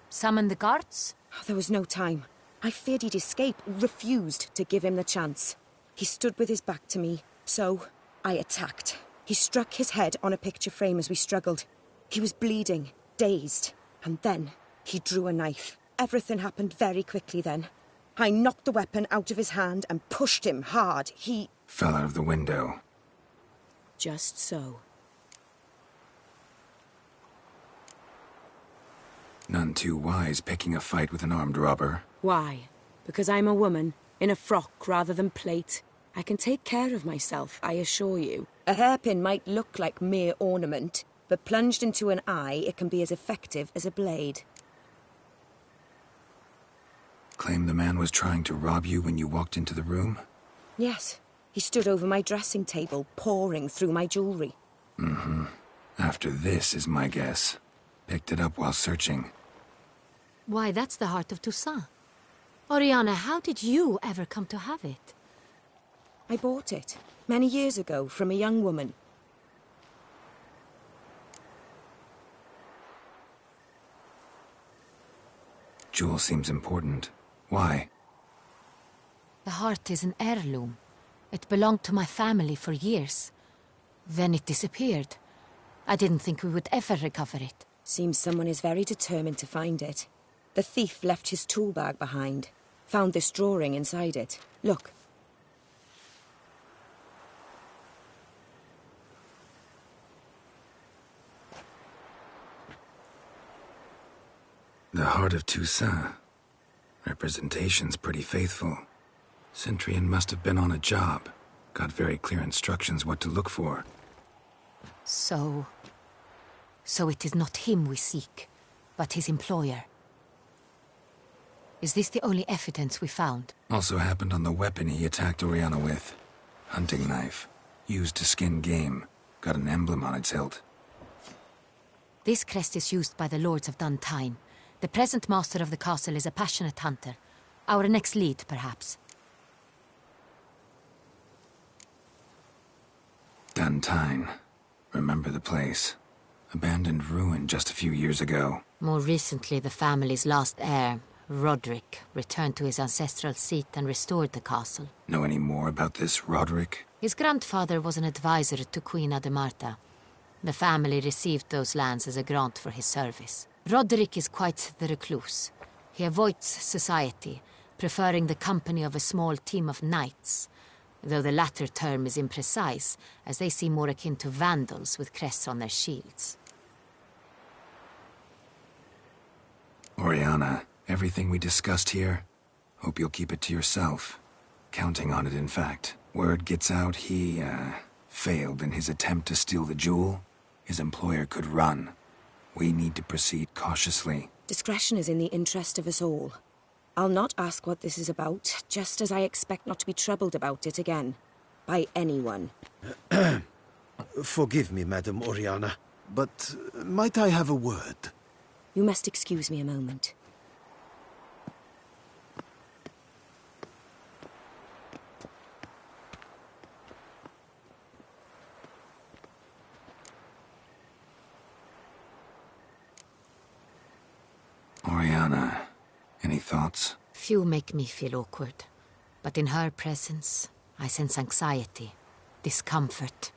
Summon the guards? There was no time. I feared he'd escape, refused to give him the chance. He stood with his back to me, so I attacked. He struck his head on a picture frame as we struggled. He was bleeding, dazed, and then he drew a knife. Everything happened very quickly then. I knocked the weapon out of his hand and pushed him hard. He fell out of the window. Just so. None too wise picking a fight with an armed robber. Why? Because I'm a woman, in a frock rather than plate. I can take care of myself, I assure you. A hairpin might look like mere ornament, but plunged into an eye, it can be as effective as a blade. Claim the man was trying to rob you when you walked into the room? Yes. He stood over my dressing table, pouring through my jewelry. Mm-hmm. After this is my guess. Picked it up while searching. Why, that's the heart of Toussaint. Oriana, how did you ever come to have it? I bought it, many years ago, from a young woman. Jewel seems important. Why? The heart is an heirloom. It belonged to my family for years. Then it disappeared. I didn't think we would ever recover it. Seems someone is very determined to find it. The thief left his tool bag behind. Found this drawing inside it. Look. The heart of Toussaint. Representation's pretty faithful. Centrian must have been on a job. Got very clear instructions what to look for. So it is not him we seek, but his employer. Is this the only evidence we found? Also happened on the weapon he attacked Oriana with. Hunting knife. Used to skin game. Got an emblem on its hilt. This crest is used by the Lords of Duntine. The present master of the castle is a passionate hunter. Our next lead, perhaps. Duntine. Remember the place. Abandoned ruin just a few years ago. More recently, the family's last heir, Roderick, returned to his ancestral seat and restored the castle. Know any more about this Roderick? His grandfather was an advisor to Queen Ademarta. The family received those lands as a grant for his service. Roderick is quite the recluse. He avoids society, preferring the company of a small team of knights, though the latter term is imprecise, as they seem more akin to vandals with crests on their shields. Oriana, everything we discussed here, hope you'll keep it to yourself. Counting on it, in fact. Word gets out he, failed in his attempt to steal the jewel. His employer could run. We need to proceed cautiously. Discretion is in the interest of us all. I'll not ask what this is about, just as I expect not to be troubled about it again. By anyone. Forgive me, Madam Oriana, but might I have a word? You must excuse me a moment. Oriana, any thoughts? Few make me feel awkward, but in her presence, I sense anxiety, discomfort.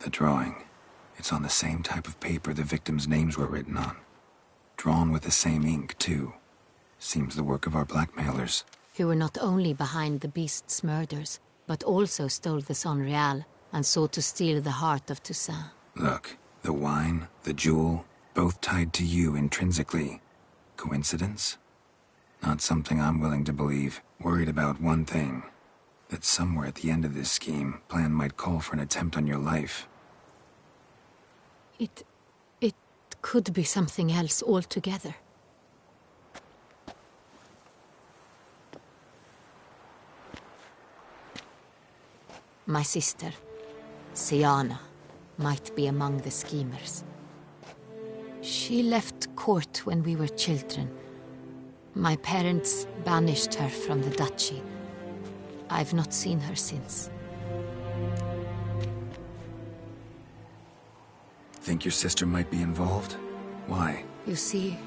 The drawing. It's on the same type of paper the victims' names were written on. Drawn with the same ink, too. Seems the work of our blackmailers. Who were not only behind the beast's murders, but also stole the Sonreal and sought to steal the heart of Toussaint. Look, the wine, the jewel, both tied to you intrinsically. Coincidence? Not something I'm willing to believe. Worried about one thing. That somewhere at the end of this scheme, plan might call for an attempt on your life. It could be something else altogether. My sister, Siana, might be among the schemers. She left court when we were children. My parents banished her from the duchy. I've not seen her since. Think your sister might be involved? Why? You see,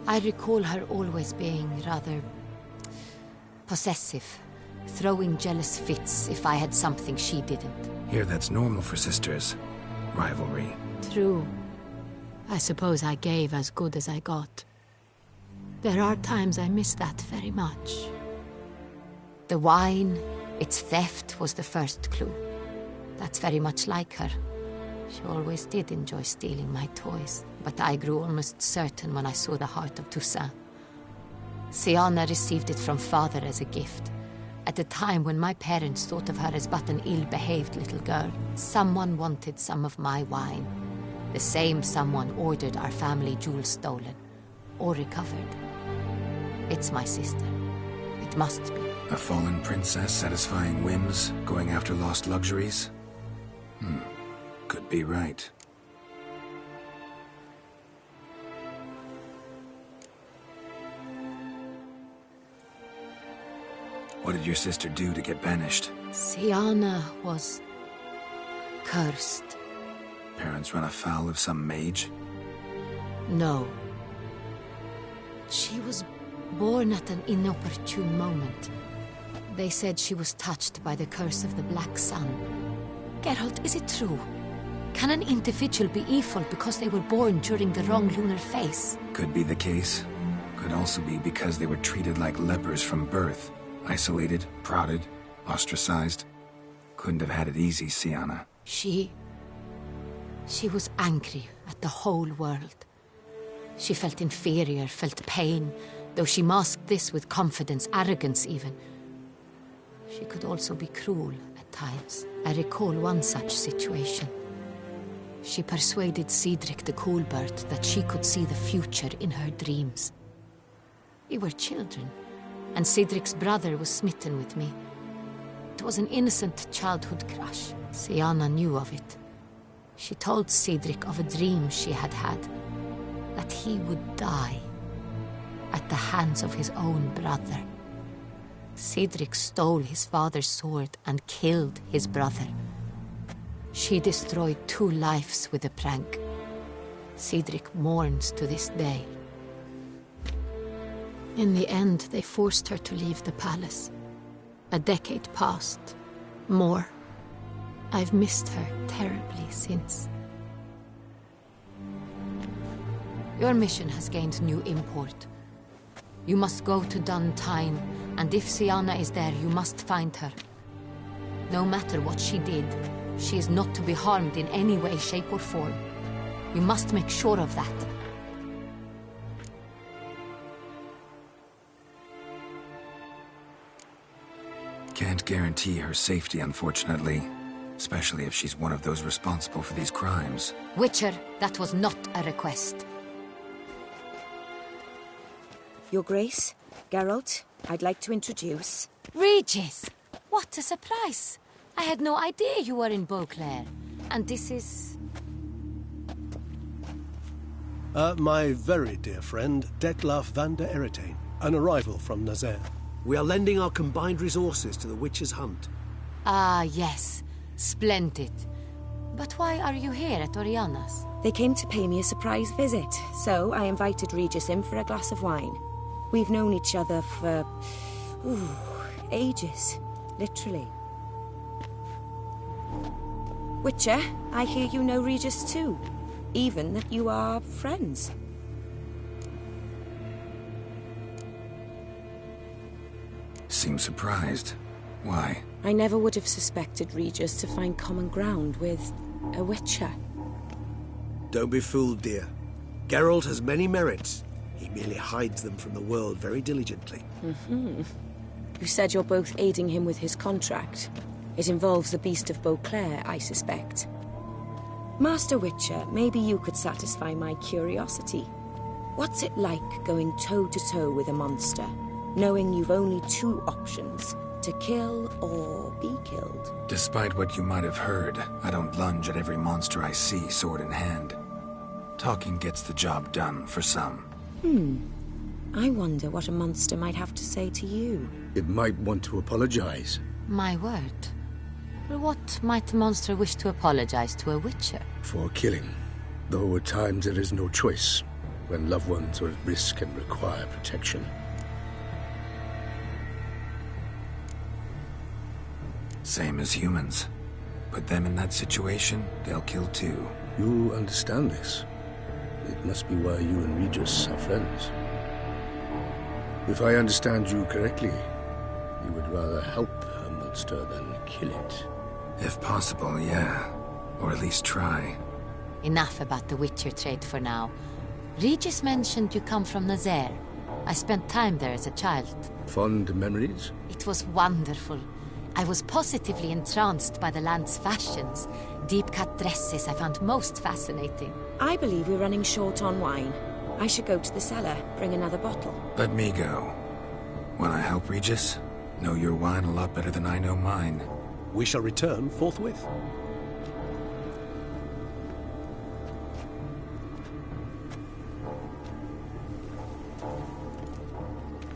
I recall her always being rather possessive, throwing jealous fits if I had something she didn't. Here, that's normal for sisters. Rivalry. True. I suppose I gave as good as I got. There are times I miss that very much. The wine, its theft, was the first clue. That's very much like her. She always did enjoy stealing my toys, but I grew almost certain when I saw the heart of Toussaint. Siana received it from father as a gift. At a time when my parents thought of her as but an ill-behaved little girl, someone wanted some of my wine. The same someone ordered our family jewels stolen, or recovered. It's my sister. It must be. A fallen princess satisfying whims, going after lost luxuries? Could be right. What did your sister do to get banished? Siana was cursed. Parents run afoul of some mage? No. She was born at an inopportune moment. They said she was touched by the curse of the Black Sun. Geralt, is it true? Can an individual be evil because they were born during the wrong lunar phase? Could be the case. Could also be because they were treated like lepers from birth. Isolated, prodded, ostracized. Couldn't have had it easy, Siana. She was angry at the whole world. She felt inferior, felt pain, though she masked this with confidence, arrogance even. She could also be cruel at times. I recall one such situation. She persuaded Cedric the Coolbird that she could see the future in her dreams. We were children, and Cedric's brother was smitten with me. It was an innocent childhood crush. Siana knew of it. She told Cedric of a dream she had had, that he would die at the hands of his own brother. Cedric stole his father's sword and killed his brother. She destroyed 2 lives with a prank. Cedric mourns to this day. In the end, they forced her to leave the palace. A decade passed. More. I've missed her terribly since. Your mission has gained new import. You must go to Dun Tine, and if Siana is there, you must find her. No matter what she did, she is not to be harmed in any way, shape, or form. You must make sure of that. Can't guarantee her safety, unfortunately. Especially if she's one of those responsible for these crimes. Witcher, that was not a request. Your Grace, Geralt, I'd like to introduce... Regis! What a surprise! I had no idea you were in Beauclair. And this is... My very dear friend, Detlaf van der Eretain, an arrival from Nazaire. We are lending our combined resources to the Witcher's hunt. Ah, yes. Splendid. But why are you here at Oriana's? They came to pay me a surprise visit, so I invited Regis in for a glass of wine. We've known each other for... ages. Literally. Witcher, I hear you know Regis too. Even that you are friends. Seem surprised. Why? I never would have suspected Regis to find common ground with a Witcher. Don't be fooled, dear. Geralt has many merits. He merely hides them from the world very diligently. You said you're both aiding him with his contract. It involves the Beast of Beauclair, I suspect. Master Witcher, maybe you could satisfy my curiosity. What's it like going toe-to-toe with a monster, knowing you've only two options, to kill or be killed? Despite what you might have heard, I don't lunge at every monster I see, sword in hand. Talking gets the job done, for some. I wonder what a monster might have to say to you. It might want to apologize. My word. For what might the monster wish to apologize to a Witcher? For killing. Though at times there is no choice, when loved ones are at risk and require protection. Same as humans. Put them in that situation, they'll kill too. You understand this. It must be why you and Regis are friends. If I understand you correctly, you would rather help a monster than kill it. If possible, yeah. Or at least try. Enough about the Witcher trade for now. Regis mentioned you come from Nazaire. I spent time there as a child. Fond memories? It was wonderful. I was positively entranced by the land's fashions. Deep-cut dresses I found most fascinating. I believe we're running short on wine. I should go to the cellar, bring another bottle. Let me go. Wanna help, Regis? Know your wine a lot better than I know mine. We shall return forthwith.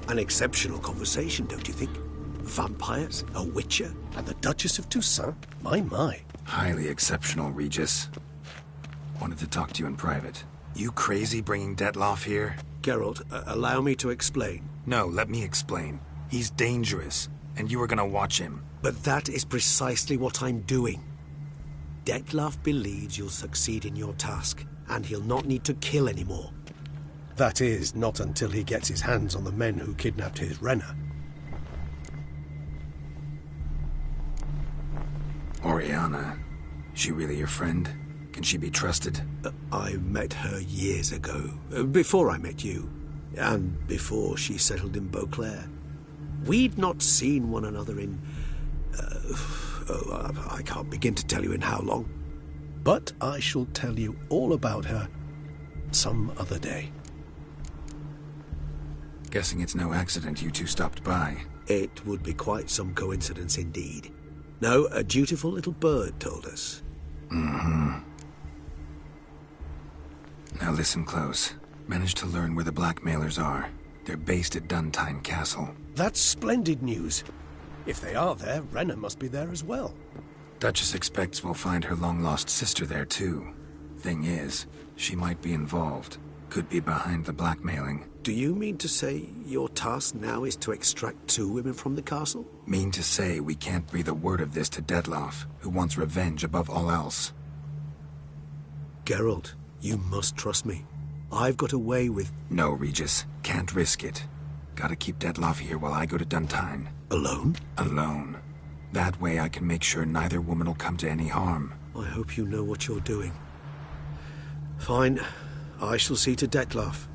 An exceptional conversation, don't you think? Vampires, a Witcher, and the Duchess of Toussaint? My. Highly exceptional, Regis. Wanted to talk to you in private. You crazy bringing Detlaf here? Geralt, allow me to explain. No, let me explain. He's dangerous, and you were gonna watch him. But that is precisely what I'm doing. Detlaf believes you'll succeed in your task, and he'll not need to kill anymore. That is, not until he gets his hands on the men who kidnapped his Renna. Oriana. She really your friend? Can she be trusted? I met her years ago. Before I met you. And before she settled in Beauclair. We'd not seen one another in... I can't begin to tell you in how long. But I shall tell you all about her some other day. Guessing it's no accident you two stopped by. It would be quite some coincidence indeed. No, a dutiful little bird told us. Now listen close. Managed to learn where the blackmailers are. They're based at Duntine Castle. That's splendid news. If they are there, Renna must be there as well. Duchess expects we'll find her long-lost sister there too. Thing is, she might be involved. Could be behind the blackmailing. Do you mean to say your task now is to extract 2 women from the castle? Mean to say we can't breathe a word of this to Detlaf, who wants revenge above all else. Geralt, you must trust me. I've got a way with... No, Regis. Can't risk it. Gotta keep Detlaf here while I go to Duntine. Alone? Alone. That way I can make sure neither woman will come to any harm. I hope you know what you're doing. Fine. I shall see to Detlaf.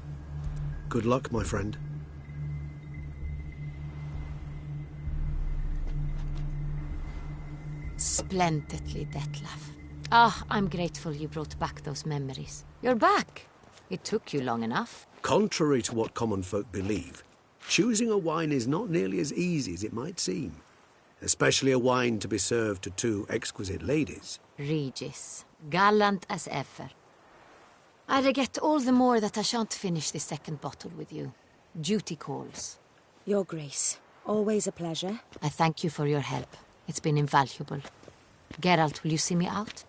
Good luck, my friend. Splendidly, Detlaf. Ah, I'm grateful you brought back those memories. You're back. It took you long enough. Contrary to what common folk believe, choosing a wine is not nearly as easy as it might seem. Especially a wine to be served to 2 exquisite ladies. Regis, gallant as ever. I regret all the more that I shan't finish this second bottle with you. Duty calls. Your Grace, always a pleasure. I thank you for your help. It's been invaluable. Geralt, will you see me out?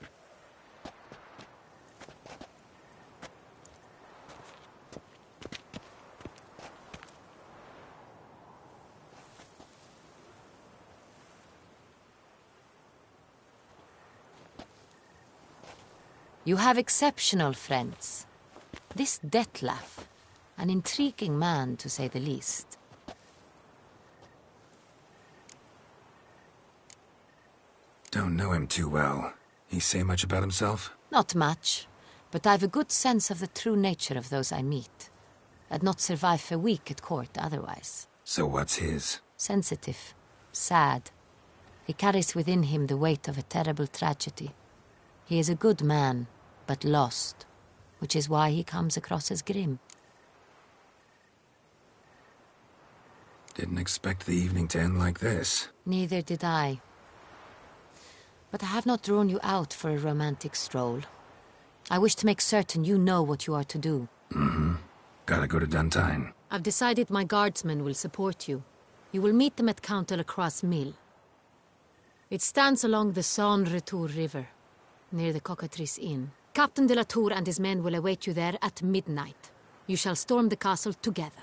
You have exceptional friends. This Detlef, an intriguing man to say the least. Don't know him too well. He say much about himself? Not much, but I've a good sense of the true nature of those I meet. I'd not survive a week at court otherwise. So what's his? Sensitive, sad. He carries within him the weight of a terrible tragedy. He is a good man, but lost, which is why he comes across as grim. Didn't expect the evening to end like this. Neither did I. But I have not drawn you out for a romantic stroll. I wish to make certain you know what you are to do. Mm-hmm. Gotta go to Duntine. I've decided my guardsmen will support you. You will meet them at Count de la Croix's mill. It stands along the Saône-Retour River, near the Cockatrice Inn. Captain de la Tour and his men will await you there at midnight. You shall storm the castle together.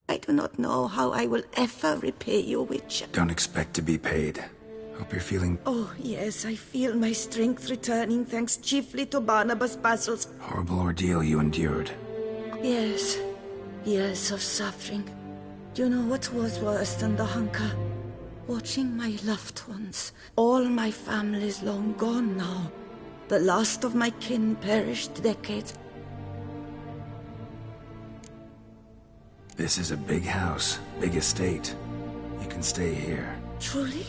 I do not know how I will ever repay you, Witcher. Don't expect to be paid. Hope you're feeling... Oh, yes, I feel my strength returning thanks chiefly to Barnabas Basil's... Horrible ordeal you endured. Yes, years of suffering. Do you know what was worse than the hunger? Watching my loved ones. All my family's long gone now. The last of my kin perished decades. This is a big house, big estate. You can stay here. Truly?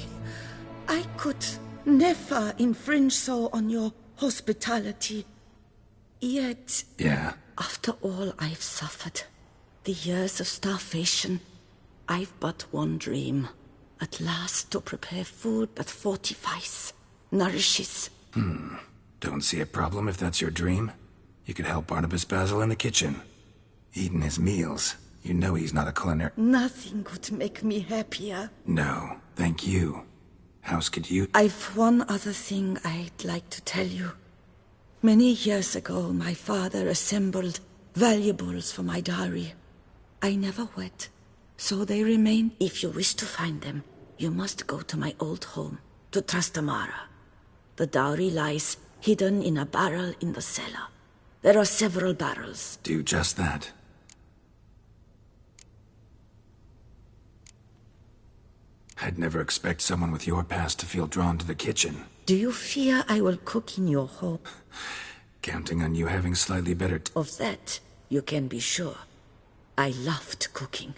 I could never infringe so on your hospitality. Yet... Yeah? After all I've suffered, the years of starvation, I've but one dream. At last to prepare food that fortifies, nourishes. Don't see a problem if that's your dream. You could help Barnabas Basil in the kitchen. Eating his meals. You know he's not a culinary. Nothing could make me happier. No, thank you. House could you... I've one other thing I'd like to tell you. Many years ago, my father assembled valuables for my dowry. I never wed, so they remain. If you wish to find them, you must go to my old home, to Trastamara. The dowry lies hidden in a barrel in the cellar. There are several barrels. Do just that. I'd never expect someone with your past to feel drawn to the kitchen. Do you fear I will cook in your home? Counting on you having slightly better... Of that, you can be sure. I loved cooking,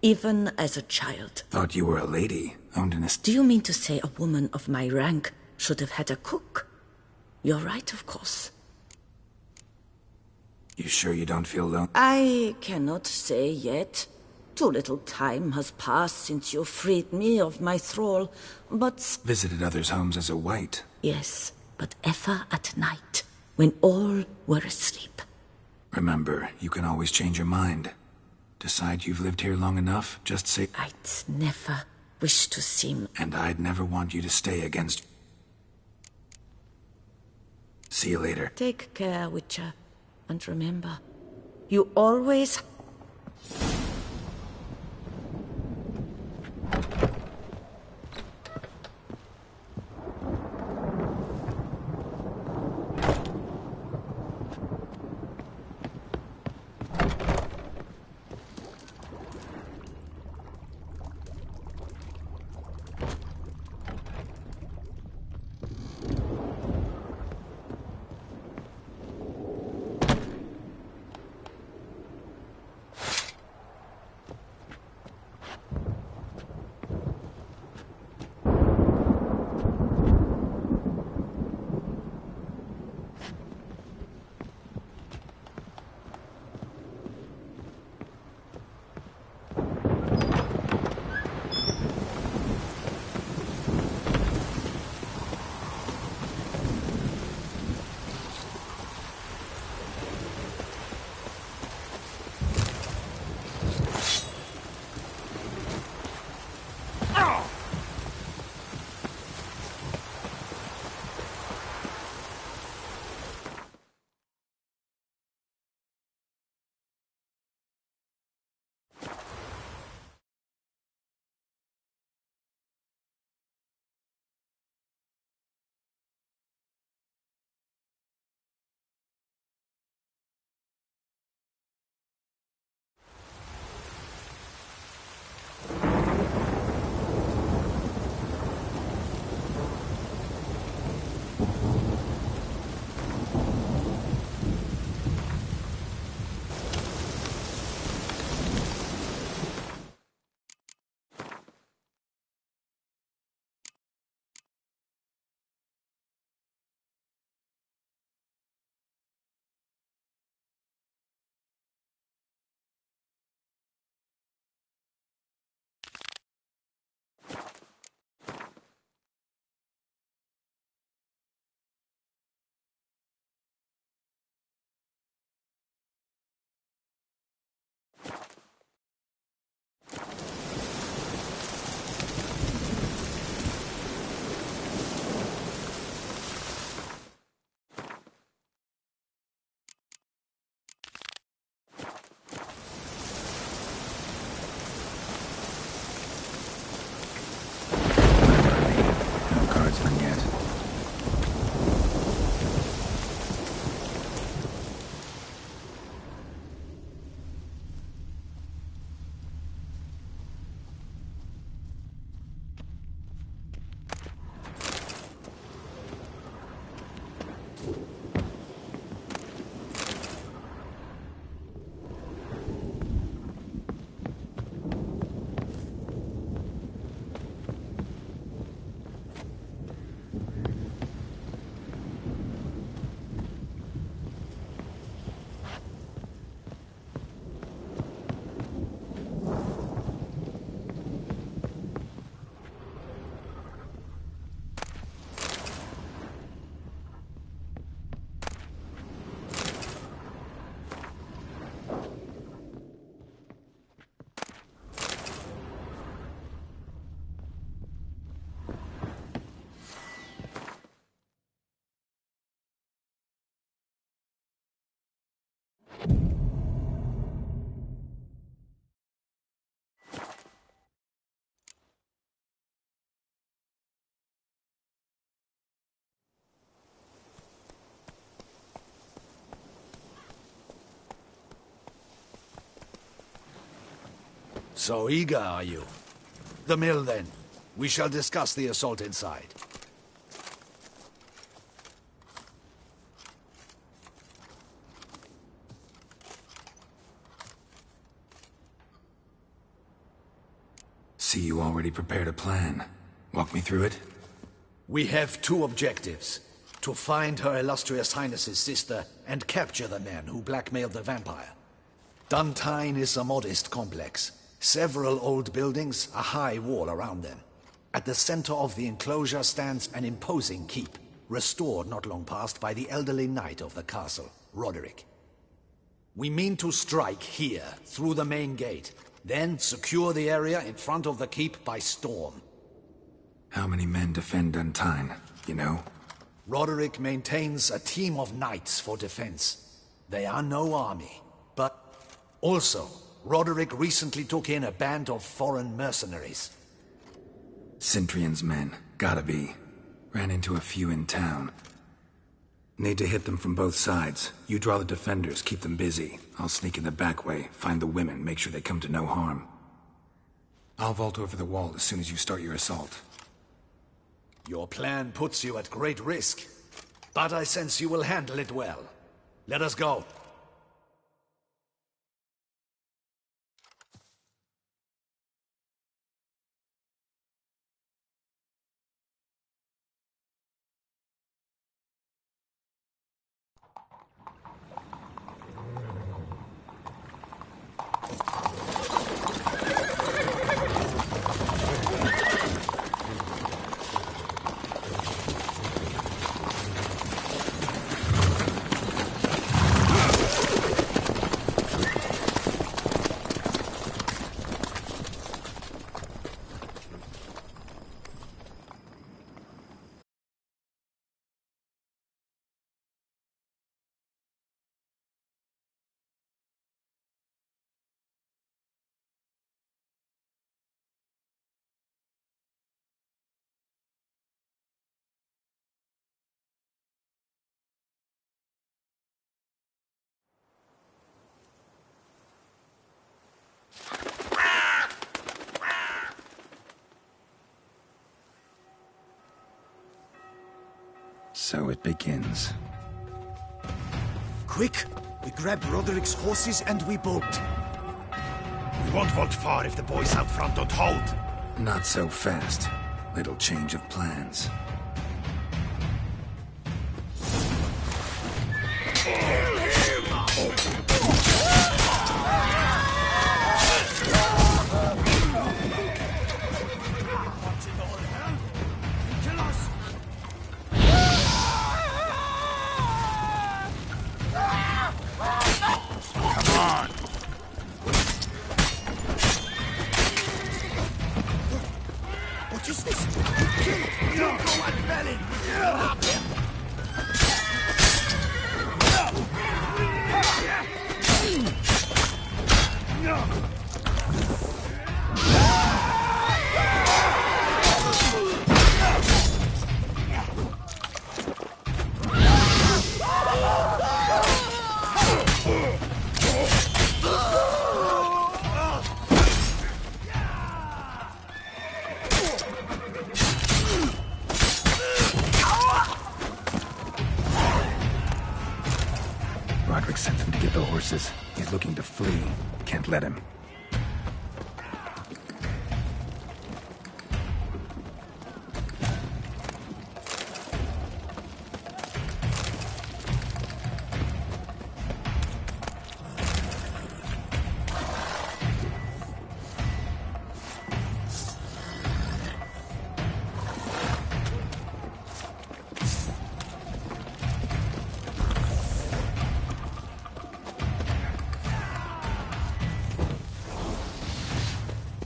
even as a child. Thought you were a lady, owned an estate. Do you mean to say a woman of my rank should have had a cook? You're right, of course. You sure you don't feel lonely? I cannot say yet. Too little time has passed since you freed me of my thrall, but... Visited others' homes as a white. Yes, but ever at night, when all were asleep. Remember, you can always change your mind. Decide you've lived here long enough, just say... I'd never wish to seem... And I'd never want you to stay against... See you later. Take care, Witcher. And remember, you always... So eager, are you? The mill, then. We shall discuss the assault inside. See, you already prepared a plan. Walk me through it. We have two objectives. To find Her Illustrious Highness's sister and capture the man who blackmailed the vampire. Duntine is a modest complex. Several old buildings, a high wall around them. At the center of the enclosure stands an imposing keep, restored not long past by the elderly knight of the castle, Roderick. We mean to strike here, through the main gate, then secure the area in front of the keep by storm. How many men defend Duntine, you know? Roderick maintains a team of knights for defense. They are no army, but also, Roderick recently took in a band of foreign mercenaries. Cintrian's men, gotta be. Ran into a few in town. Need to hit them from both sides. You draw the defenders, keep them busy. I'll sneak in the back way, find the women, make sure they come to no harm. I'll vault over the wall as soon as you start your assault. Your plan puts you at great risk, but I sense you will handle it well. Let us go. So it begins. Quick! We grab Roderick's horses and we bolt. We won't vault far if the boys out front don't hold. Not so fast. Little change of plans. Roderick sent them to get the horses. He's looking to flee. Can't let him.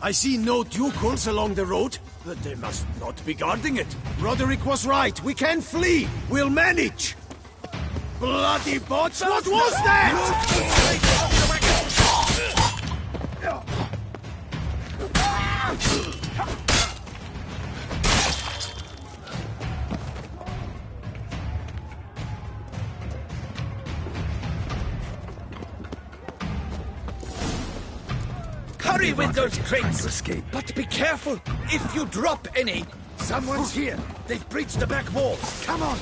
I see no Ducals along the road, but they must not be guarding it. Roderick was right. We can flee. We'll manage. Bloody bots! What was that? Hurry with those crates! To escape. But be careful if you drop any! Someone's here! They've breached the back walls! Come on!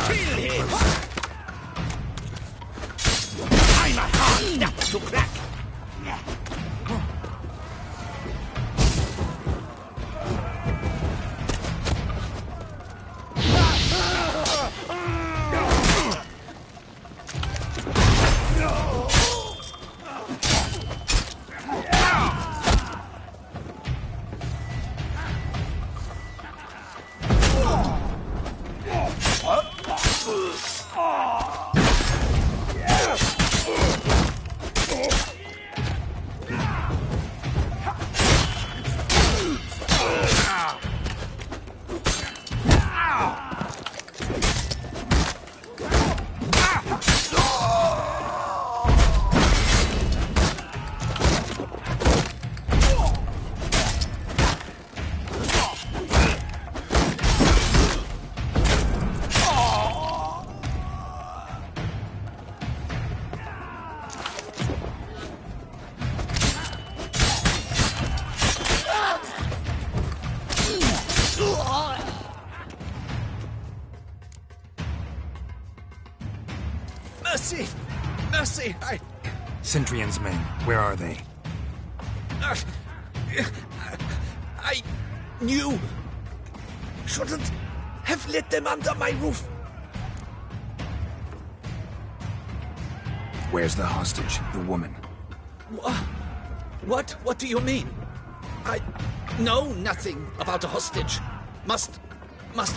Kill him! I'm a hard nut to crack! Mercy! Mercy! Centrion's men, where are they? I knew... shouldn't have let them under my roof. Where's the hostage, the woman? What? What do you mean? I know nothing about a hostage. Must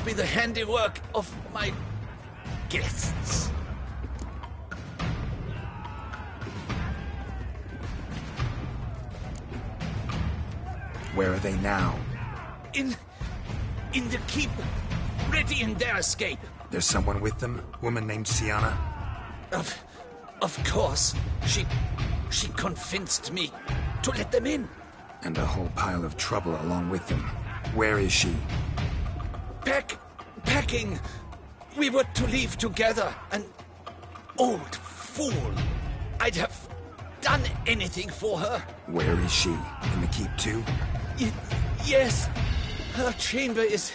be the handiwork of my guests. Where are they now? In the keep, ready in their escape. There's someone with them? Woman named Siana? Of course. She convinced me to let them in. And a whole pile of trouble along with them. Where is she? Packing. We were to leave together. An old fool. I'd have done anything for her. Where is she? In the keep too? Yes. Her chamber is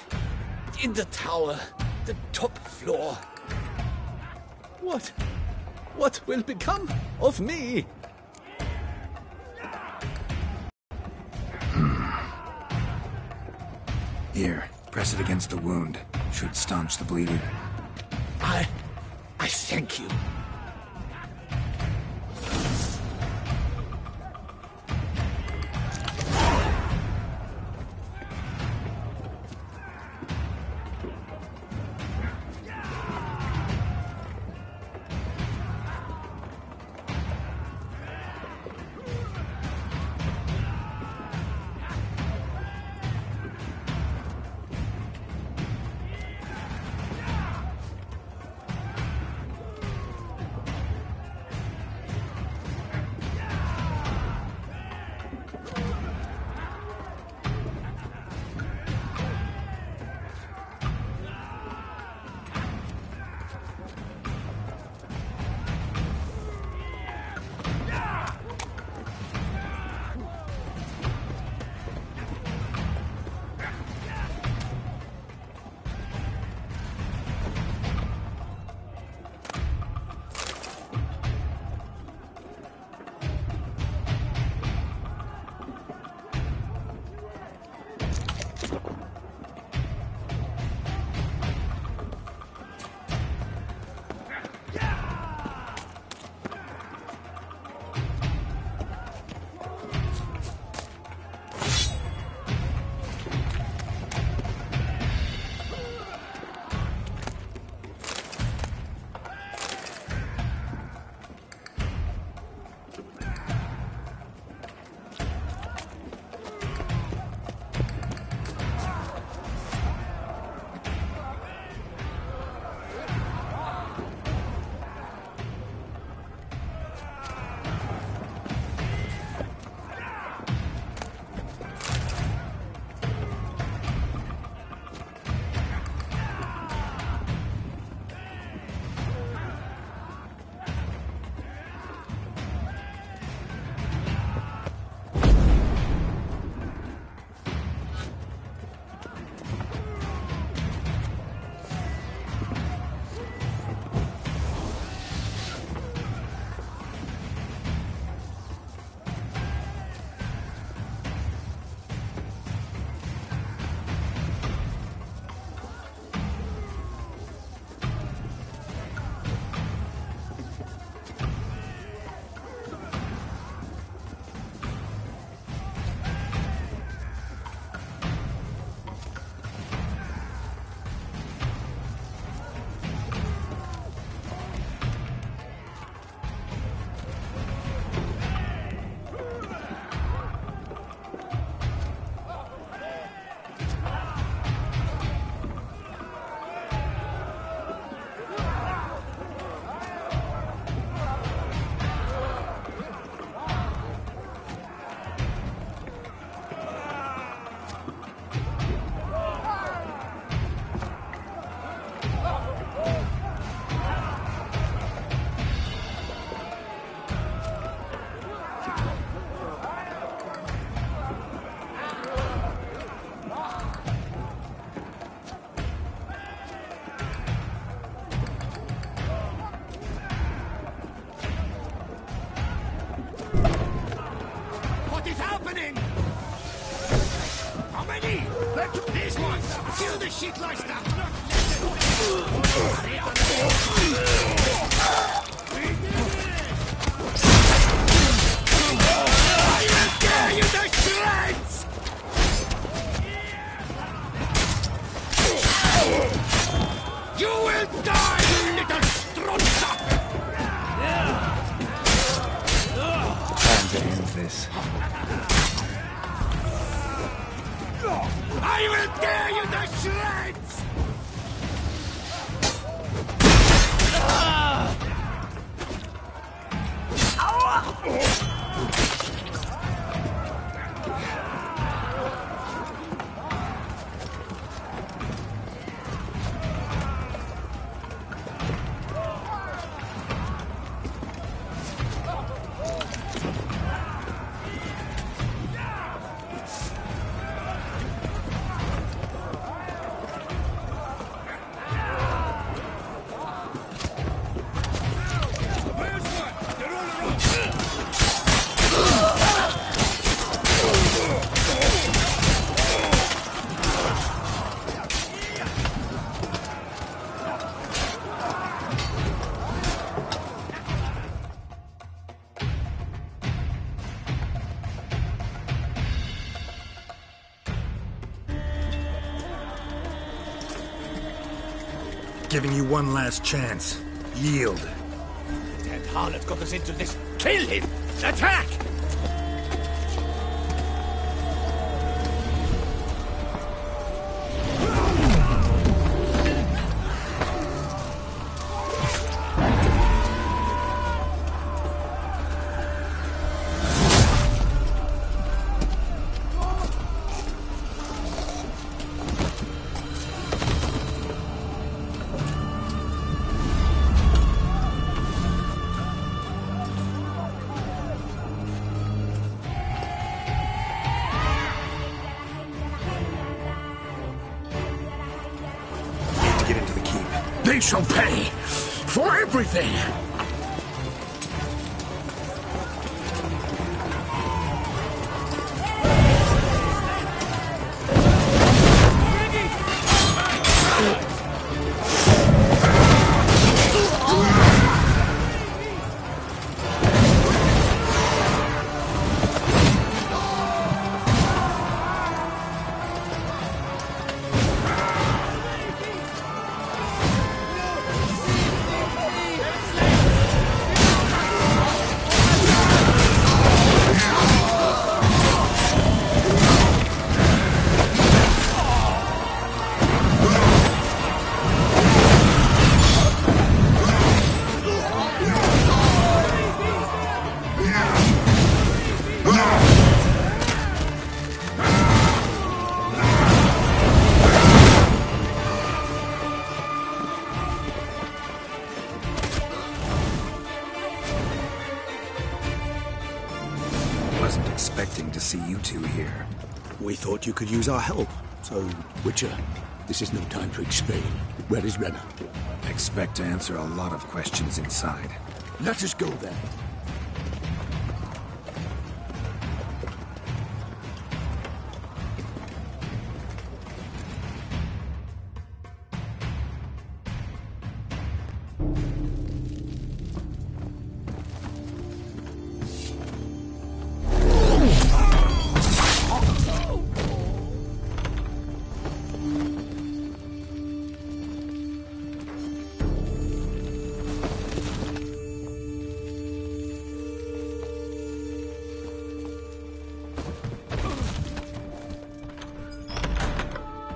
in the tower. The top floor. What will become of me? Here, press it against the wound. Should staunch the bleeding. I thank you. You will die, you little strunza! Time to end this. I will tear you to shreds! Giving you one last chance. Yield. Damn harlot got us into this. Kill him! Attack! Get into the keep. They shall pay for everything! Wasn't expecting to see you two here. We thought you could use our help. So, Witcher, this is no time to explain. Where is Renna? Expect to answer a lot of questions inside. Let us go then.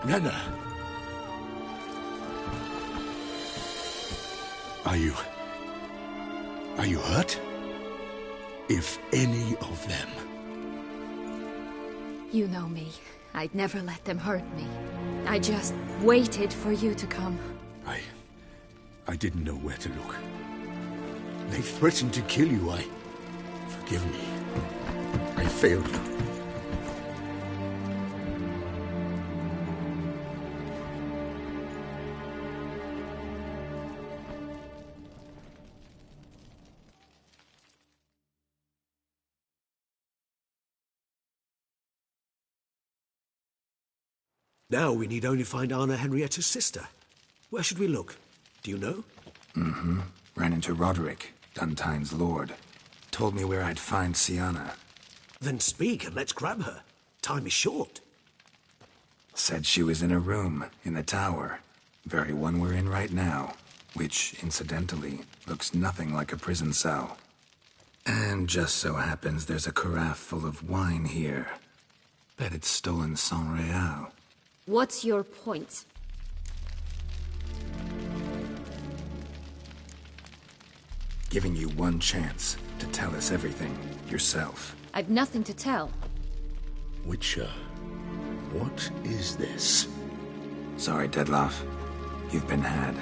Renna! Are you hurt? If any of them. You know me. I'd never let them hurt me. I just waited for you to come. I didn't know where to look. They threatened to kill you. Forgive me. I failed you. Now we need only find Anna Henrietta's sister. Where should we look? Do you know? Mm-hmm. Ran into Roderick, Duntine's lord. Told me where I'd find Siana. Then speak and let's grab her. Time is short. Said she was in a room in the tower. Very one we're in right now. Which, incidentally, looks nothing like a prison cell. And just so happens there's a carafe full of wine here. Bet it's stolen Saint-Réal. What's your point? Giving you one chance to tell us everything yourself. I've nothing to tell. Witcher, what is this? Sorry, Dettlaff. You've been had.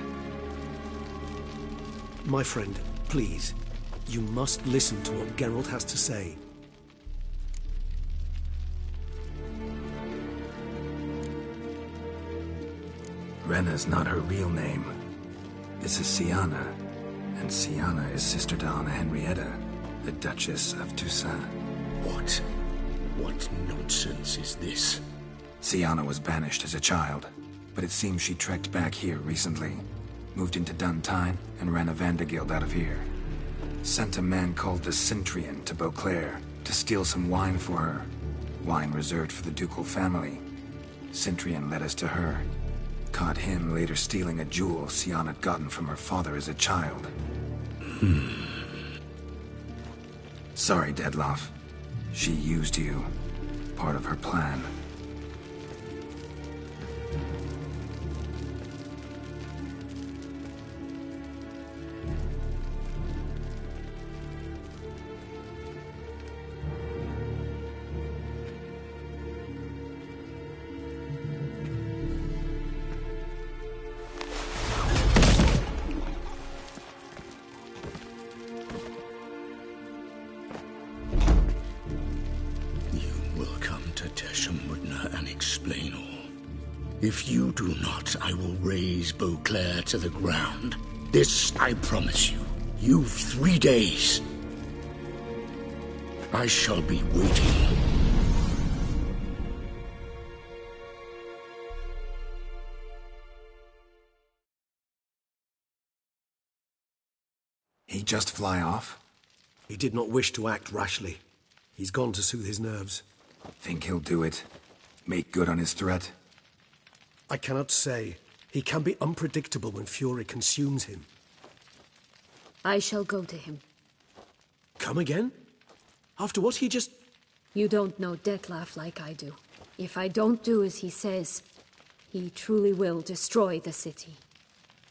My friend, please. You must listen to what Geralt has to say. Renna's not her real name. This is Siana. And Siana is sister to Anna Henrietta, the Duchess of Toussaint. What? What nonsense is this? Siana was banished as a child, but it seems she trekked back here recently. Moved into Duntine and ran a Vandergild out of here. Sent a man called the Cintrian to Beauclair to steal some wine for her. Wine reserved for the ducal family. Cintrian led us to her. Caught him later stealing a jewel Siana had gotten from her father as a child. Sorry, Dettlaff. She used you. Part of her plan. If you do not, I will raise Beauclair to the ground. This I promise you. You've 3 days. I shall be waiting. He just fly off? He did not wish to act rashly. He's gone to soothe his nerves. Think he'll do it? Make good on his threat? I cannot say. He can be unpredictable when fury consumes him. I shall go to him. Come again? After what he just... You don't know Dettlaff like I do. If I don't do as he says, he truly will destroy the city.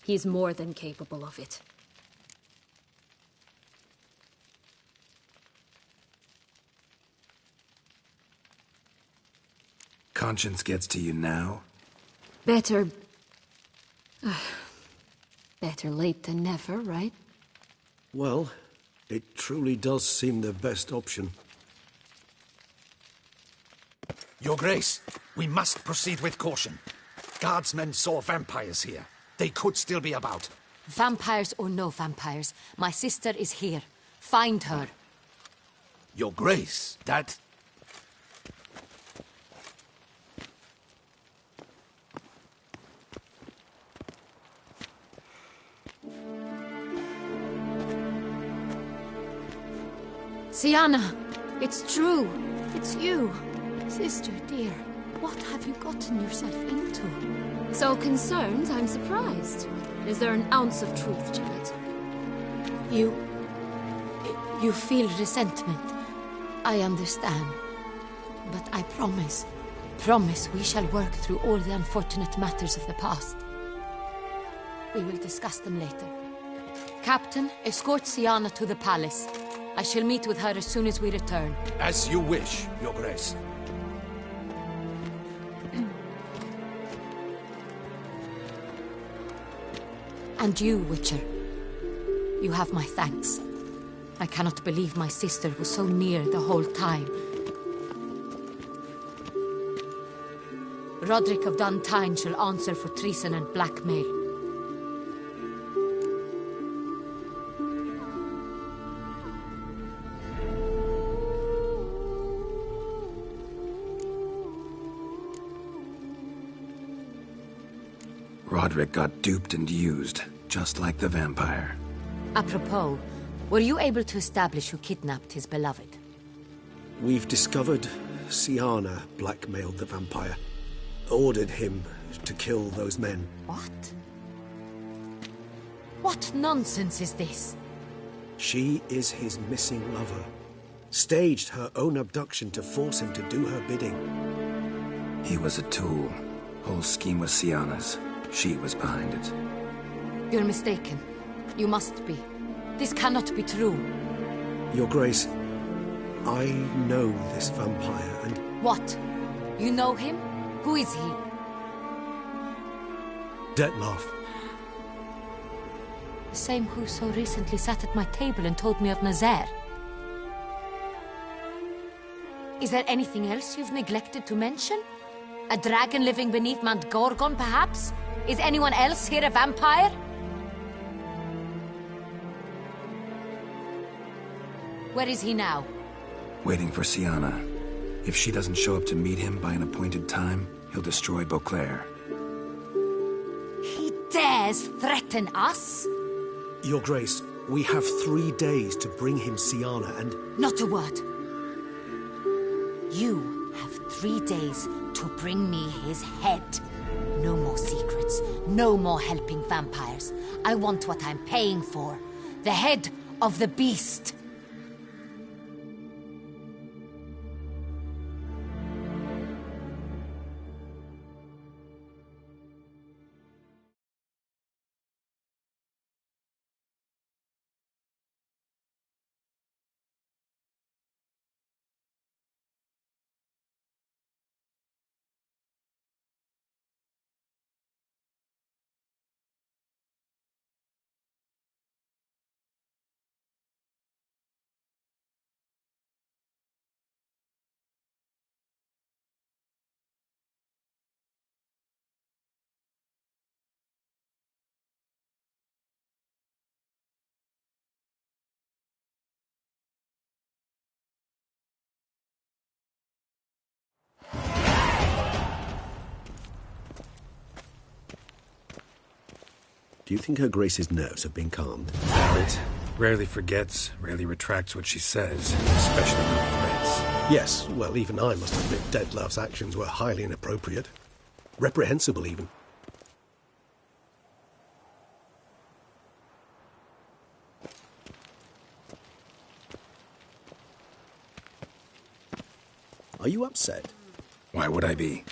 He's more than capable of it. Conscience gets to you now? Better late than never, right? Well, it truly does seem the best option. Your Grace, we must proceed with caution. Guardsmen saw vampires here. They could still be about. Vampires or no vampires, my sister is here. Find her. Your Grace, that... Siana, it's true. It's you. Sister, dear, what have you gotten yourself into? So concerned, I'm surprised. Is there an ounce of truth to it? You feel resentment. I understand. But I promise we shall work through all the unfortunate matters of the past. We will discuss them later. Captain, escort Siana to the palace. I shall meet with her as soon as we return. As you wish, Your Grace. And you, Witcher. You have my thanks. I cannot believe my sister was so near the whole time. Roderick of Duntine shall answer for treason and blackmail. Roderick got duped and used, just like the vampire. Apropos, were you able to establish who kidnapped his beloved? We've discovered Syanna blackmailed the vampire. Ordered him to kill those men. What? What nonsense is this? She is his missing lover. Staged her own abduction to force him to do her bidding. He was a tool. Whole scheme was Syanna's. She was behind it. You're mistaken. You must be. This cannot be true. Your Grace, I know this vampire and... What? You know him? Who is he? Dettlaff. The same who so recently sat at my table and told me of Nazaire. Is there anything else you've neglected to mention? A dragon living beneath Mount Gorgon, perhaps? Is anyone else here a vampire? Where is he now? Waiting for Syanna. If she doesn't show up to meet him by an appointed time, he'll destroy Beauclair. He dares threaten us? Your Grace, we have 3 days to bring him Syanna and... Not a word. You have 3 days to bring me his head. No more secrets. No more helping vampires. I want what I'm paying for. The head of the beast. Do you think Her Grace's nerves have been calmed? It rarely forgets, rarely retracts what she says, especially when threats. Yes, well, even I must admit Dettlaff's actions were highly inappropriate. Reprehensible, even. Are you upset? Why would I be?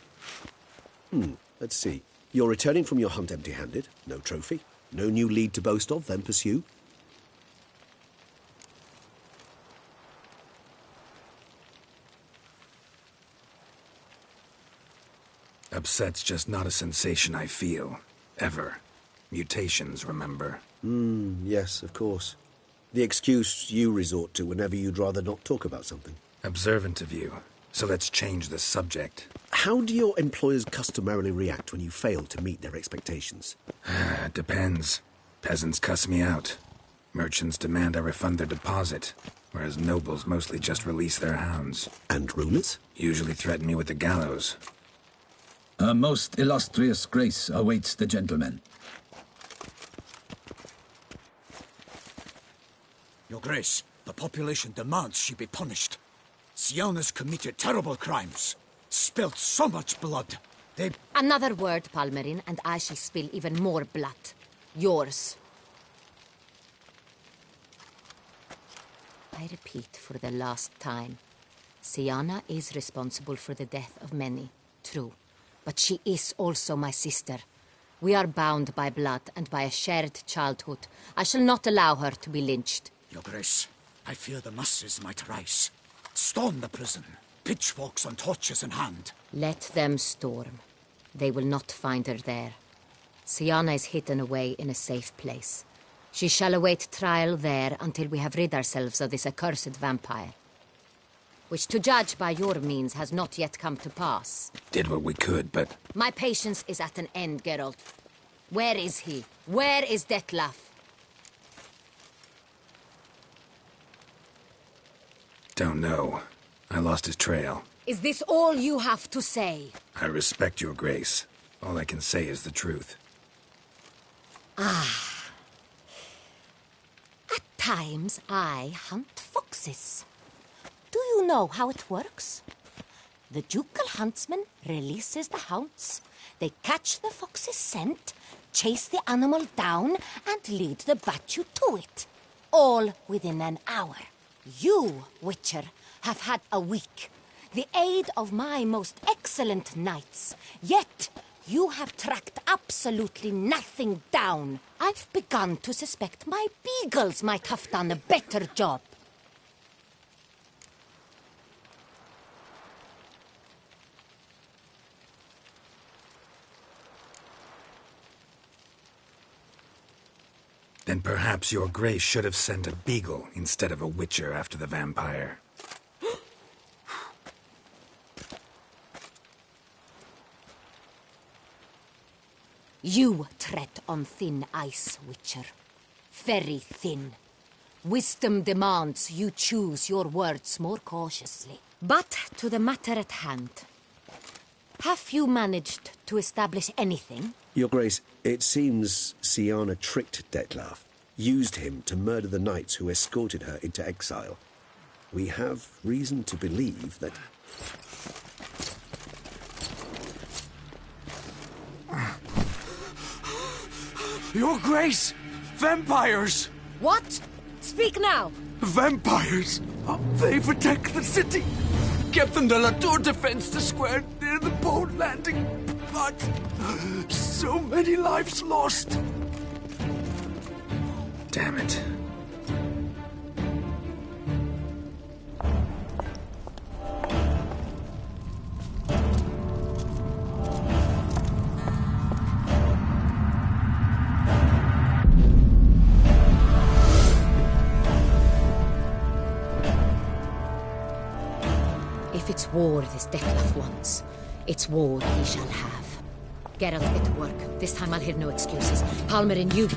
Let's see. You're returning from your hunt empty-handed. No trophy. No new lead to boast of, then pursue. Upset's just not a sensation I feel. Ever. Mutations, remember? Yes, of course. The excuse you resort to whenever you'd rather not talk about something. Observant of you. So let's change the subject. How do your employers customarily react when you fail to meet their expectations? Depends. Peasants cuss me out. Merchants demand I refund their deposit, whereas nobles mostly just release their hounds. And rulers? Usually threaten me with the gallows. Her most illustrious grace awaits the gentleman. Your Grace, the population demands she be punished. Syanna's committed terrible crimes. Spilt so much blood. They... Another word, Palmerin, and I shall spill even more blood. Yours. I repeat for the last time. Syanna is responsible for the death of many, true. But she is also my sister. We are bound by blood and by a shared childhood. I shall not allow her to be lynched. Your Grace, I fear the masses might rise. Storm the prison, pitchforks and torches in hand. Let them storm. They will not find her there. Syanna is hidden away in a safe place. She shall await trial there until we have rid ourselves of this accursed vampire. Which, to judge by your means, has not yet come to pass. Did what we could, but... My patience is at an end, Geralt. Where is he? Where is Dettlaff? Don't know. I lost his trail. Is this all you have to say? I respect your grace. All I can say is the truth. Ah. At times, I hunt foxes. Do you know how it works? The ducal huntsman releases the hounds. They catch the fox's scent, chase the animal down, and lead the battue to it. All within an hour. You, Witcher, have had a week. The aid of my most excellent knights. Yet, you have tracked absolutely nothing down. I've begun to suspect my beagles might have done a better job. Then perhaps your grace should have sent a beagle instead of a witcher after the vampire. You tread on thin ice, Witcher. Very thin. Wisdom demands you choose your words more cautiously. But to the matter at hand. Have you managed to establish anything? Your Grace, it seems Syanna tricked Dettlaff, used him to murder the knights who escorted her into exile. We have reason to believe that... Your Grace! Vampires! What? Speak now! Vampires! They protect the city! Captain de la Tour defends the square near the boat landing, but so many lives lost. Damn it. If it's war this Dettlaff wants, it's war he shall have. Geralt, get to work. This time I'll hear no excuses. Palmer and you...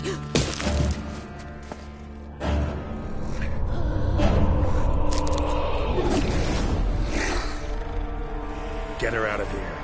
Get her out of here.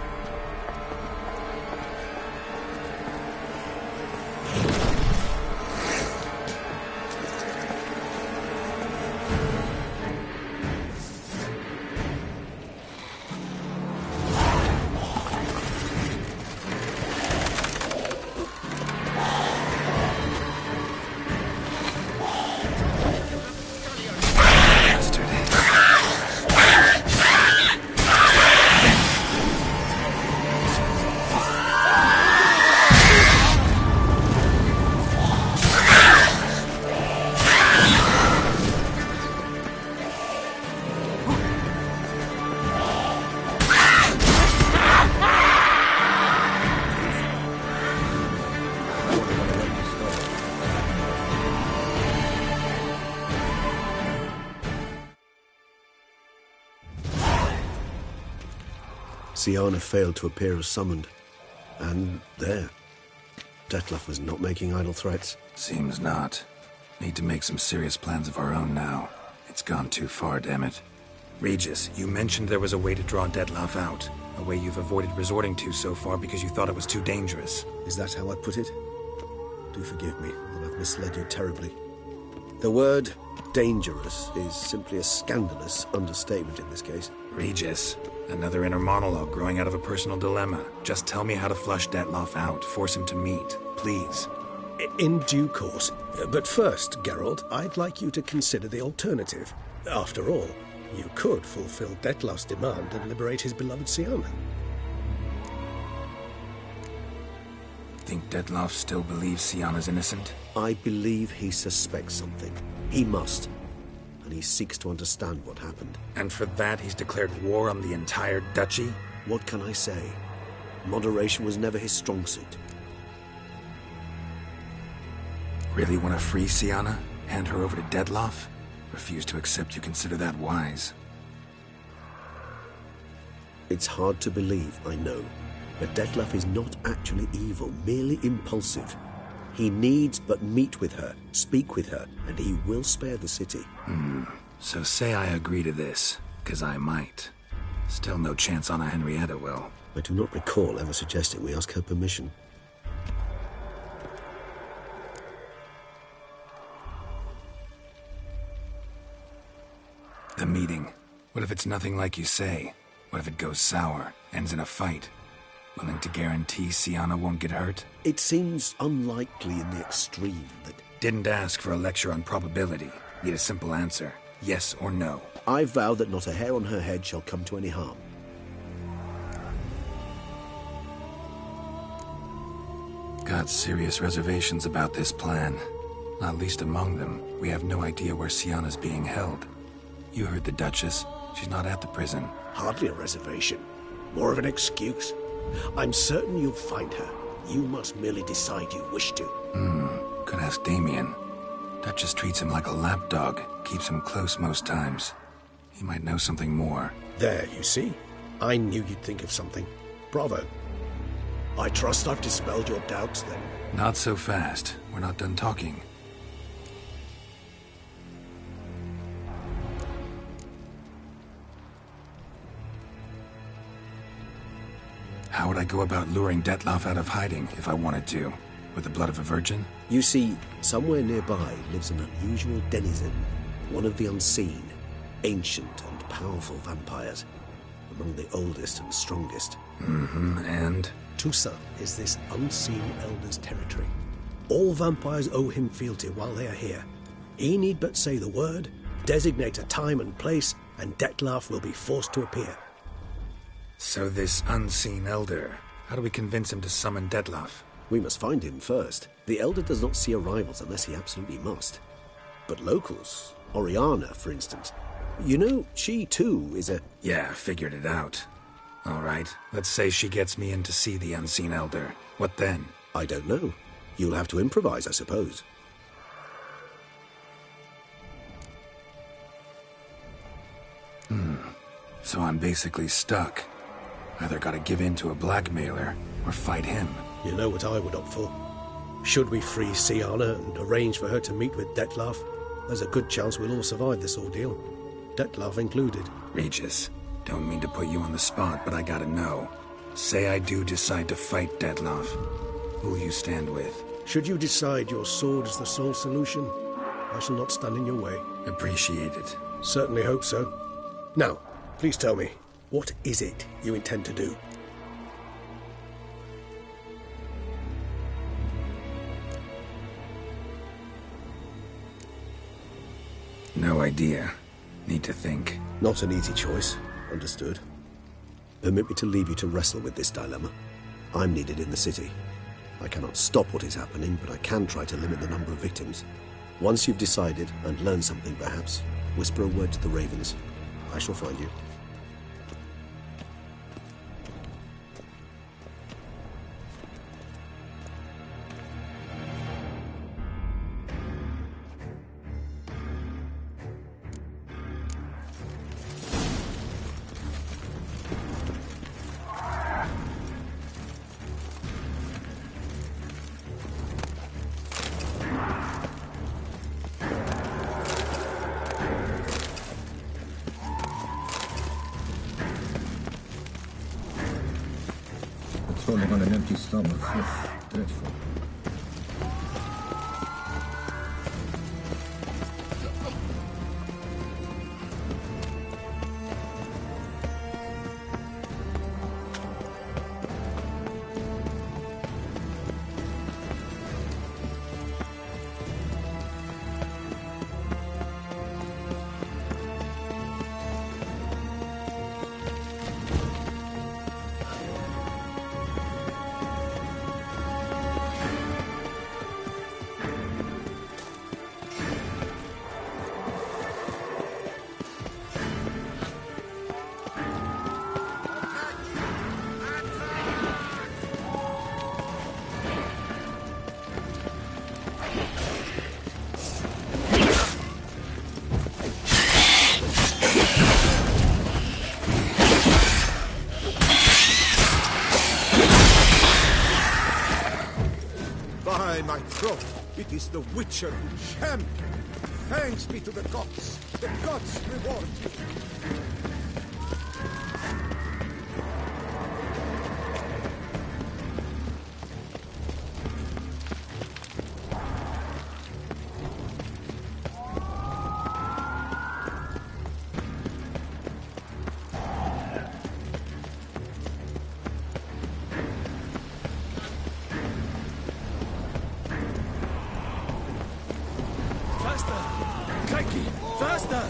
Syanna failed to appear as summoned. And there. Dettlaff was not making idle threats. Seems not. Need to make some serious plans of our own now. It's gone too far, damn it. Regis, you mentioned there was a way to draw Dettlaff out. A way you've avoided resorting to so far because you thought it was too dangerous. Is that how I put it? Do forgive me that I've misled you terribly. The word dangerous is simply a scandalous understatement in this case. Regis, another inner monologue growing out of a personal dilemma. Just tell me how to flush Dettlaff out, force him to meet, please. In due course. But first, Geralt, I'd like you to consider the alternative. After all, you could fulfill Dettlaff's demand and liberate his beloved Syanna. Think Dettlaff still believes Syanna's innocent? I believe he suspects something. He must. And he seeks to understand what happened. And for that, he's declared war on the entire duchy? What can I say? Moderation was never his strong suit. Really want to free Syanna? Hand her over to Dettlaff? Refuse to accept you consider that wise. It's hard to believe, I know. But Dettlaff is not actually evil, merely impulsive. He needs but meet with her, speak with her, and he will spare the city. So say I agree to this, 'cause I might. Still no chance Anna Henrietta will. I do not recall ever suggesting we ask her permission. The meeting. What if it's nothing like you say? What if it goes sour, ends in a fight? Willing to guarantee Siana won't get hurt? It seems unlikely in the extreme that... Didn't ask for a lecture on probability. Need a simple answer. Yes or no. I vow that not a hair on her head shall come to any harm. Got serious reservations about this plan. Not least among them, we have no idea where Siana's being held. You heard the Duchess. She's not at the prison. Hardly a reservation. More of an excuse. I'm certain you'll find her. You must merely decide you wish to. Could ask Damien. Duchess treats him like a lapdog. Keeps him close most times. He might know something more. There, you see? I knew you'd think of something. Bravo. I trust I've dispelled your doubts, then. Not so fast. We're not done talking. How would I go about luring Dettlaff out of hiding if I wanted to? With the blood of a virgin? You see, somewhere nearby lives an unusual denizen, one of the unseen, ancient and powerful vampires, among the oldest and strongest. And? Toussaint is this unseen elder's territory. All vampires owe him fealty while they are here. He need but say the word, designate a time and place, and Dettlaff will be forced to appear. So this unseen elder, how do we convince him to summon Dettlaff? We must find him first. The elder does not see arrivals unless he absolutely must. But locals, Oriana, for instance, you know, she too is a... Yeah, figured it out. All right, let's say she gets me in to see the unseen elder. What then? I don't know. You'll have to improvise, I suppose. So I'm basically stuck. Either gotta give in to a blackmailer, or fight him. You know what I would opt for. Should we free Siana and arrange for her to meet with Dettlaff, there's a good chance we'll all survive this ordeal. Dettlaff included. Regis, don't mean to put you on the spot, but I gotta know. Say I do decide to fight Dettlaff. Who'll you stand with? Should you decide your sword is the sole solution, I shall not stand in your way. Appreciate it. Certainly hope so. Now, please tell me, what is it you intend to do? No idea. Need to think. Not an easy choice. Understood. Permit me to leave you to wrestle with this dilemma. I'm needed in the city. I cannot stop what is happening, but I can try to limit the number of victims. Once you've decided, and learned something perhaps, whisper a word to the Ravens. I shall find you. Patrolling on an empty stomach. Dreadful. My throat. It is the Witcher who championed. Thanks be to the gods. The gods reward you. Faster! Crikey! Faster!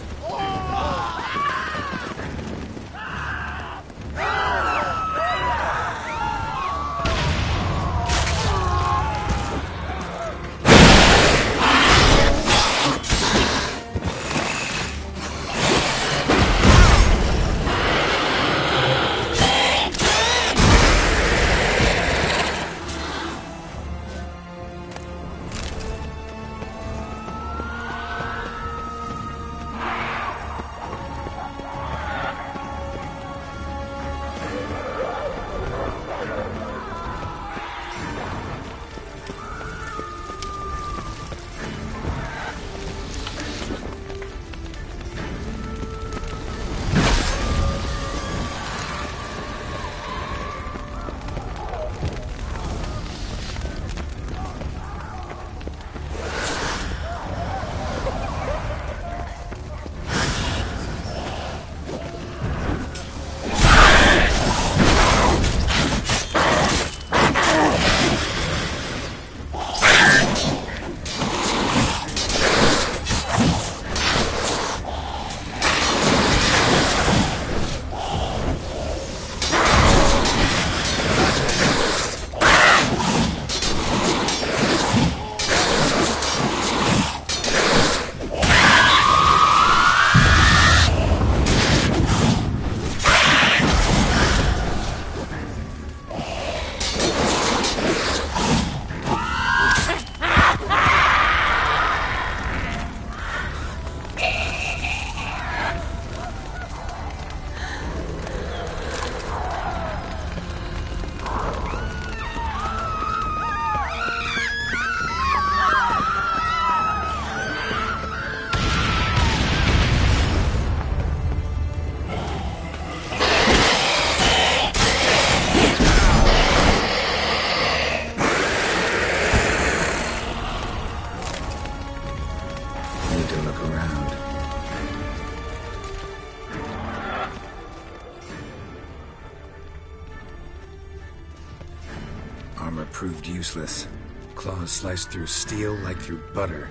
Armor proved useless. Claws sliced through steel like through butter.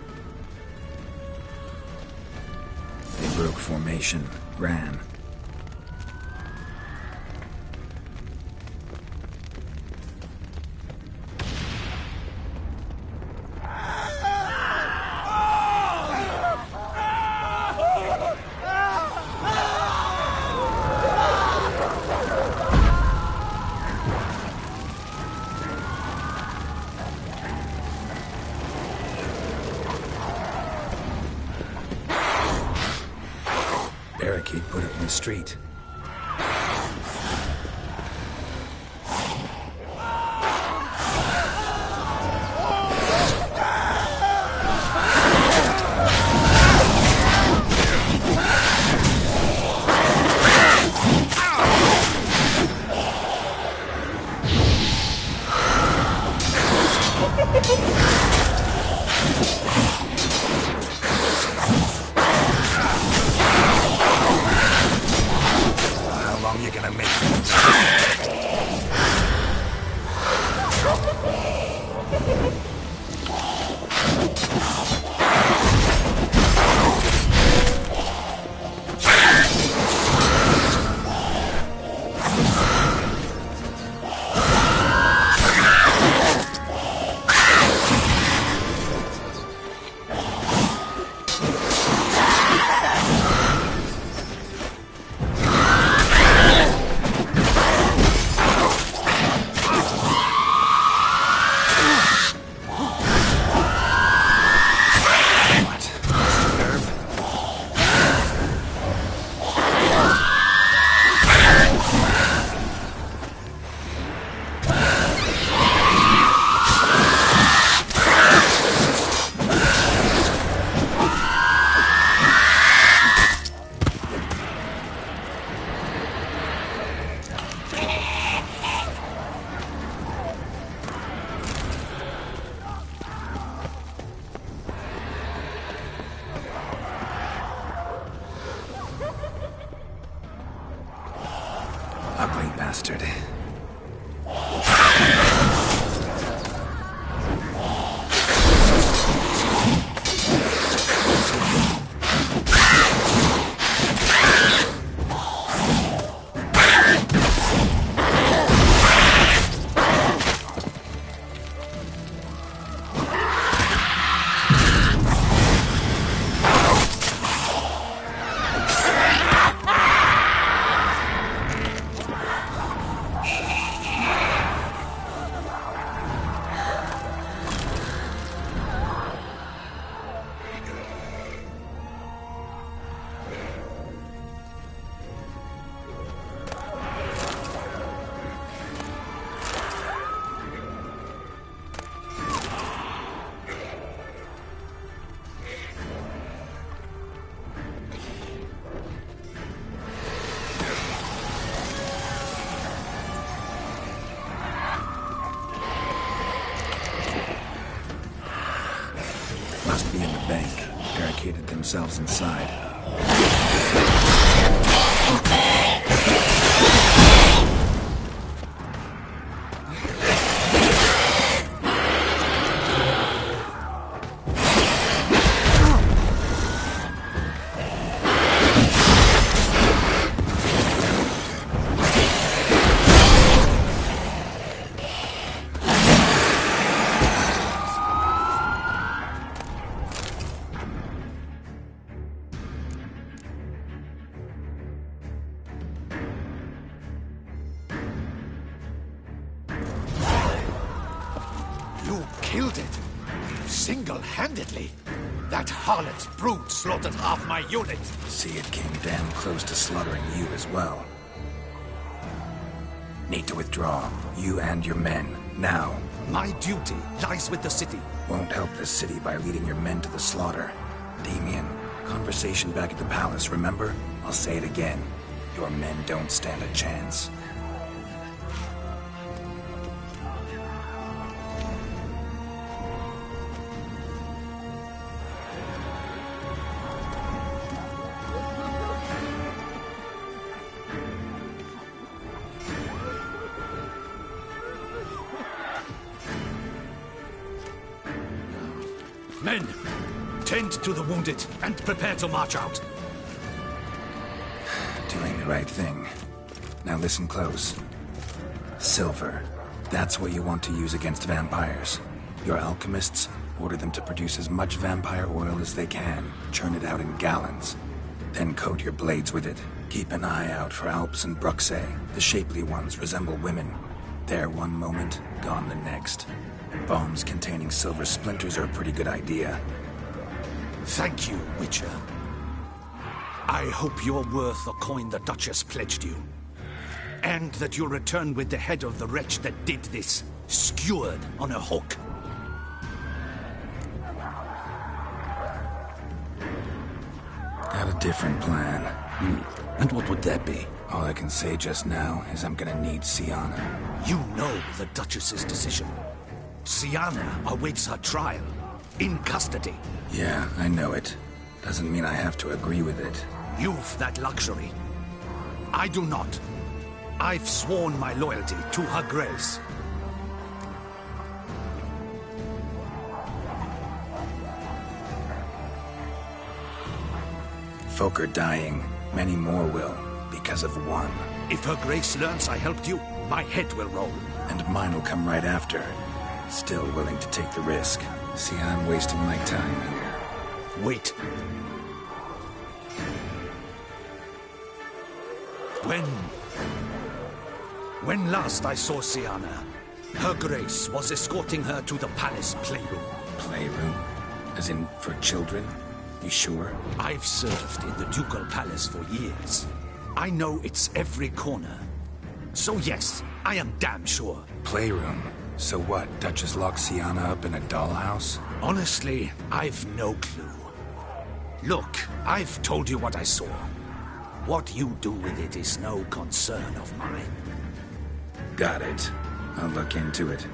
They broke formation, ran. Barricade put up in the street. Ugly bastard. Must be in the bank. Barricaded themselves inside. You killed it! Single-handedly! That harlot's brood slaughtered half my unit! See, it came damn close to slaughtering you as well. Need to withdraw. You and your men. Now. My duty lies with the city. Won't help the city by leading your men to the slaughter. Damien, conversation back at the palace, remember? I'll say it again. Your men don't stand a chance. Men, tend to the wounded and prepare to march out. Doing the right thing. Now listen close. Silver. That's what you want to use against vampires. Your alchemists, order them to produce as much vampire oil as they can. Churn it out in gallons. Then coat your blades with it. Keep an eye out for Alps and Bruxae. The shapely ones resemble women. There one moment, gone the next. Bombs containing silver splinters are a pretty good idea. Thank you, Witcher. I hope you're worth the coin the Duchess pledged you. And that you'll return with the head of the wretch that did this, skewered on a hook. Got a different plan. And what would that be? All I can say just now is I'm gonna need Syanna. You know the Duchess's decision. Syanna awaits her trial, in custody. Yeah, I know it. Doesn't mean I have to agree with it. You've that luxury. I do not. I've sworn my loyalty to Her Grace. Folk are dying. Many more will, because of one. If Her Grace learns I helped you, my head will roll. And mine will come right after. Still willing to take the risk. See, I'm wasting my time here. Wait. When last I saw Syanna, Her Grace was escorting her to the palace playroom. Playroom? As in, for children? You sure? I've served in the ducal palace for years. I know its every corner. So yes, I am damn sure. Playroom? So what, Duchess locked Syanna up in a dollhouse? Honestly, I've no clue. Look, I've told you what I saw. What you do with it is no concern of mine. Got it. I'll look into it.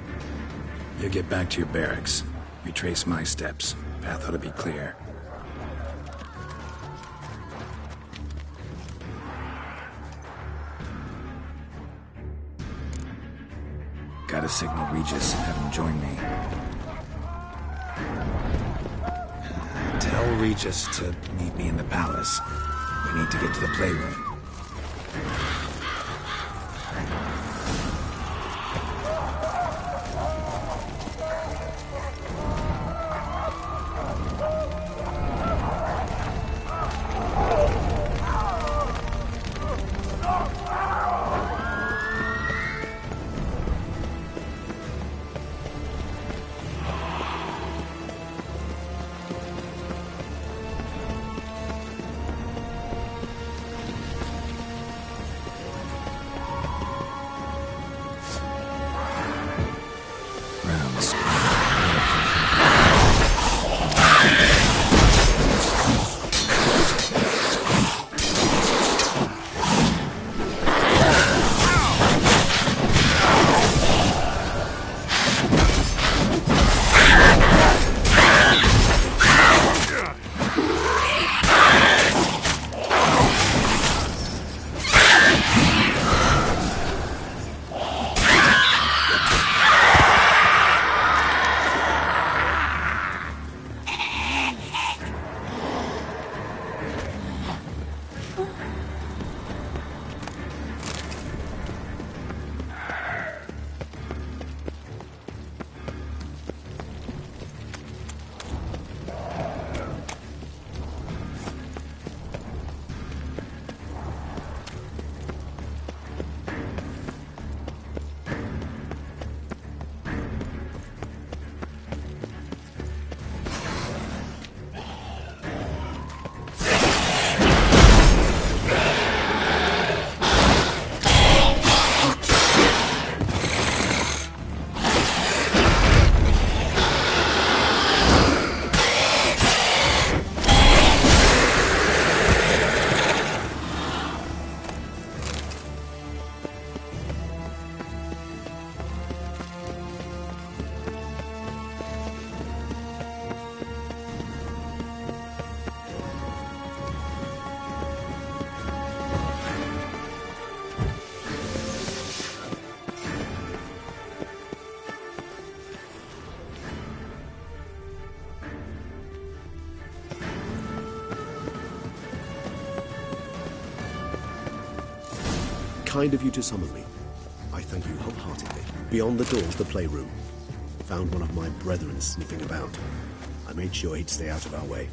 You get back to your barracks. Retrace my steps. Path ought to be clear. Gotta signal Regis, have him join me. Tell Regis to meet me in the palace. We need to get to the playroom. Kind of you to summon me. I thank you wholeheartedly. Beyond the door's the playroom. Found one of my brethren sniffing about. I made sure he'd stay out of our way.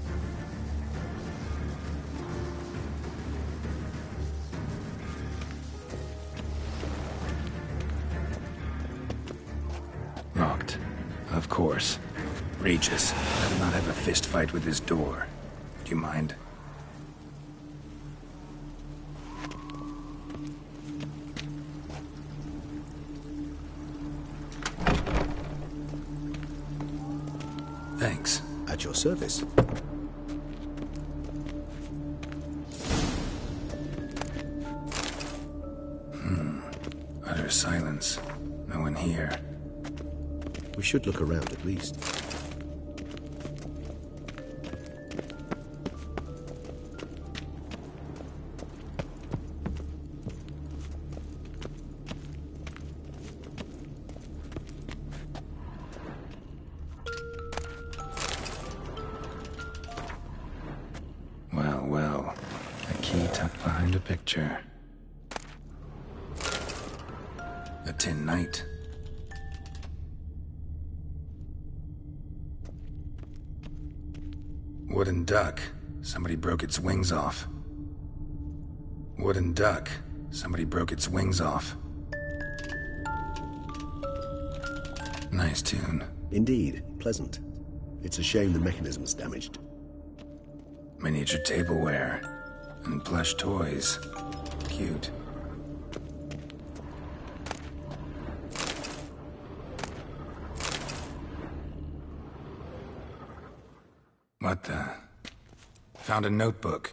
Locked. Of course. Regis, I will not have a fist fight with this door. Would you mind? Thanks. At your service. Utter silence. No one here. We should look around at least. Well. A key tucked behind a picture. A tin knight. Wooden duck. Somebody broke its wings off. Wooden duck. Somebody broke its wings off. Nice tune. Indeed, pleasant. It's a shame the mechanism's damaged. Miniature tableware. And plush toys. Cute. What the? Found a notebook.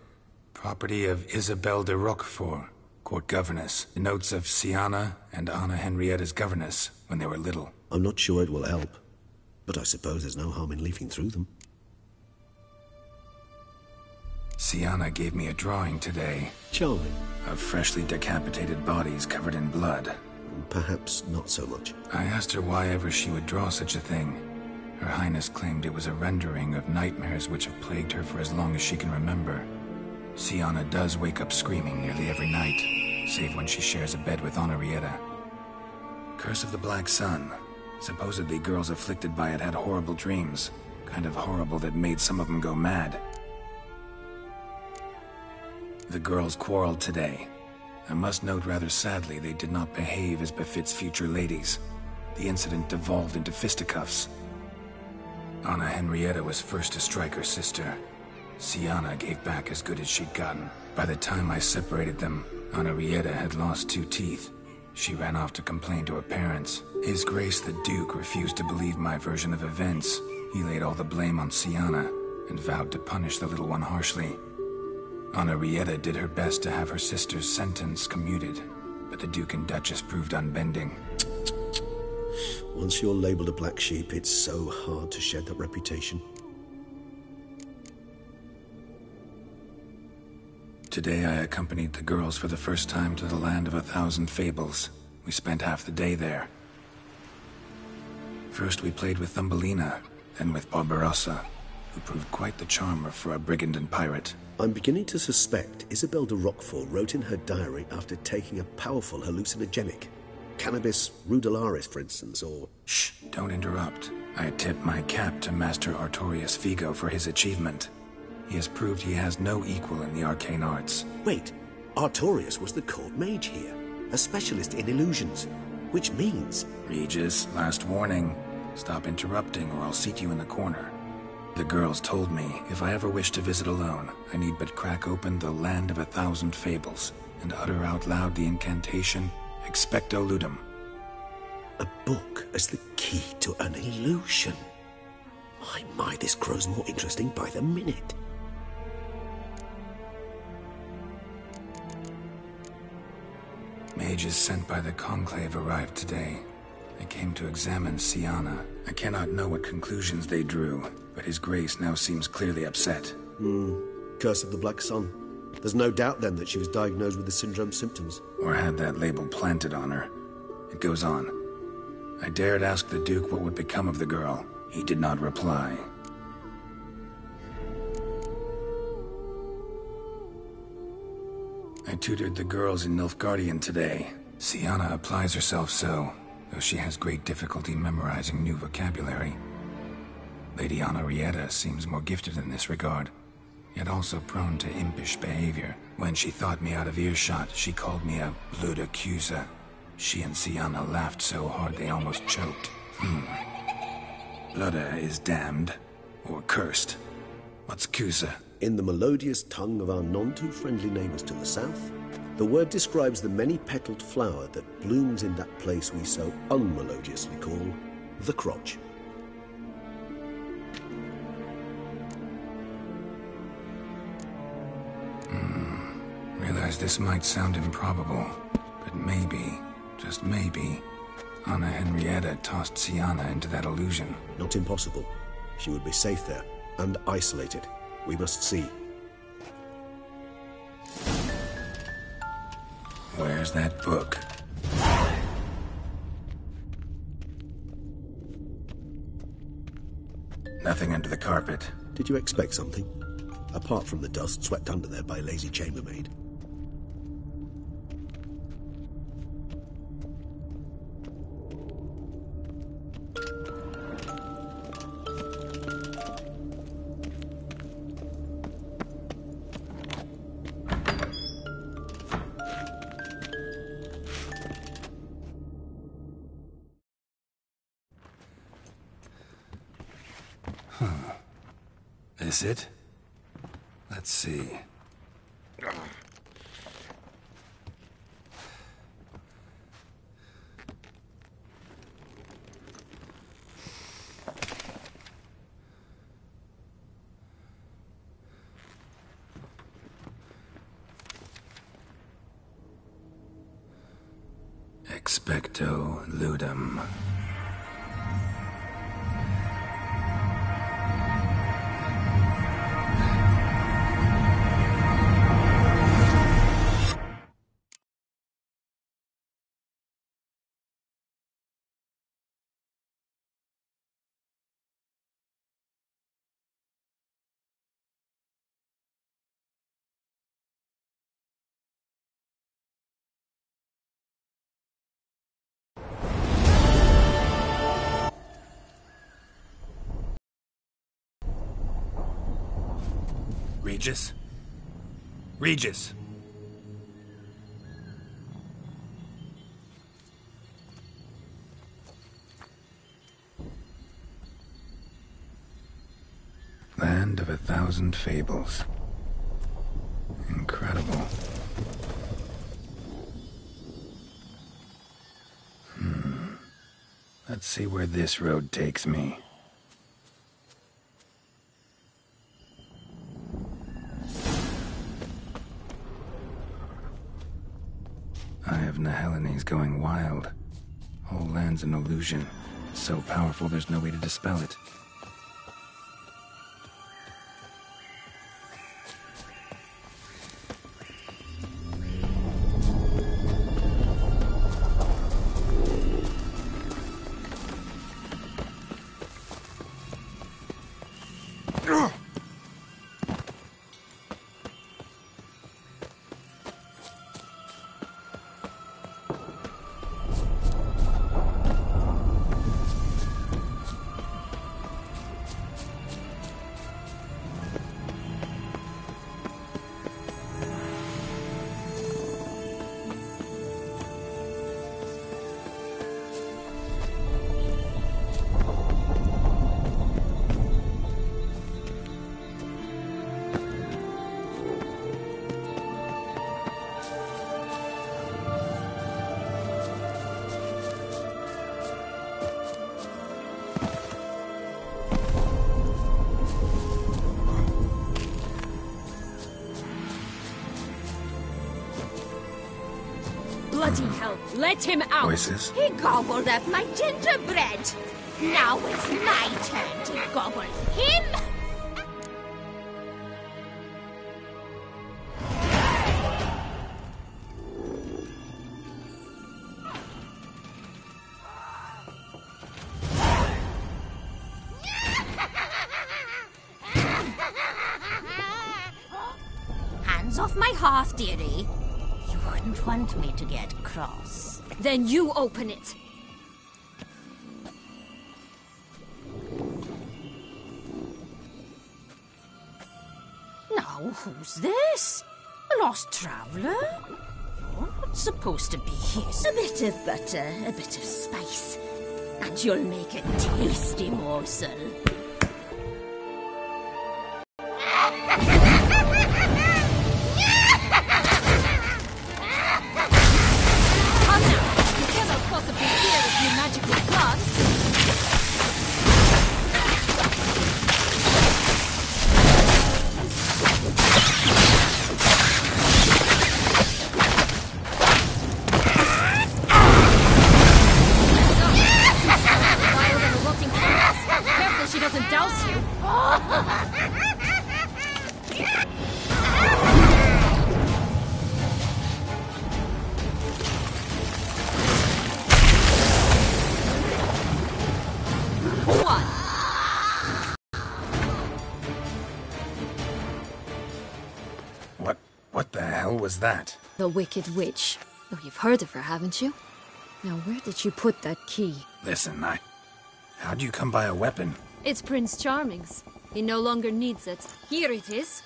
Property of Isabelle de Roquefort, court governess. The notes of Siana and Anna Henrietta's governess when they were little. I'm not sure it will help, but I suppose there's no harm in leafing through them. Siana gave me a drawing today. Charming. Of freshly decapitated bodies covered in blood. Perhaps not so much. I asked her why ever she would draw such a thing. Her Highness claimed it was a rendering of nightmares which have plagued her for as long as she can remember. Siana does wake up screaming nearly every night, save when she shares a bed with Henrietta. Curse of the Black Sun. Supposedly girls afflicted by it had horrible dreams. Kind of horrible that made some of them go mad. The girls quarreled today. I must note rather sadly they did not behave as befits future ladies. The incident devolved into fisticuffs. Anna Henrietta was first to strike her sister. Siana gave back as good as she'd gotten. By the time I separated them, Henrietta had lost 2 teeth. She ran off to complain to her parents. His Grace the Duke refused to believe my version of events. He laid all the blame on Siana and vowed to punish the little one harshly. Henrietta did her best to have her sister's sentence commuted, but the Duke and Duchess proved unbending. Once you're labeled a black sheep, it's so hard to shed that reputation. Today I accompanied the girls for the first time to the land of 1,000 fables. We spent half the day there. First we played with Thumbelina, then with Barbarossa, who proved quite the charmer for a brigand and pirate. I'm beginning to suspect Isabelle de Roquefort wrote in her diary after taking a powerful hallucinogenic. Cannabis rudelaris, for instance, or... Shh, don't interrupt. I tip my cap to Master Artorius Figo for his achievement. He has proved he has no equal in the arcane arts. Wait, Artorius was the court mage here, a specialist in illusions, which means... Regis, last warning. Stop interrupting or I'll seat you in the corner. The girls told me if I ever wish to visit alone, I need but crack open the Land of 1,000 Fables and utter out loud the incantation, Expecto Ludum. A book as the key to an illusion. My, this grows more interesting by the minute. Mages sent by the Conclave arrived today. They came to examine Siana. I cannot know what conclusions they drew, but His Grace now seems clearly upset. Curse of the Black Sun. There's no doubt then that she was diagnosed with the syndrome symptoms. Or had that label planted on her. It goes on. I dared ask the Duke what would become of the girl. He did not reply. I tutored the girls in Nilfgaardian today. Sienna applies herself so, though she has great difficulty memorizing new vocabulary. Lady Anna Rieta seems more gifted in this regard, yet also prone to impish behavior. When she thought me out of earshot, she called me a blood accuser. She and Sienna laughed so hard they almost choked. Blood is damned, or cursed. What's Cusa? In the melodious tongue of our none-too-friendly neighbors to the south, the word describes the many-petaled flower that blooms in that place we so unmelodiously call the crotch. Realize this might sound improbable, but maybe, just maybe, Anna Henrietta tossed Sienna into that illusion. Not impossible. She would be safe there, and isolated. We must see. Where's that book? Nothing under the carpet. Did you expect something? Apart from the dust swept under there by a lazy chambermaid. This it? Let's see. Expecto ludum. Regis? Regis! Land of 1,000 fables. Incredible. Let's see where this road takes me. Eye of Nehelines going wild. Whole land's an illusion. It's so powerful there's no way to dispel it. Bloody hell, let him out! Voices? He gobbled up my gingerbread. Now it's my turn to gobble him. Hands off my hearth, dearie. wouldn't want me to get cross. Then you open it. Now, who's this? A lost traveler? Oh, what's supposed to be here? A bit of butter, a bit of spice, and you'll make a tasty morsel. What the hell was that? The Wicked Witch. Oh, you've heard of her, haven't you? Now, where did you put that key? Listen, how'd you come by a weapon? It's Prince Charming's. He no longer needs it. Here it is.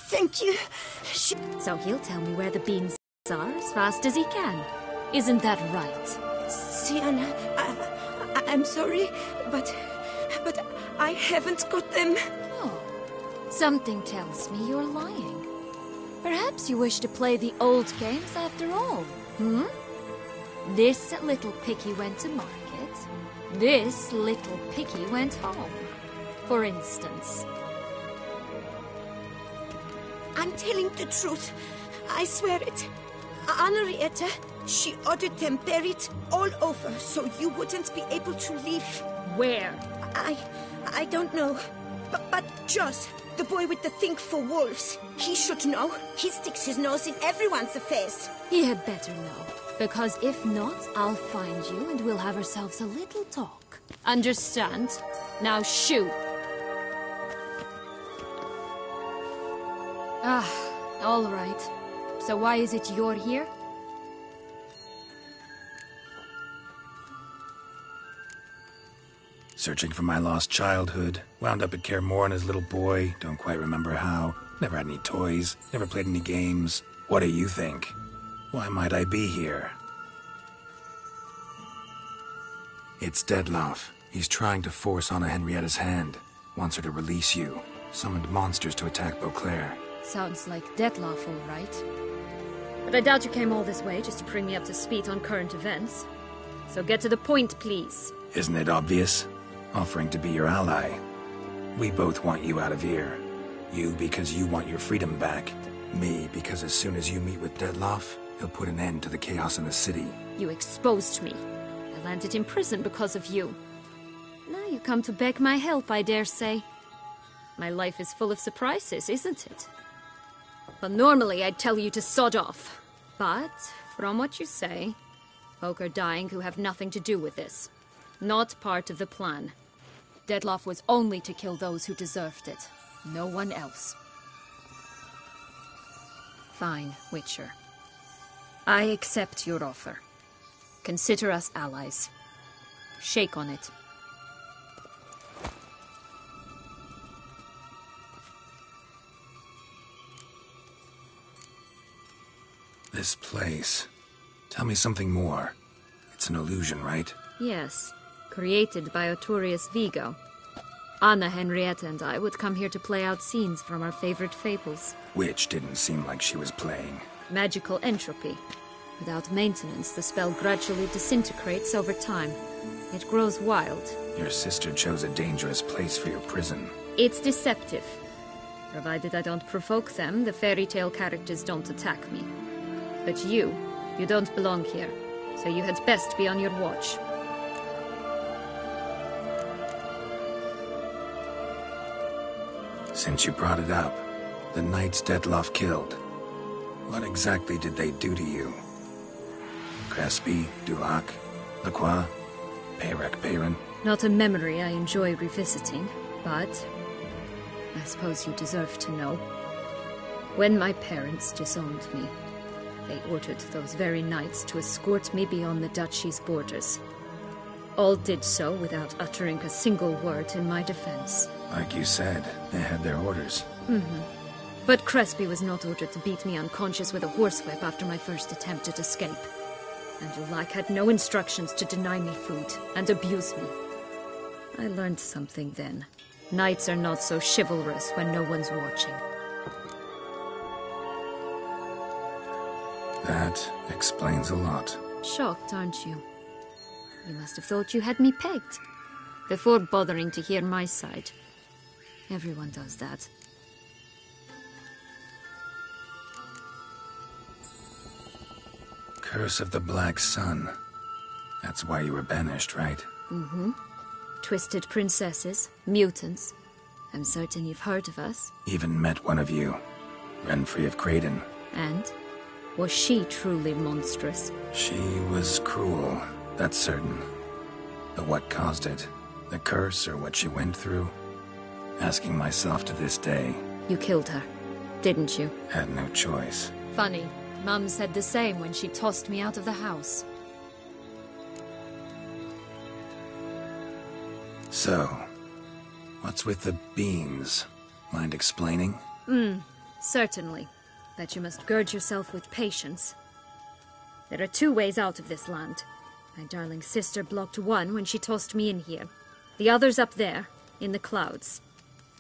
Thank you. So he'll tell me where the beans are as fast as he can. Isn't that right? Sienna, I'm sorry, but I haven't got them. Oh, something tells me you're lying. Perhaps you wish to play the old games after all, hmm? This little piggy went to market. This little piggy went home, for instance. I'm telling the truth. I swear it. Henrietta, she ordered them buried all over so you wouldn't be able to leave. Where? I don't know. But Joss, the boy with the thing for wolves, he should know. He sticks his nose in everyone's affairs. He had better know. Because if not, I'll find you and we'll have ourselves a little talk. Understand? Now shoot. All right. So why is it you're here? Searching for my lost childhood. Wound up at Kaer Morhen as a little boy. Don't quite remember how. Never had any toys. Never played any games. What do you think? Why might I be here? It's Dettlaff. He's trying to force Anna Henrietta's hand. Wants her to release you. Summoned monsters to attack Beauclair. Sounds like Dettlaff, all right. But I doubt you came all this way just to bring me up to speed on current events. So get to the point, please. Isn't it obvious? Offering to be your ally. We both want you out of here. You because you want your freedom back. Me because as soon as you meet with Dettlaff, he'll put an end to the chaos in the city. You exposed me. I landed in prison because of you. Now you come to beg my help, I dare say. My life is full of surprises, isn't it? Well, normally I'd tell you to sod off. But, from what you say, folk are dying who have nothing to do with this. Not part of the plan. Dettlaff was only to kill those who deserved it. No one else. Fine, Witcher. I accept your offer. Consider us allies. Shake on it. This place. Tell me something more. It's an illusion, right? Yes. Created by Arturius Vigo. Anna Henrietta and I would come here to play out scenes from our favorite fables. Which didn't seem like she was playing. Magical entropy. Without maintenance, the spell gradually disintegrates over time. It grows wild. Your sister chose a dangerous place for your prison. It's deceptive. Provided I don't provoke them, the fairy tale characters don't attack me. But you don't belong here, so you had best be on your watch. Since you brought it up, the knights Dettlaff killed. What exactly did they do to you? Crespi, Dulac, Lacroix, Peyrac Peyran. Not a memory I enjoy revisiting, but I suppose you deserve to know. When my parents disowned me, they ordered those very knights to escort me beyond the duchy's borders. All did so without uttering a single word in my defense. Like you said, they had their orders. But Crespi was not ordered to beat me unconscious with a horsewhip after my first attempt at escape. And Dulac had no instructions to deny me food and abuse me. I learned something then. Knights are not so chivalrous when no one's watching. That explains a lot. Shocked, aren't you? You must have thought you had me pegged, before bothering to hear my side. Everyone does that. Curse of the Black Sun. That's why you were banished, right? Twisted princesses, mutants. I'm certain you've heard of us. Even met one of you. Renfrey of Craden. And? Was she truly monstrous? She was cruel, that's certain. But what caused it? The curse or what she went through? Asking myself to this day. You killed her, didn't you? Had no choice. Funny. Mum said the same when she tossed me out of the house. So, what's with the beans? Mind explaining? Certainly. But you must gird yourself with patience. There are two ways out of this land. My darling sister blocked one when she tossed me in here. The other's up there, in the clouds.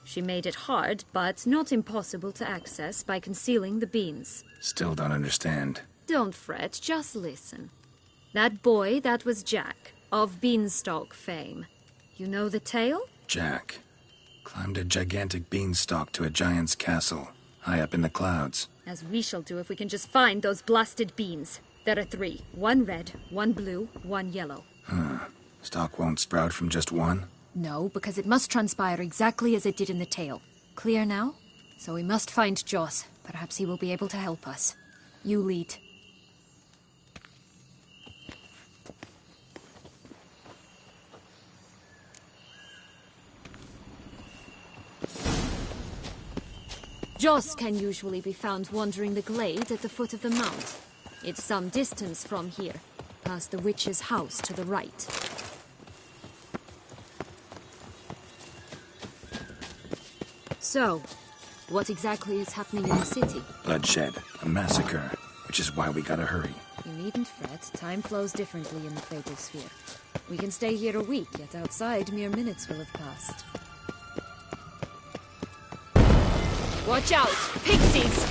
She made it hard, but not impossible to access by concealing the beans. Still don't understand. Don't fret, just listen. That boy, that was Jack, of Beanstalk fame. You know the tale? Jack climbed a gigantic beanstalk to a giant's castle, high up in the clouds. As we shall do if we can just find those blasted beans. There are 3. 1 red, 1 blue, 1 yellow. Stalk won't sprout from just one? No, because it must transpire exactly as it did in the tale. Clear now? So we must find Joss. Perhaps he will be able to help us. You lead. Joss can usually be found wandering the glade at the foot of the mount. It's some distance from here, past the witch's house to the right. So, what exactly is happening in the city? Bloodshed, a massacre, which is why we gotta hurry. You needn't fret. Time flows differently in the Fatal Sphere. We can stay here a week, yet outside mere minutes will have passed. Watch out! Pixies!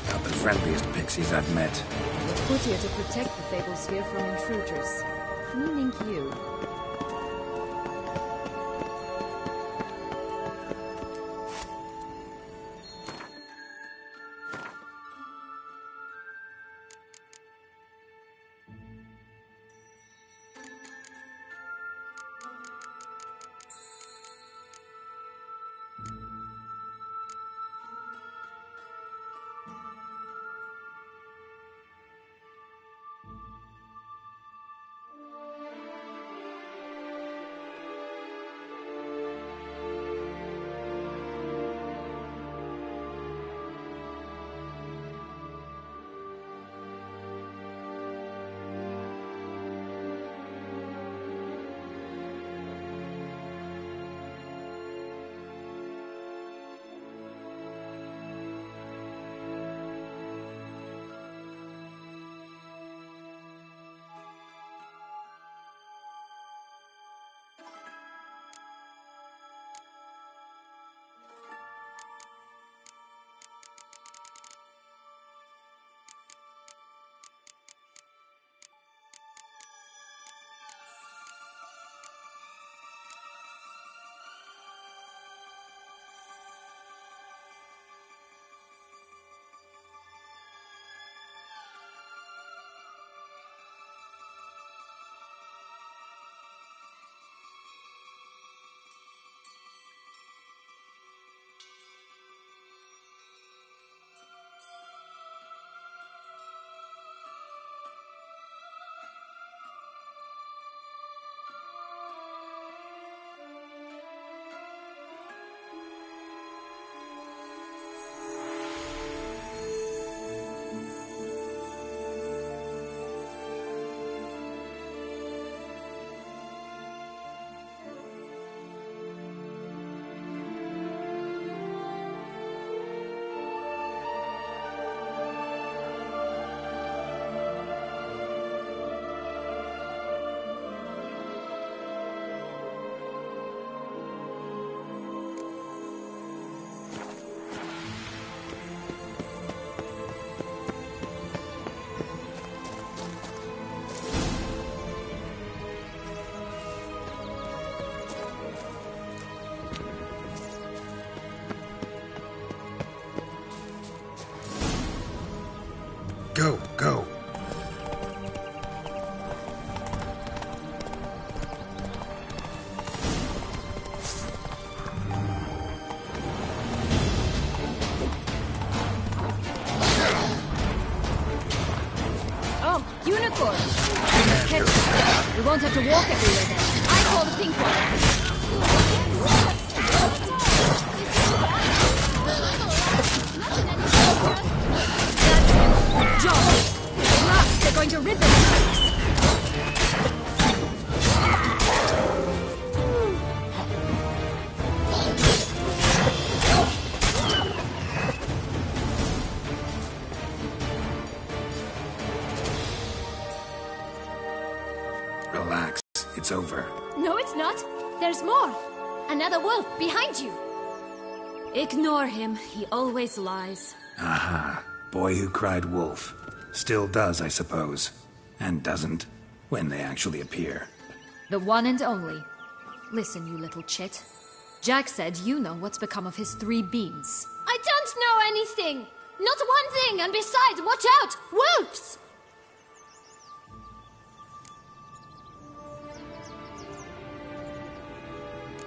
Not the friendliest pixies I've met. We're put here to protect the Fatal Sphere from intruders. Meaning you. won't have to walk everywhere then. I call the pink one. That's it. John! At last, they're going to rid them of us. Relax. It's over. No, it's not. There's more. Another wolf behind you. Ignore him. He always lies. Aha. Boy who cried wolf. Still does, I suppose. And doesn't, when they actually appear. The one and only. Listen, you little chit. Jack said you know what's become of his 3 beans. I don't know anything. Not one thing. And besides, watch out. Wolves!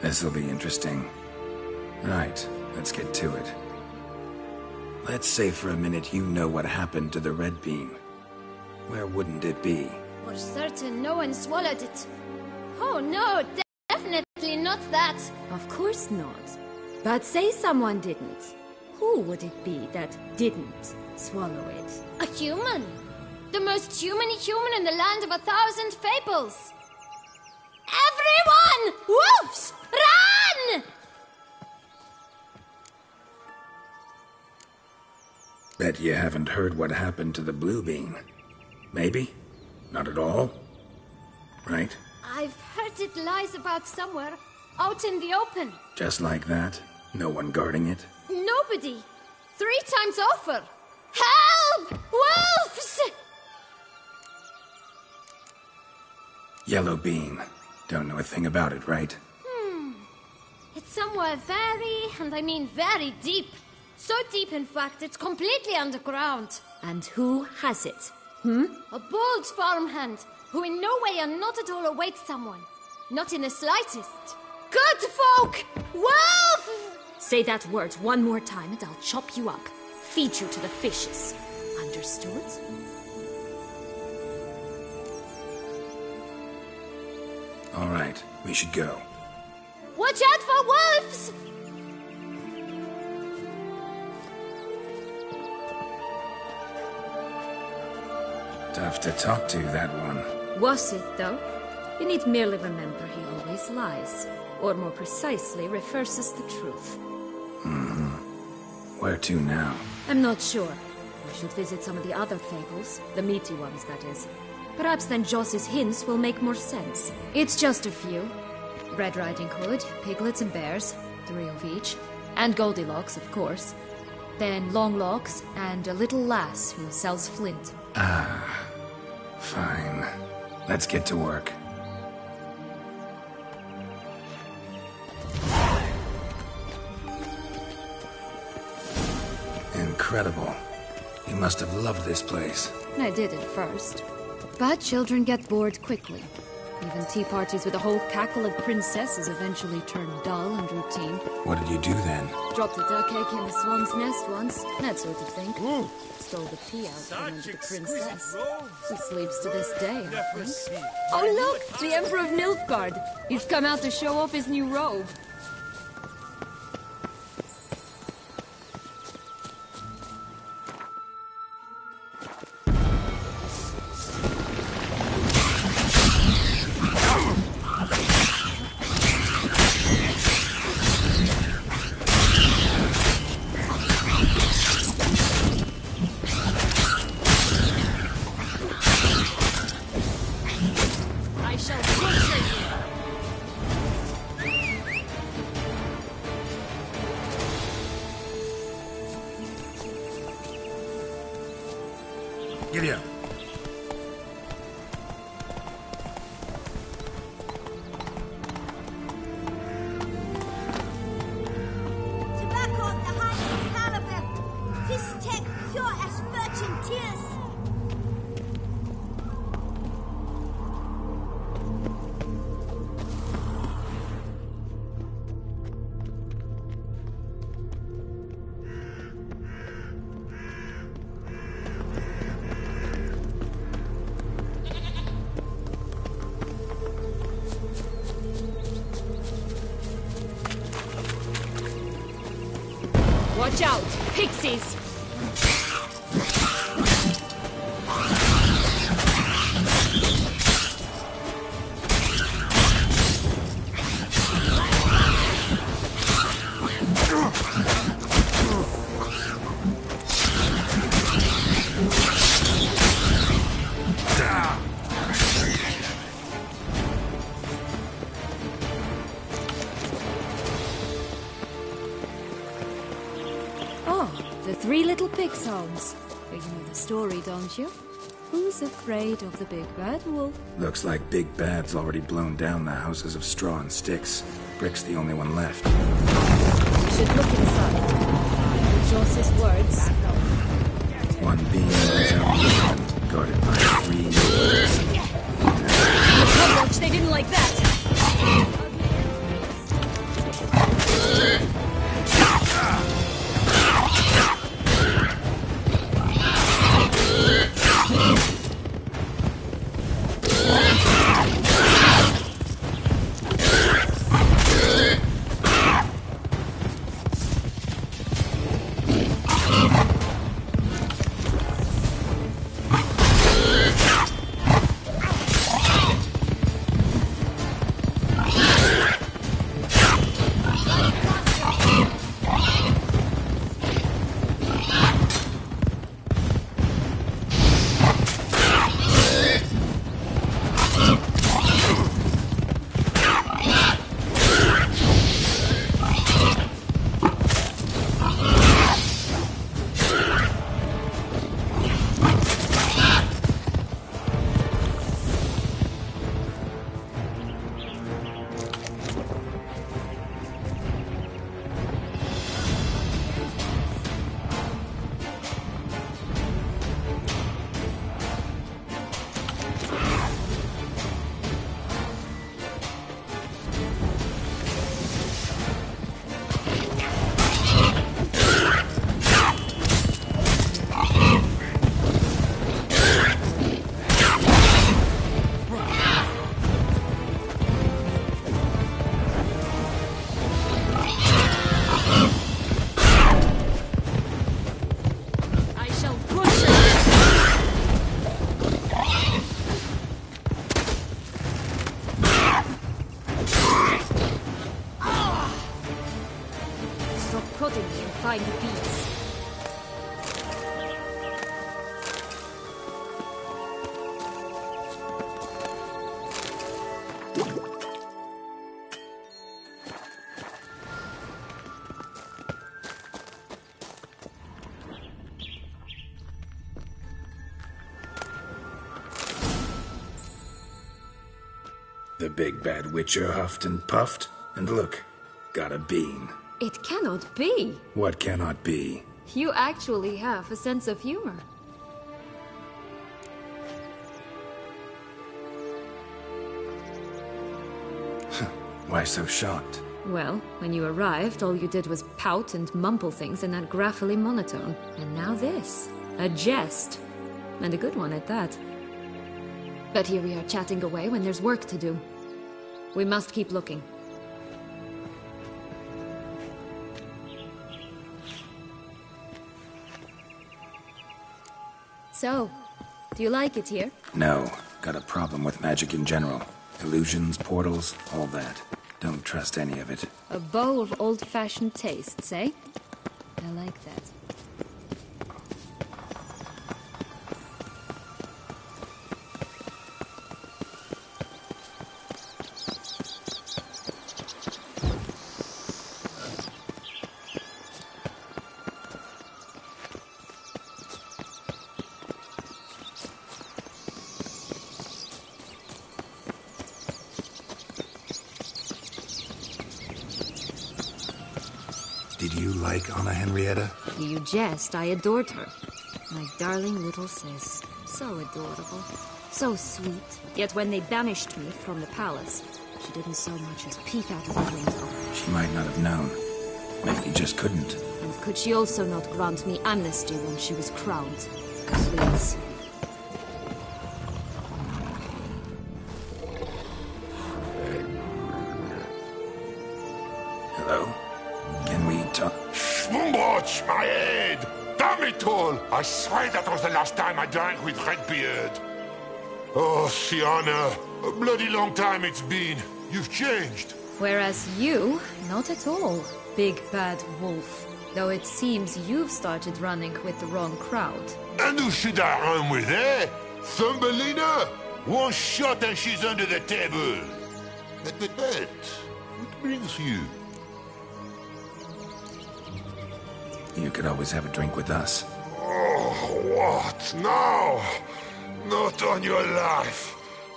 This'll be interesting. Right, let's get to it. Let's say for a minute you know what happened to the red bean. Where wouldn't it be? For certain, no one swallowed it. Oh no, definitely not that. Of course not. But say someone didn't. Who would it be that didn't swallow it? A human. The most human in the land of 1,000 fables. Everyone! Wolves! Run! Bet you haven't heard what happened to the blue bean. Maybe? Not at all? Right? I've heard it lies about somewhere, out in the open. Just like that? No one guarding it? Nobody. 3 times over. Help! Wolves! Yellow bean. Don't know a thing about it, right? It's somewhere very, and I mean very deep. So deep, in fact, it's completely underground. And who has it? A bold farmhand, who in no way and not at all awaits someone. Not in the slightest. Good folk! Wolf! Say that word one more time and I'll chop you up. Feed you to the fishes. Understood? All right, we should go. Watch out for wolves! Tough to talk to, that one. Was it, though? You need merely remember he always lies. Or more precisely, reverses the truth. Where to now? I'm not sure. I should visit some of the other fables. The meaty ones, that is. Perhaps then Joss's hints will make more sense. It's just a few. Red Riding Hood, piglets and bears, 3 of each. And Goldilocks, of course. Then Longlocks, and a little lass who sells flint. Ah, fine. Let's get to work. Incredible. You must have loved this place. I did at first. But children get bored quickly. Even tea parties with a whole cackle of princesses eventually turn dull and routine. What did you do then? Dropped a duck egg in the swan's nest once, that sort of thing. Stole the pea out from under the princess. She sleeps to this day, I think. Oh look! The Emperor of Nilfgaard! He's come out to show off his new robe. Giddy up. Tobacco of the highest caliber. This tech pure as virgin tears. Watch out! Pixies! Three little pig songs. You know the story, don't you? Who's afraid of the big bad wolf? Looks like Big Bad's already blown down the houses of straw and sticks. Brick's the only one left. You should look inside. Joss's words. One being lies out open, guarded by 3 wolves. Watch, they didn't like that. Find the beats. The big bad witcher huffed and puffed, and look, got a bean. It cannot be. What cannot be? You actually have a sense of humor. Why so shocked? Well, when you arrived, all you did was pout and mumble things in that graphily monotone. And now this. A jest. And a good one at that. But here we are chatting away when there's work to do. We must keep looking. So, do you like it here? No. Got a problem with magic in general. Illusions, portals, all that. Don't trust any of it. A bow of old-fashioned tastes, eh? I like that. Did you like Anna Henrietta? You jest. I adored her. My darling little sis. So adorable. So sweet. Yet when they banished me from the palace, she didn't so much as peek out of the window. She might not have known. Maybe just couldn't. And could she also not grant me amnesty when she was crowned? Please. Hello? Can we talk? Schwumboi! touch my head! Damn it all! I swear that was the last time I drank with Redbeard. Oh, Sienna, a bloody long time it's been. You've changed. Whereas you, not at all, big bad wolf. Though it seems you've started running with the wrong crowd. And who should I run with, eh? Thumbelina? One shot and she's under the table. But, what brings you? You could always have a drink with us. Oh, what now? Not on your life.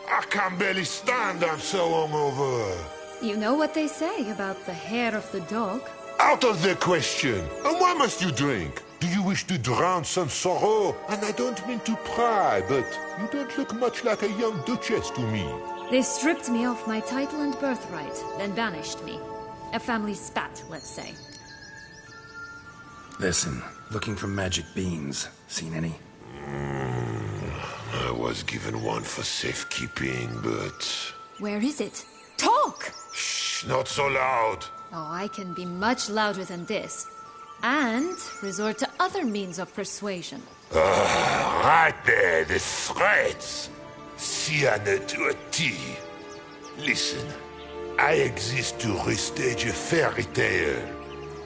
I can barely stand, I'm so hungover. You know what they say about the hair of the dog? Out of the question. And why must you drink? Do you wish to drown some sorrow? And I don't mean to pry, but you don't look much like a young duchess to me. They stripped me of my title and birthright, then banished me. A family spat, let's say. Listen, looking for magic beans. Seen any? I was given one for safekeeping, but... Where is it? Talk! Shh, not so loud. Oh, I can be much louder than this. And resort to other means of persuasion. Right there, the threats. Sienna to a T. Listen, I exist to restage a fairy tale.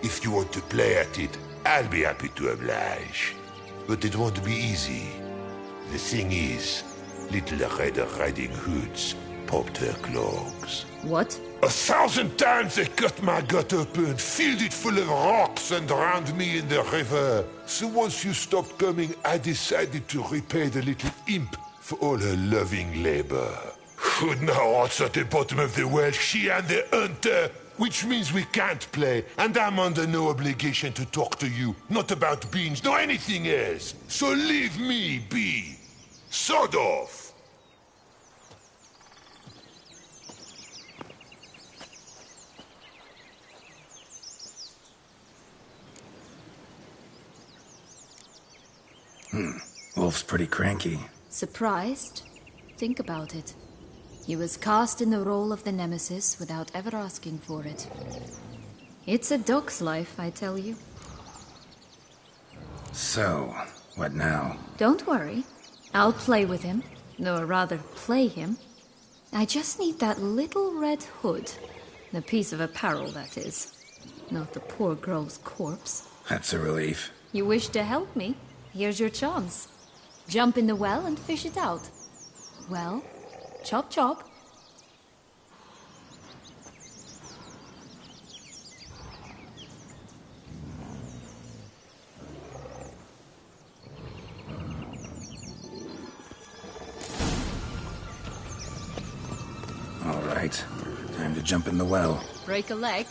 If you want to play at it, I'll be happy to oblige. But it won't be easy. The thing is, Little Red Riding Hoods popped her clogs. What? 1,000 times they cut my gut open, filled it full of rocks and drowned me in the river. So once you stopped coming, I decided to repay the little imp for all her loving labor. Who'd know what's at the bottom of the well? She and the hunter. Which means we can't play, and I'm under no obligation to talk to you. Not about beans, nor anything else. So leave me be. Sod off. Wolf's pretty cranky. Surprised? Think about it. He was cast in the role of the Nemesis without ever asking for it. It's a dog's life, I tell you. So, what now? Don't worry. I'll play with him. Or rather, play him. I just need that little red hood. The piece of apparel, that is. Not the poor girl's corpse. That's a relief. You wish to help me? Here's your chance. Jump in the well and fish it out. Well, chop chop. All right. Time to jump in the well. Break a leg.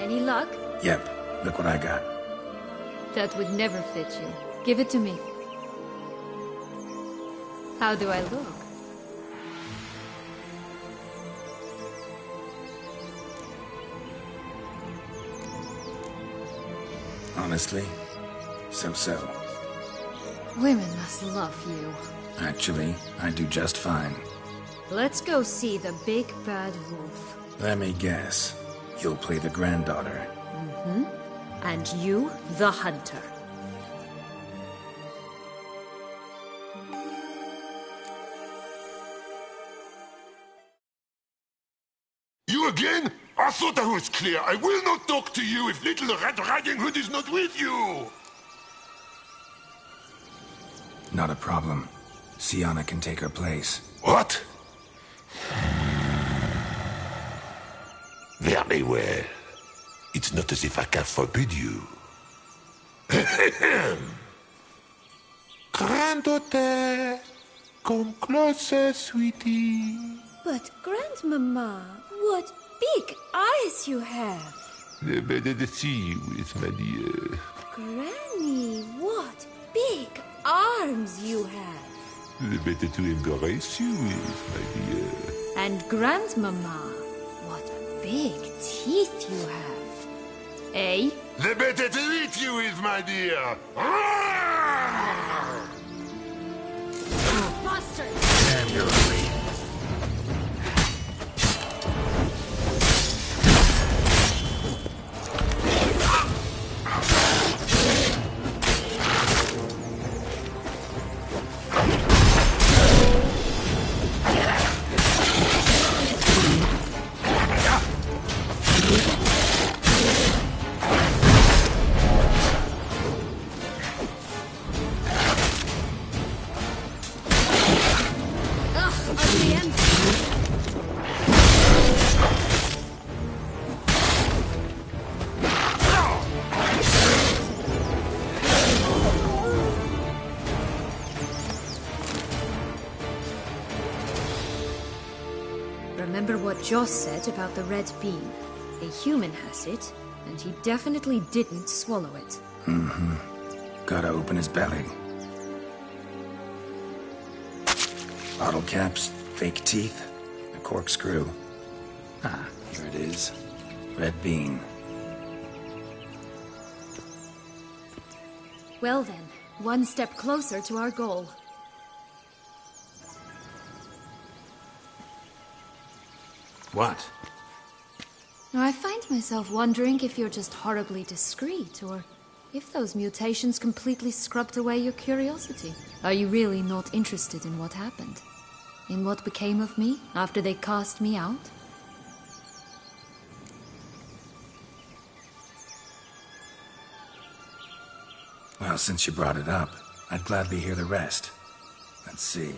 Any luck? Yep. Look what I got. That would never fit you. Give it to me. How do I look? Honestly, so-so. Women must love you. Actually, I do just fine. Let's go see the big bad wolf. Let me guess. You'll play the granddaughter. Mm-hmm. And you, the hunter. You again? I thought I was clear. I will not talk to you if Little Red Riding Hood is not with you. Not a problem. Sienna can take her place. What? Very well. It's not as if I can forbid you. Granddaughter, come closer, sweetie. But, Grandmama, what big eyes you have. The better to see you with, my dear. Granny, what big arms you have. The better to embrace you with, my dear. And Grandmama, what big teeth you have. Eh? The better to eat you with, my dear. Bastard! Damn your way. Remember what Joss said about the red bean? A human has it, and he definitely didn't swallow it. Mm-hmm. Gotta open his belly. Bottle caps, fake teeth, a corkscrew. Ah, here it is. Red bean. Well then, one step closer to our goal. What? I find myself wondering if you're just horribly discreet, or if those mutations completely scrubbed away your curiosity. Are you really not interested in what happened? In what became of me after they cast me out? Well, since you brought it up, I'd gladly hear the rest. Let's see.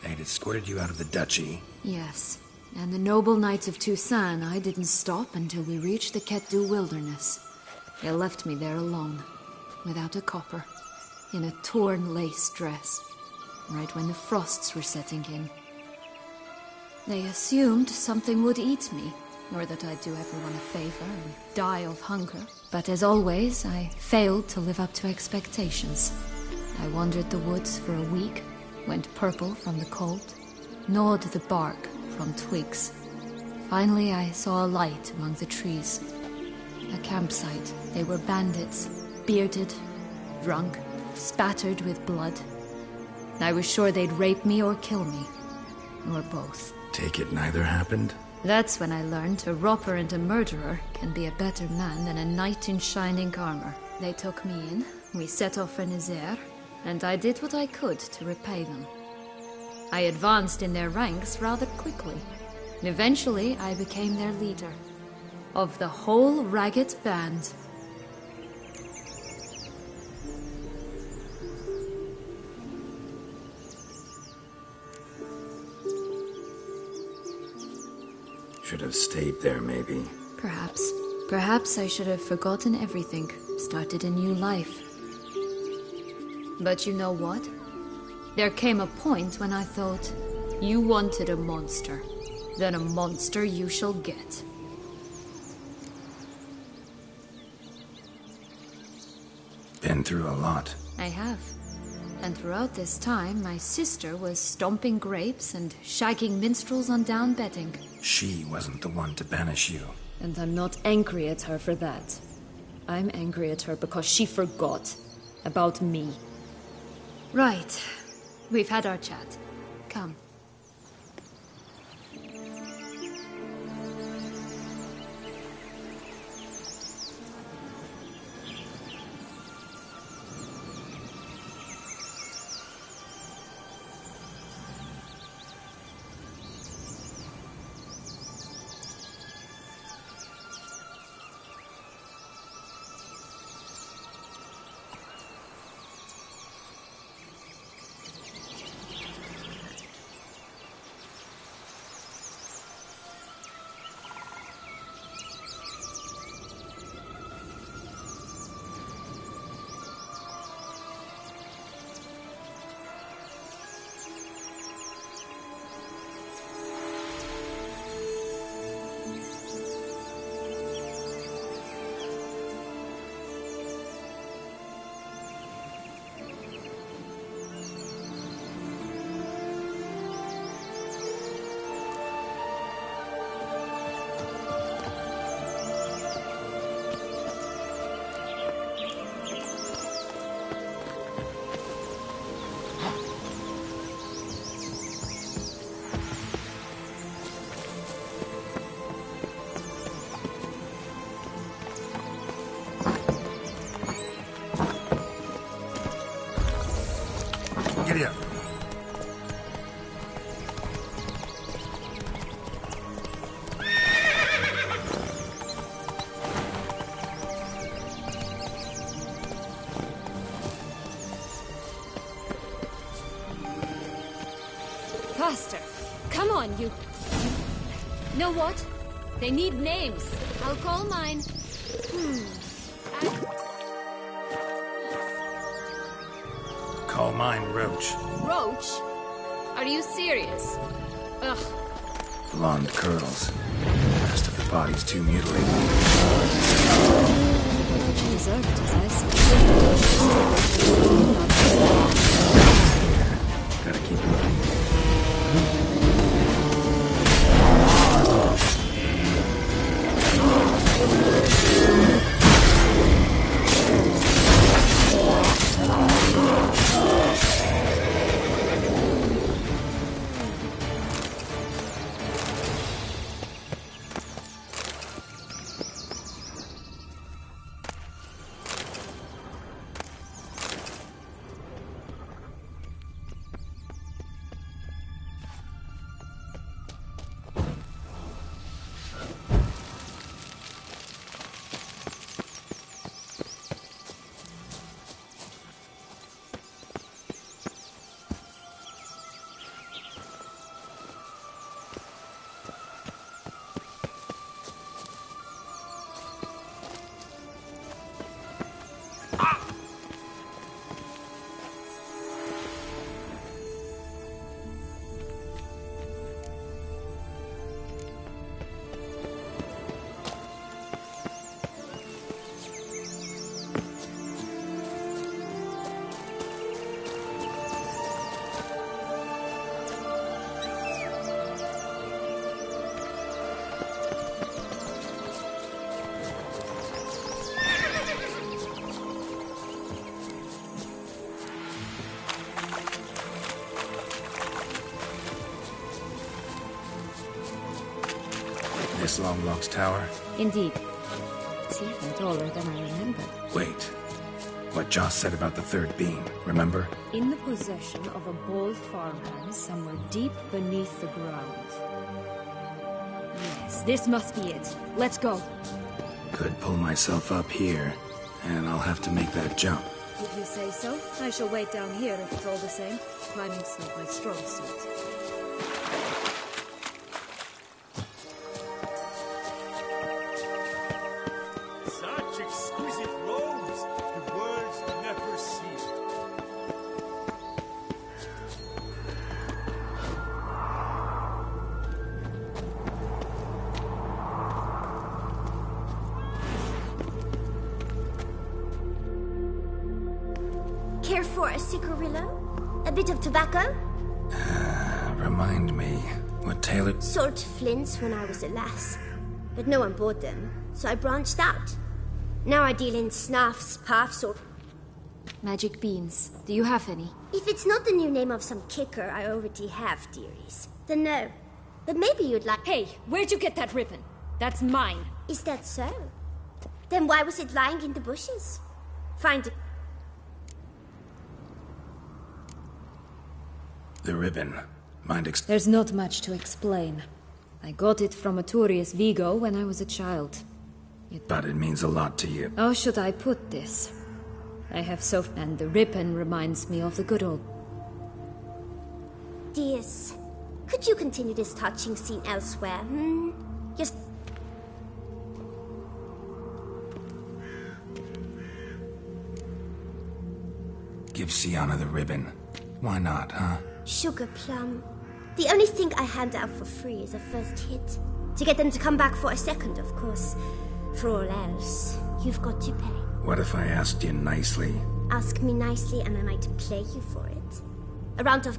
They'd escorted you out of the duchy. Yes. And the noble knights of Toussaint, I didn't stop until we reached the Ketdu wilderness. They left me there alone, without a copper, in a torn lace dress, right when the frosts were setting in. They assumed something would eat me, or that I'd do everyone a favor and die of hunger. But as always, I failed to live up to expectations. I wandered the woods for a week, went purple from the cold, gnawed the bark from twigs. Finally, I saw a light among the trees. A campsite. They were bandits, bearded, drunk, spattered with blood. I was sure they'd rape me or kill me, or both. Take it neither happened? That's when I learned a robber and a murderer can be a better man than a knight in shining armor. They took me in, we set off for Nazaire, and I did what I could to repay them. I advanced in their ranks rather quickly. Eventually, I became their leader. Of the whole ragged band. Should have stayed there, maybe. Perhaps. Perhaps I should have forgotten everything, started a new life. But you know what? There came a point when I thought, you wanted a monster. Then a monster you shall get. Been through a lot. I have. And throughout this time, my sister was stomping grapes and shagging minstrels on down bedding. She wasn't the one to banish you. And I'm not angry at her for that. I'm angry at her because she forgot about me. Right. We've had our chat. Come. Giddy up. Faster. Come on, you... Know what? They need names. I'll call mine. Call mine Roach. Roach? Are you serious? Ugh. Blonde curls. Rest of the body's too mutilated. She deserved it, as I said. Gotta keep moving. This Longlock's tower? Indeed. It's even taller than I remember. Wait. What Joss said about the third being, remember? In the possession of a bold farmhand somewhere deep beneath the ground. Yes, this must be it. Let's go. Could pull myself up here, and I'll have to make that jump. If you say so, I shall wait down here if it's all the same. Climbing's not my strong suit. Such exquisite robes, the world's never seen. Care for a cigarillo? A bit of tobacco? Remind me, what Taylor... Sold flints when I was a lass. But no one bought them, so I branched out. Now I deal in snuffs, puffs, or... Magic beans. Do you have any? If it's not the new name of some kicker I already have, dearies, then no. But maybe you'd like... Hey, where'd you get that ribbon? That's mine. Is that so? Then why was it lying in the bushes? Find it. The ribbon. Mind There's not much to explain. I got it from Arturius Vigo when I was a child. But it means a lot to you. How should I put this? I have so... And the ribbon reminds me of the good old... Dears, could you continue this touching scene elsewhere, Just... Give Sienna the ribbon. Why not, huh? Sugar plum. The only thing I hand out for free is a first hit. To get them to come back for a second, of course. For all else, you've got to pay. What if I asked you nicely? Ask me nicely and I might play you for it. A round of...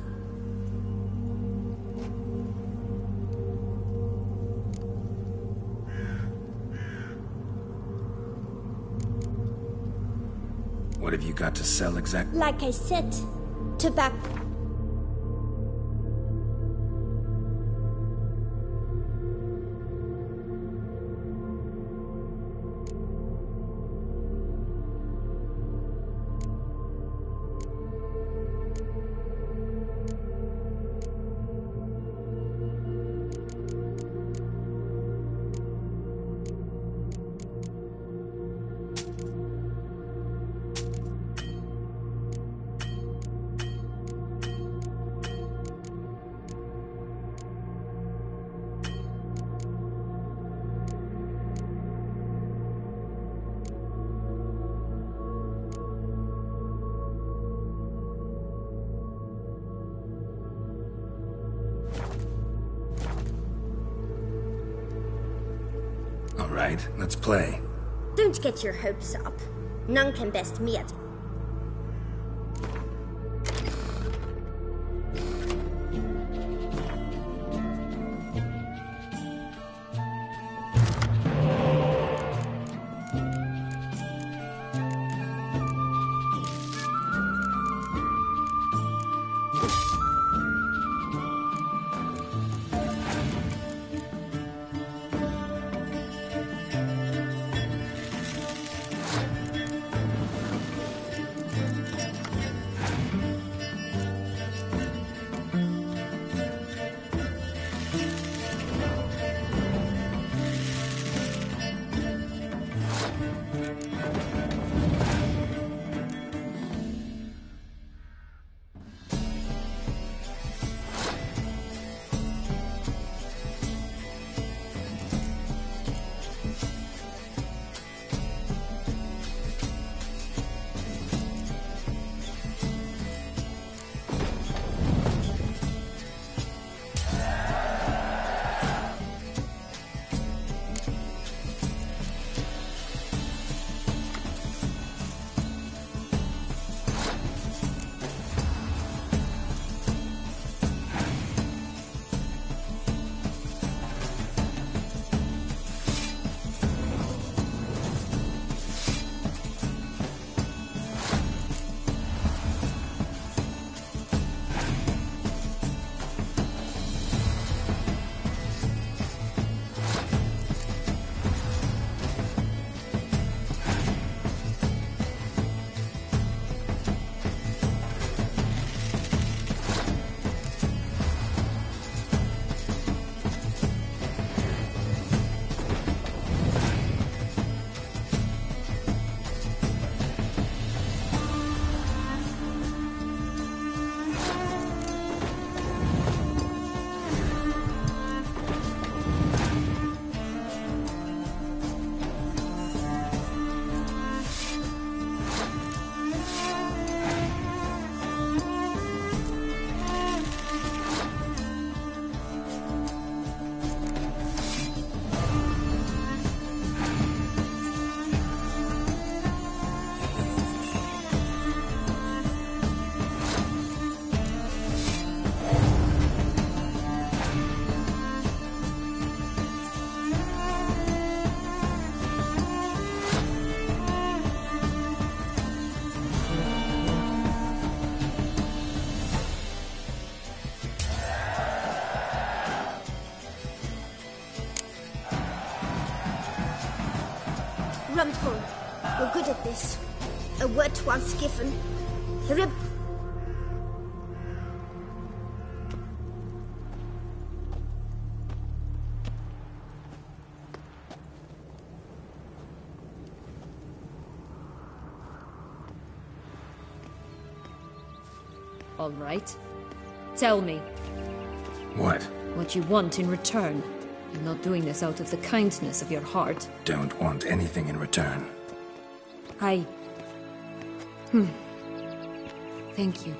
What have you got to sell exactly? Like I said, tobacco. right? Let's play. Don't get your hopes up. None can best me at... Rumpole, you're good at this. A word once given. All right. Tell me. What? What you want in return. You're not doing this out of the kindness of your heart. Don't want anything in return. Thank you.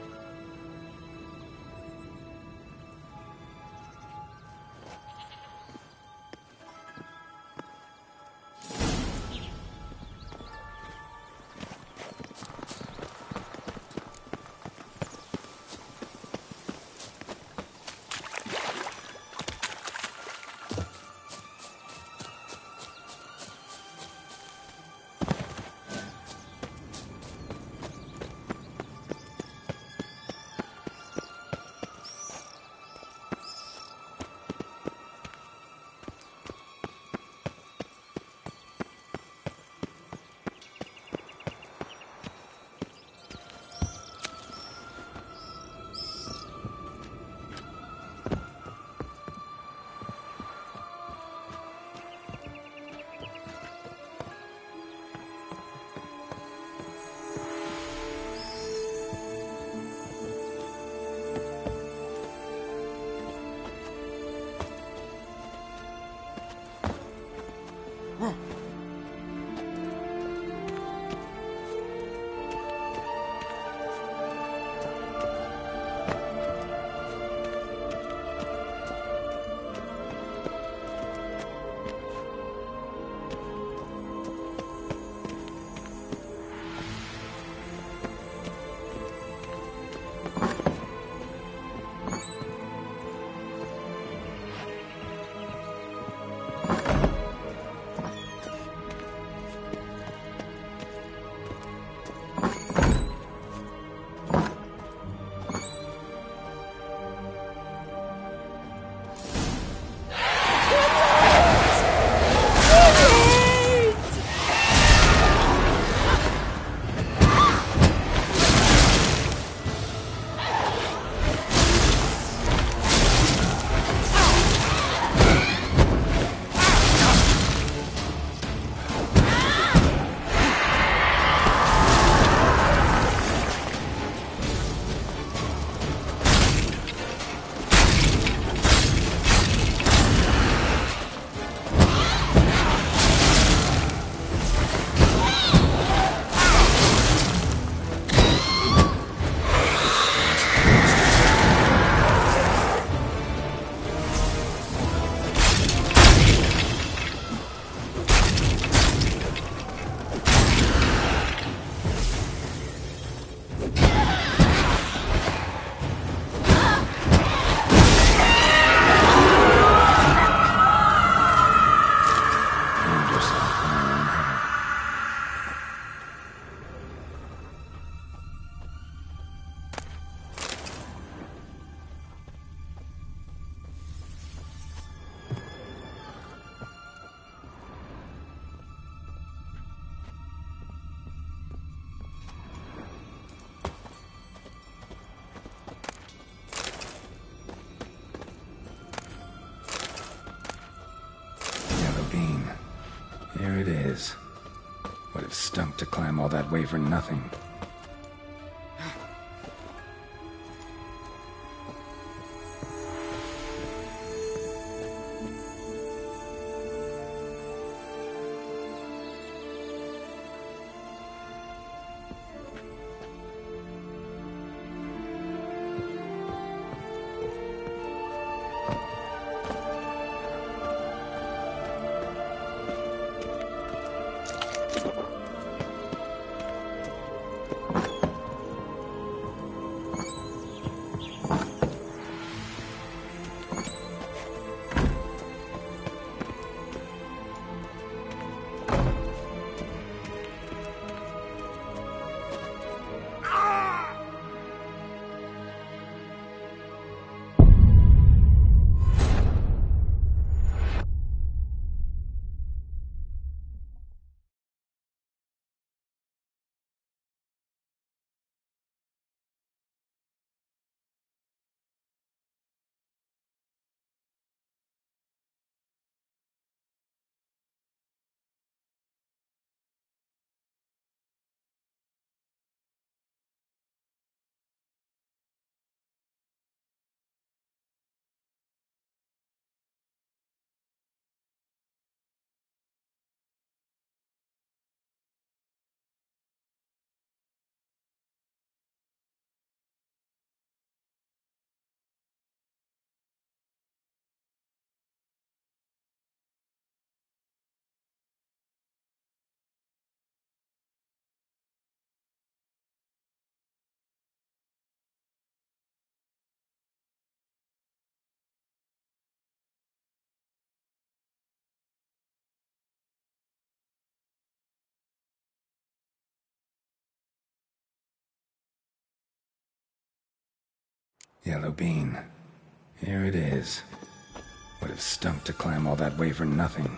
is. Would have stunk to climb all that way for nothing. Yellow bean. Here it is. Would have stunk to climb all that way for nothing.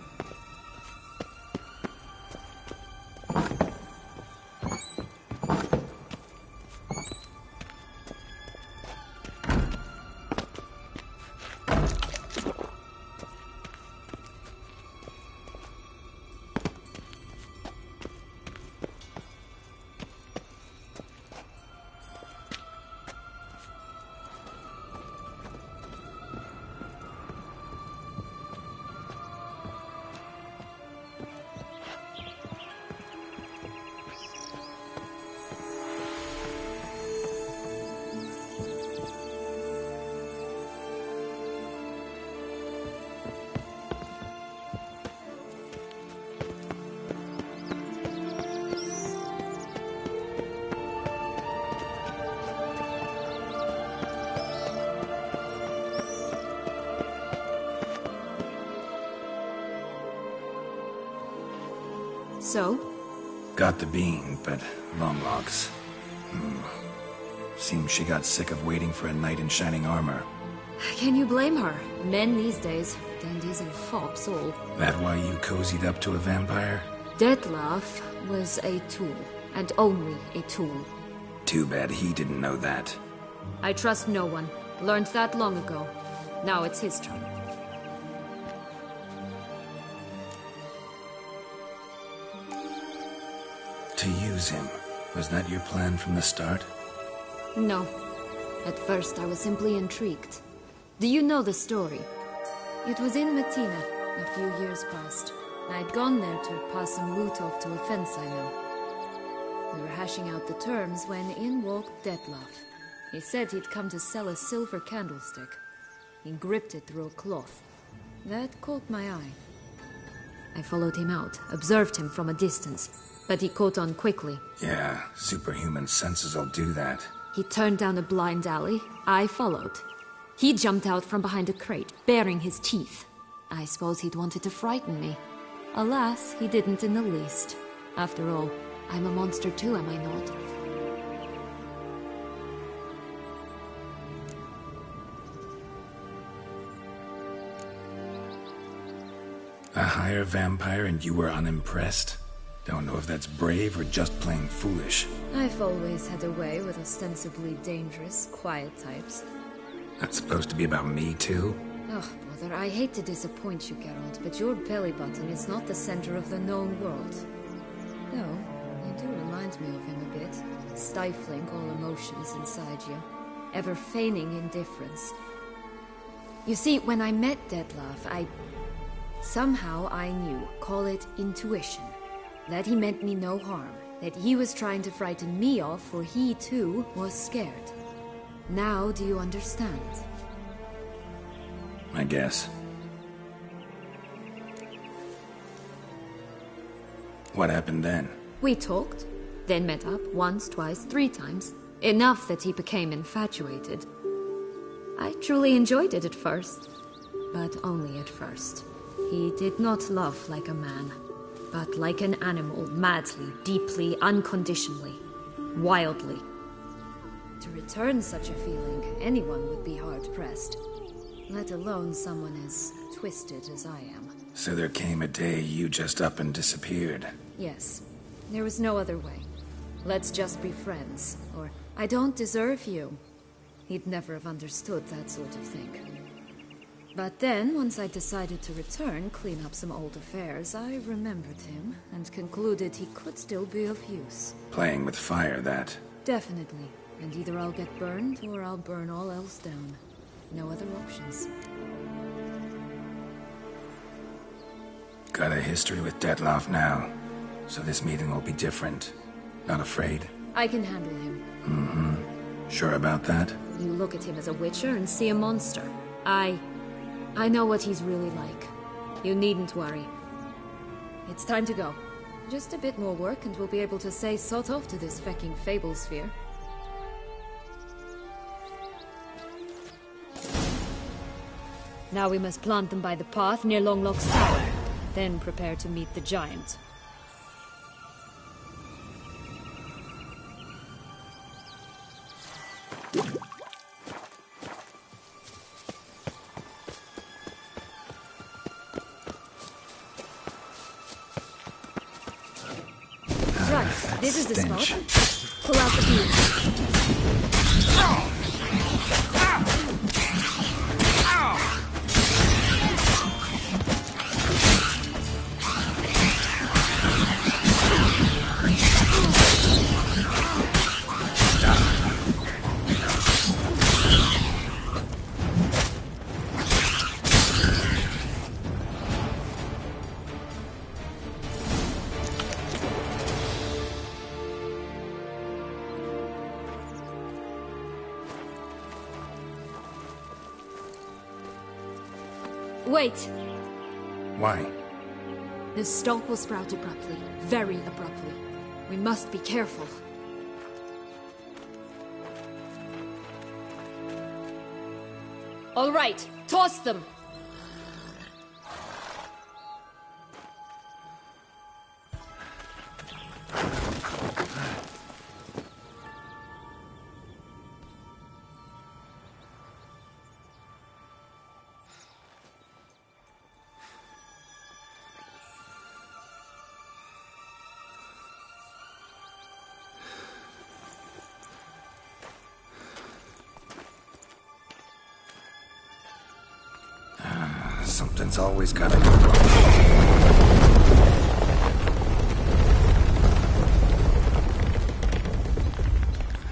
So? Got the bean, but long logs. Seems she got sick of waiting for a knight in shining armor. Can you blame her? Men these days, dandies and fops all. That why you cozied up to a vampire? Dettlaff was a tool, and only a tool. Too bad he didn't know that. I trust no one. Learned that long ago. Now it's his turn. To use him. Was that your plan from the start? No. At first I was simply intrigued. Do you know the story? It was in Metina, a few years past. I'd gone there to pass some loot off to a fence I know. We were hashing out the terms when in walked Dettlaff. He said he'd come to sell a silver candlestick. He gripped it through a cloth. That caught my eye. I followed him out, observed him from a distance, but he caught on quickly. Yeah, superhuman senses will do that. He turned down a blind alley. I followed. He jumped out from behind a crate, baring his teeth. I suppose he'd wanted to frighten me. Alas, he didn't in the least. After all, I'm a monster too, am I not? A higher vampire and you were unimpressed? Don't know if that's brave or just plain foolish. I've always had a way with ostensibly dangerous, quiet types. That's supposed to be about me too? Oh, brother, I hate to disappoint you, Geralt, but your belly button is not the center of the known world. No, you do remind me of him a bit, stifling all emotions inside you, ever feigning indifference. You see, when I met Dettlaff, somehow I knew, call it intuition, that he meant me no harm, that he was trying to frighten me off, for he too was scared. Now do you understand? I guess. What happened then? We talked, then met up once, twice, 3 times. Enough that he became infatuated. I truly enjoyed it at first, but only at first. He did not love like a man, but like an animal, madly, deeply, unconditionally, wildly. To return such a feeling, anyone would be hard-pressed, let alone someone as twisted as I am. So there came a day you just up and disappeared. Yes, there was no other way. Let's just be friends, or I don't deserve you. He'd never have understood that sort of thing. But then, once I decided to return, clean up some old affairs, I remembered him and concluded he could still be of use. Playing with fire, that. Definitely. And either I'll get burned, or I'll burn all else down. No other options. Got a history with Dettlaff now, so this meeting will be different. Not afraid? I can handle him. Mm-hmm. Sure about that? You look at him as a witcher and see a monster. I know what he's really like. You needn't worry. It's time to go. Just a bit more work and we'll be able to say sod off to this fecking fable sphere. Now we must plant them by the path near Longlock's tower. Then prepare to meet the giant. Right, this is the spot. Pull out the beams. Wait! Why? The stalk will sprout abruptly. Very abruptly. We must be careful. All right, toss them! Something's always gotta go wrong.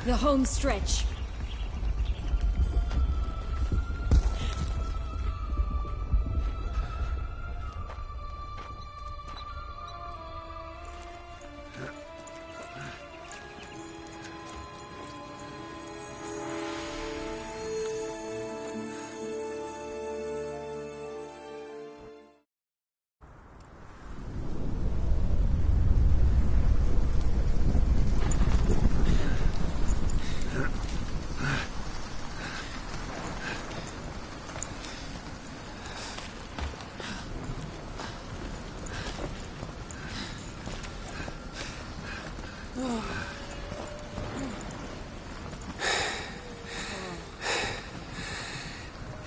The home stretch.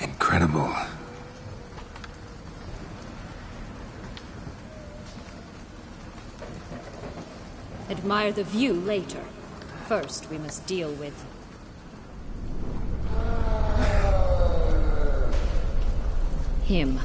Incredible. Admire the view later. First, we must deal with... him.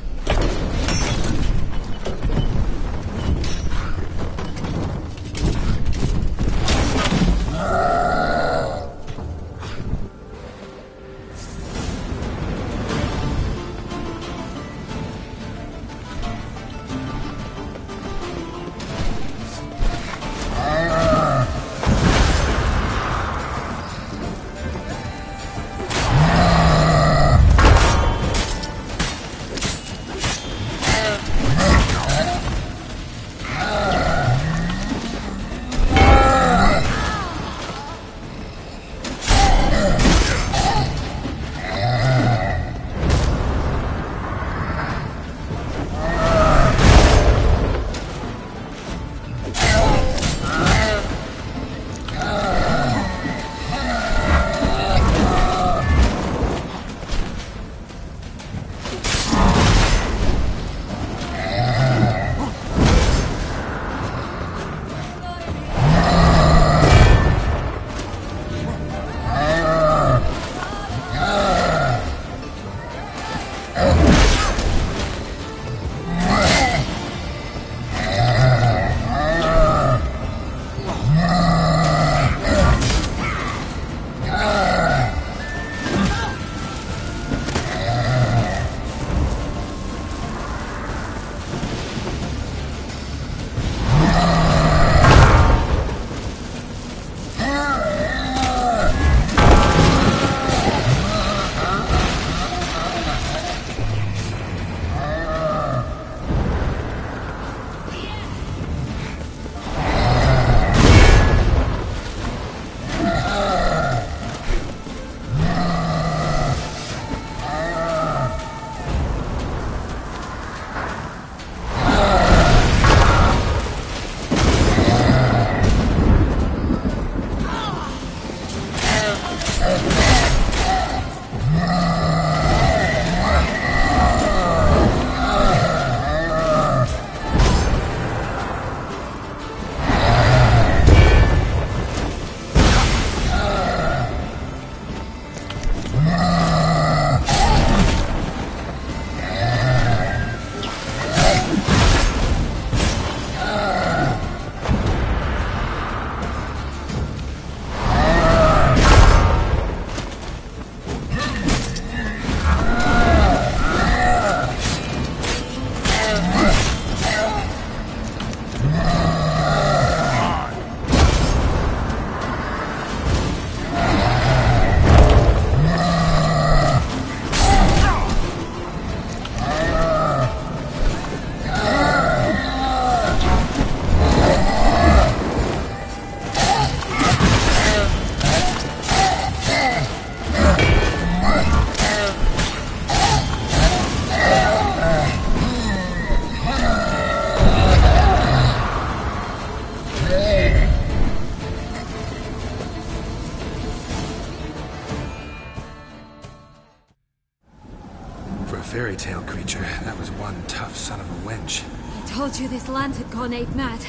Fairy tale creature, that was one tough son of a wench. I told you this land had gone ape mad,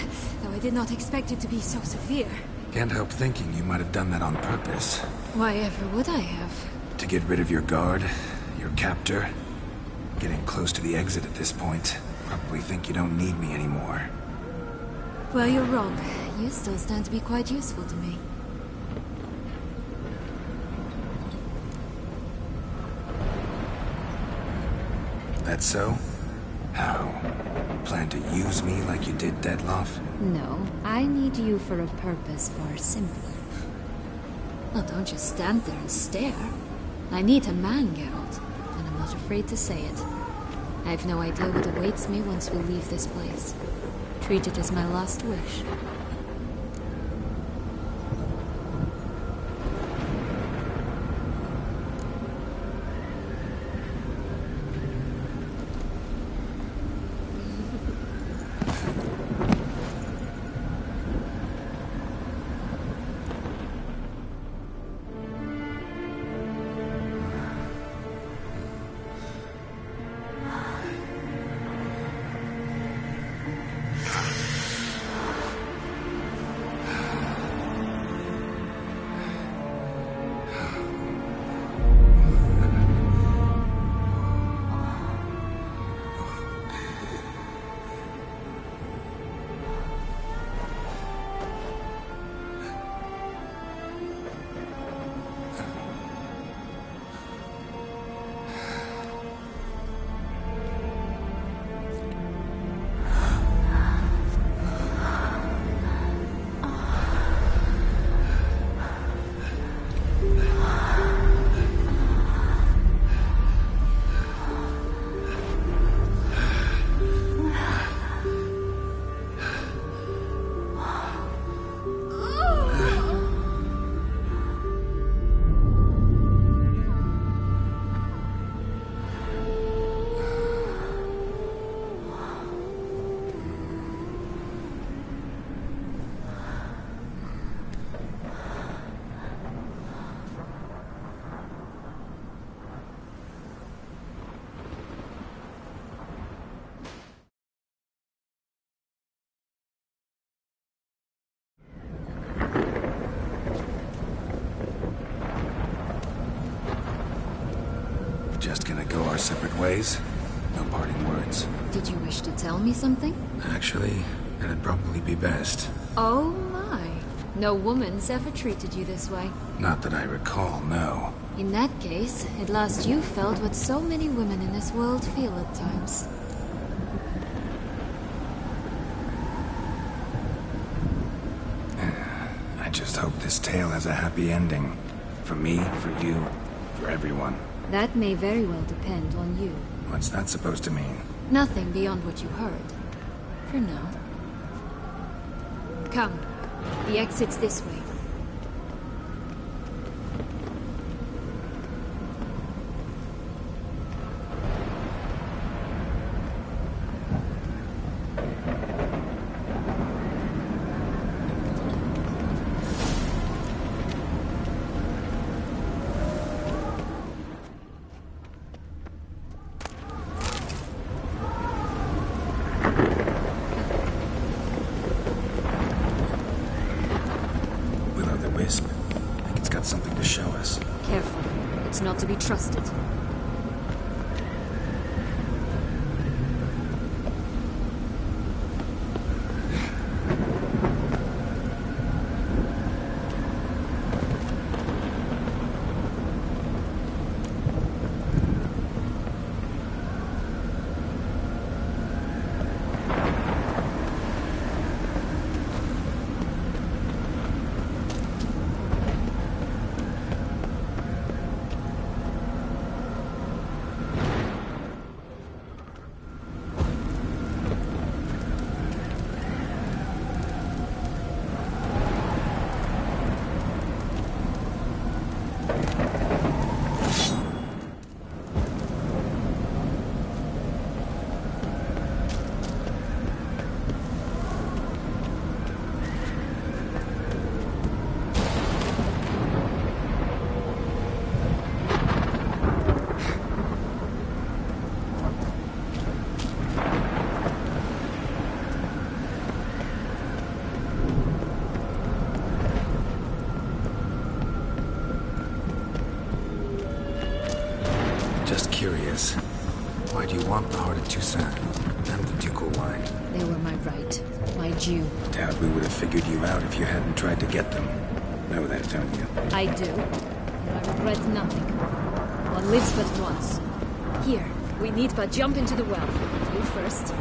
though I did not expect it to be so severe. Can't help thinking you might have done that on purpose. Why ever would I have? To get rid of your guard, your captor. Getting close to the exit at this point. Probably think you don't need me anymore. Well, you're wrong. You still stand to be quite useful to me. That so? How? Plan to use me like you did Dettlaff? No, I need you for a purpose far simpler. Well, don't just stand there and stare. I need a man, Geralt, and I'm not afraid to say it. I have no idea what awaits me once we leave this place. Treat it as my last wish. Just gonna go our separate ways? No parting words. Did you wish to tell me something? Actually, that'd probably be best. Oh my. No woman's ever treated you this way. Not that I recall, no. In that case, at last you felt what so many women in this world feel at times. I just hope this tale has a happy ending. For me, for you, for everyone. That may very well depend on you. What's that supposed to mean? Nothing beyond what you heard. For now. Come. The exit's this way. Wisp. I think it's got something to show us. Careful. It's not to be trusted. Curious. Why do you want the Heart of Toussaint and the ducal wine? They were my right. My due. Doubt we would have figured you out if you hadn't tried to get them. Know that, don't you? I do. And I regret nothing. One lives but once. Here, we need but jump into the well. You first.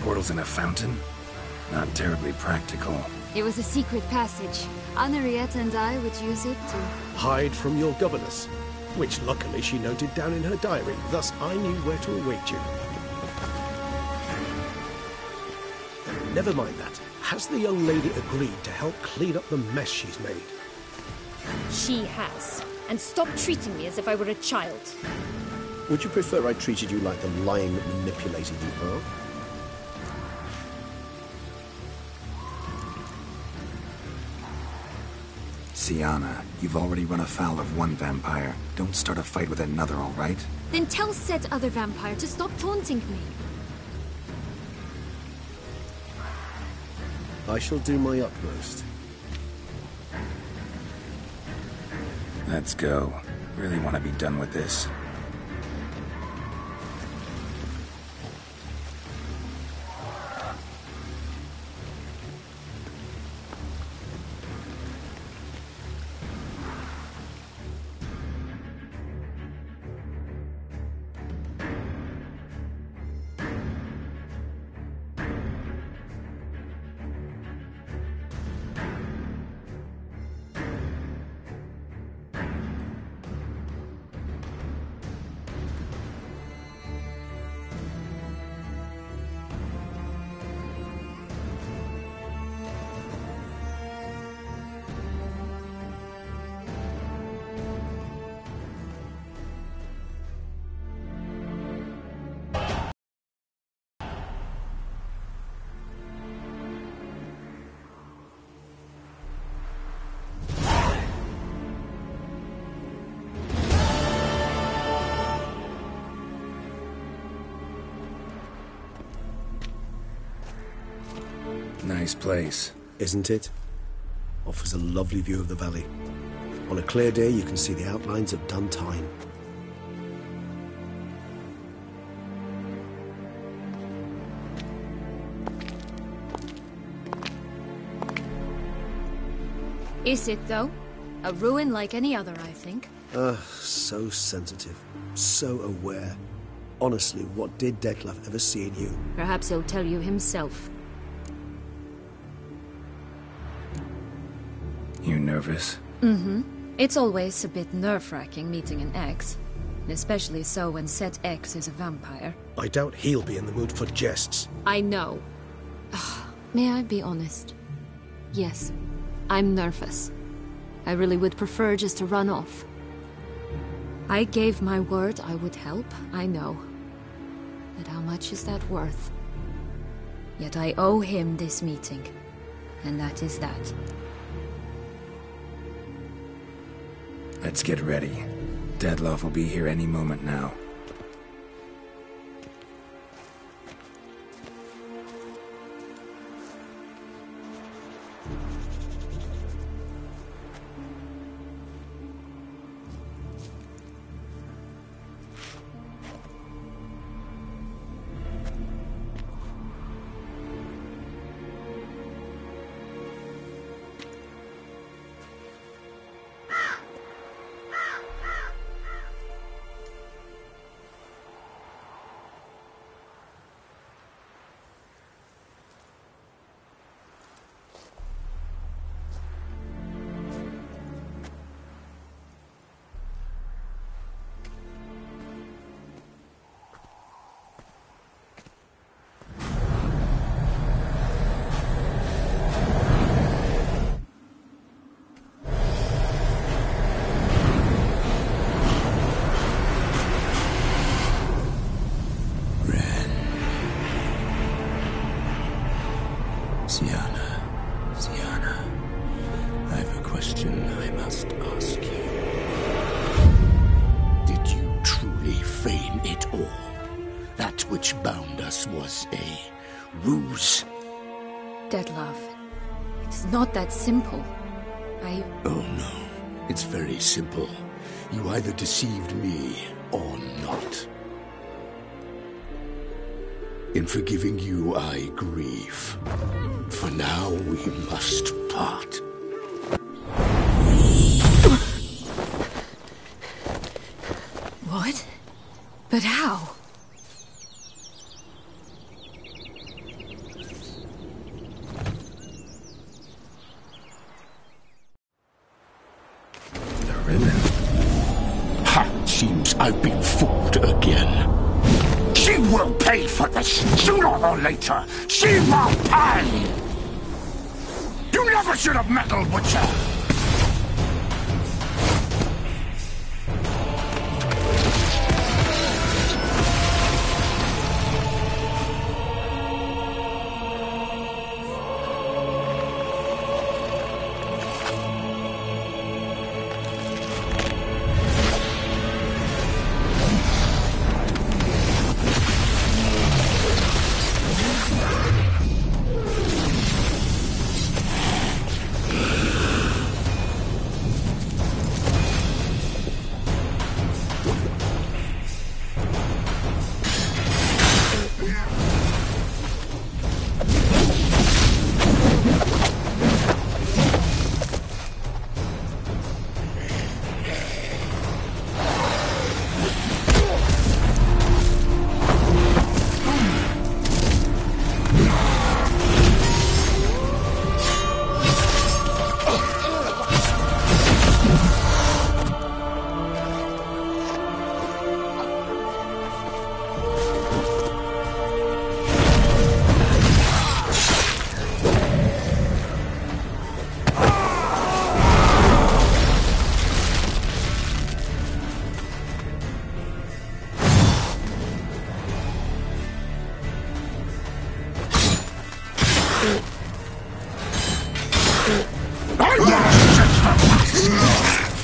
Portals in a fountain? Not terribly practical. It was a secret passage. Henriette and I would use it to... hide from your governess, which luckily she noted down in her diary, thus I knew where to await you. Never mind that. Has the young lady agreed to help clean up the mess she's made? She has. And stop treating me as if I were a child. Would you prefer I treated you like the lying, manipulating you are? Syanna, you've already run afoul of one vampire. Don't start a fight with another, all right? Then tell said other vampire to stop taunting me. I shall do my utmost. Let's go. Really want to be done with this. Nice place. Isn't it? Offers a lovely view of the valley. On a clear day, you can see the outlines of Dun Tyne. Is it, though? A ruin like any other, I think. So sensitive. So aware. Honestly, what did Dettlaff ever see in you? Perhaps he'll tell you himself. You nervous? Mm-hmm. It's always a bit nerve-wracking meeting an ex. Especially so when said ex is a vampire. I doubt he'll be in the mood for jests. I know. May I be honest? Yes, I'm nervous. I really would prefer just to run off. I gave my word I would help, I know. But how much is that worth? Yet I owe him this meeting. And that is that. Let's get ready. Dettlaff will be here any moment now. Syanna, I have a question I must ask you. Did you truly feign it all? That which bound us was a ruse? Dettlaff, it's not that simple. Oh no, it's very simple. You either deceived me or not. In forgiving you, I grieve. For now, we must part. What? But how? The ribbon. Ha! Seems I've been fooled again. She will pay for this, sooner or later. She will pay! You never should have meddled with her!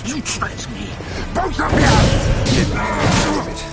You tricked me! Both of you!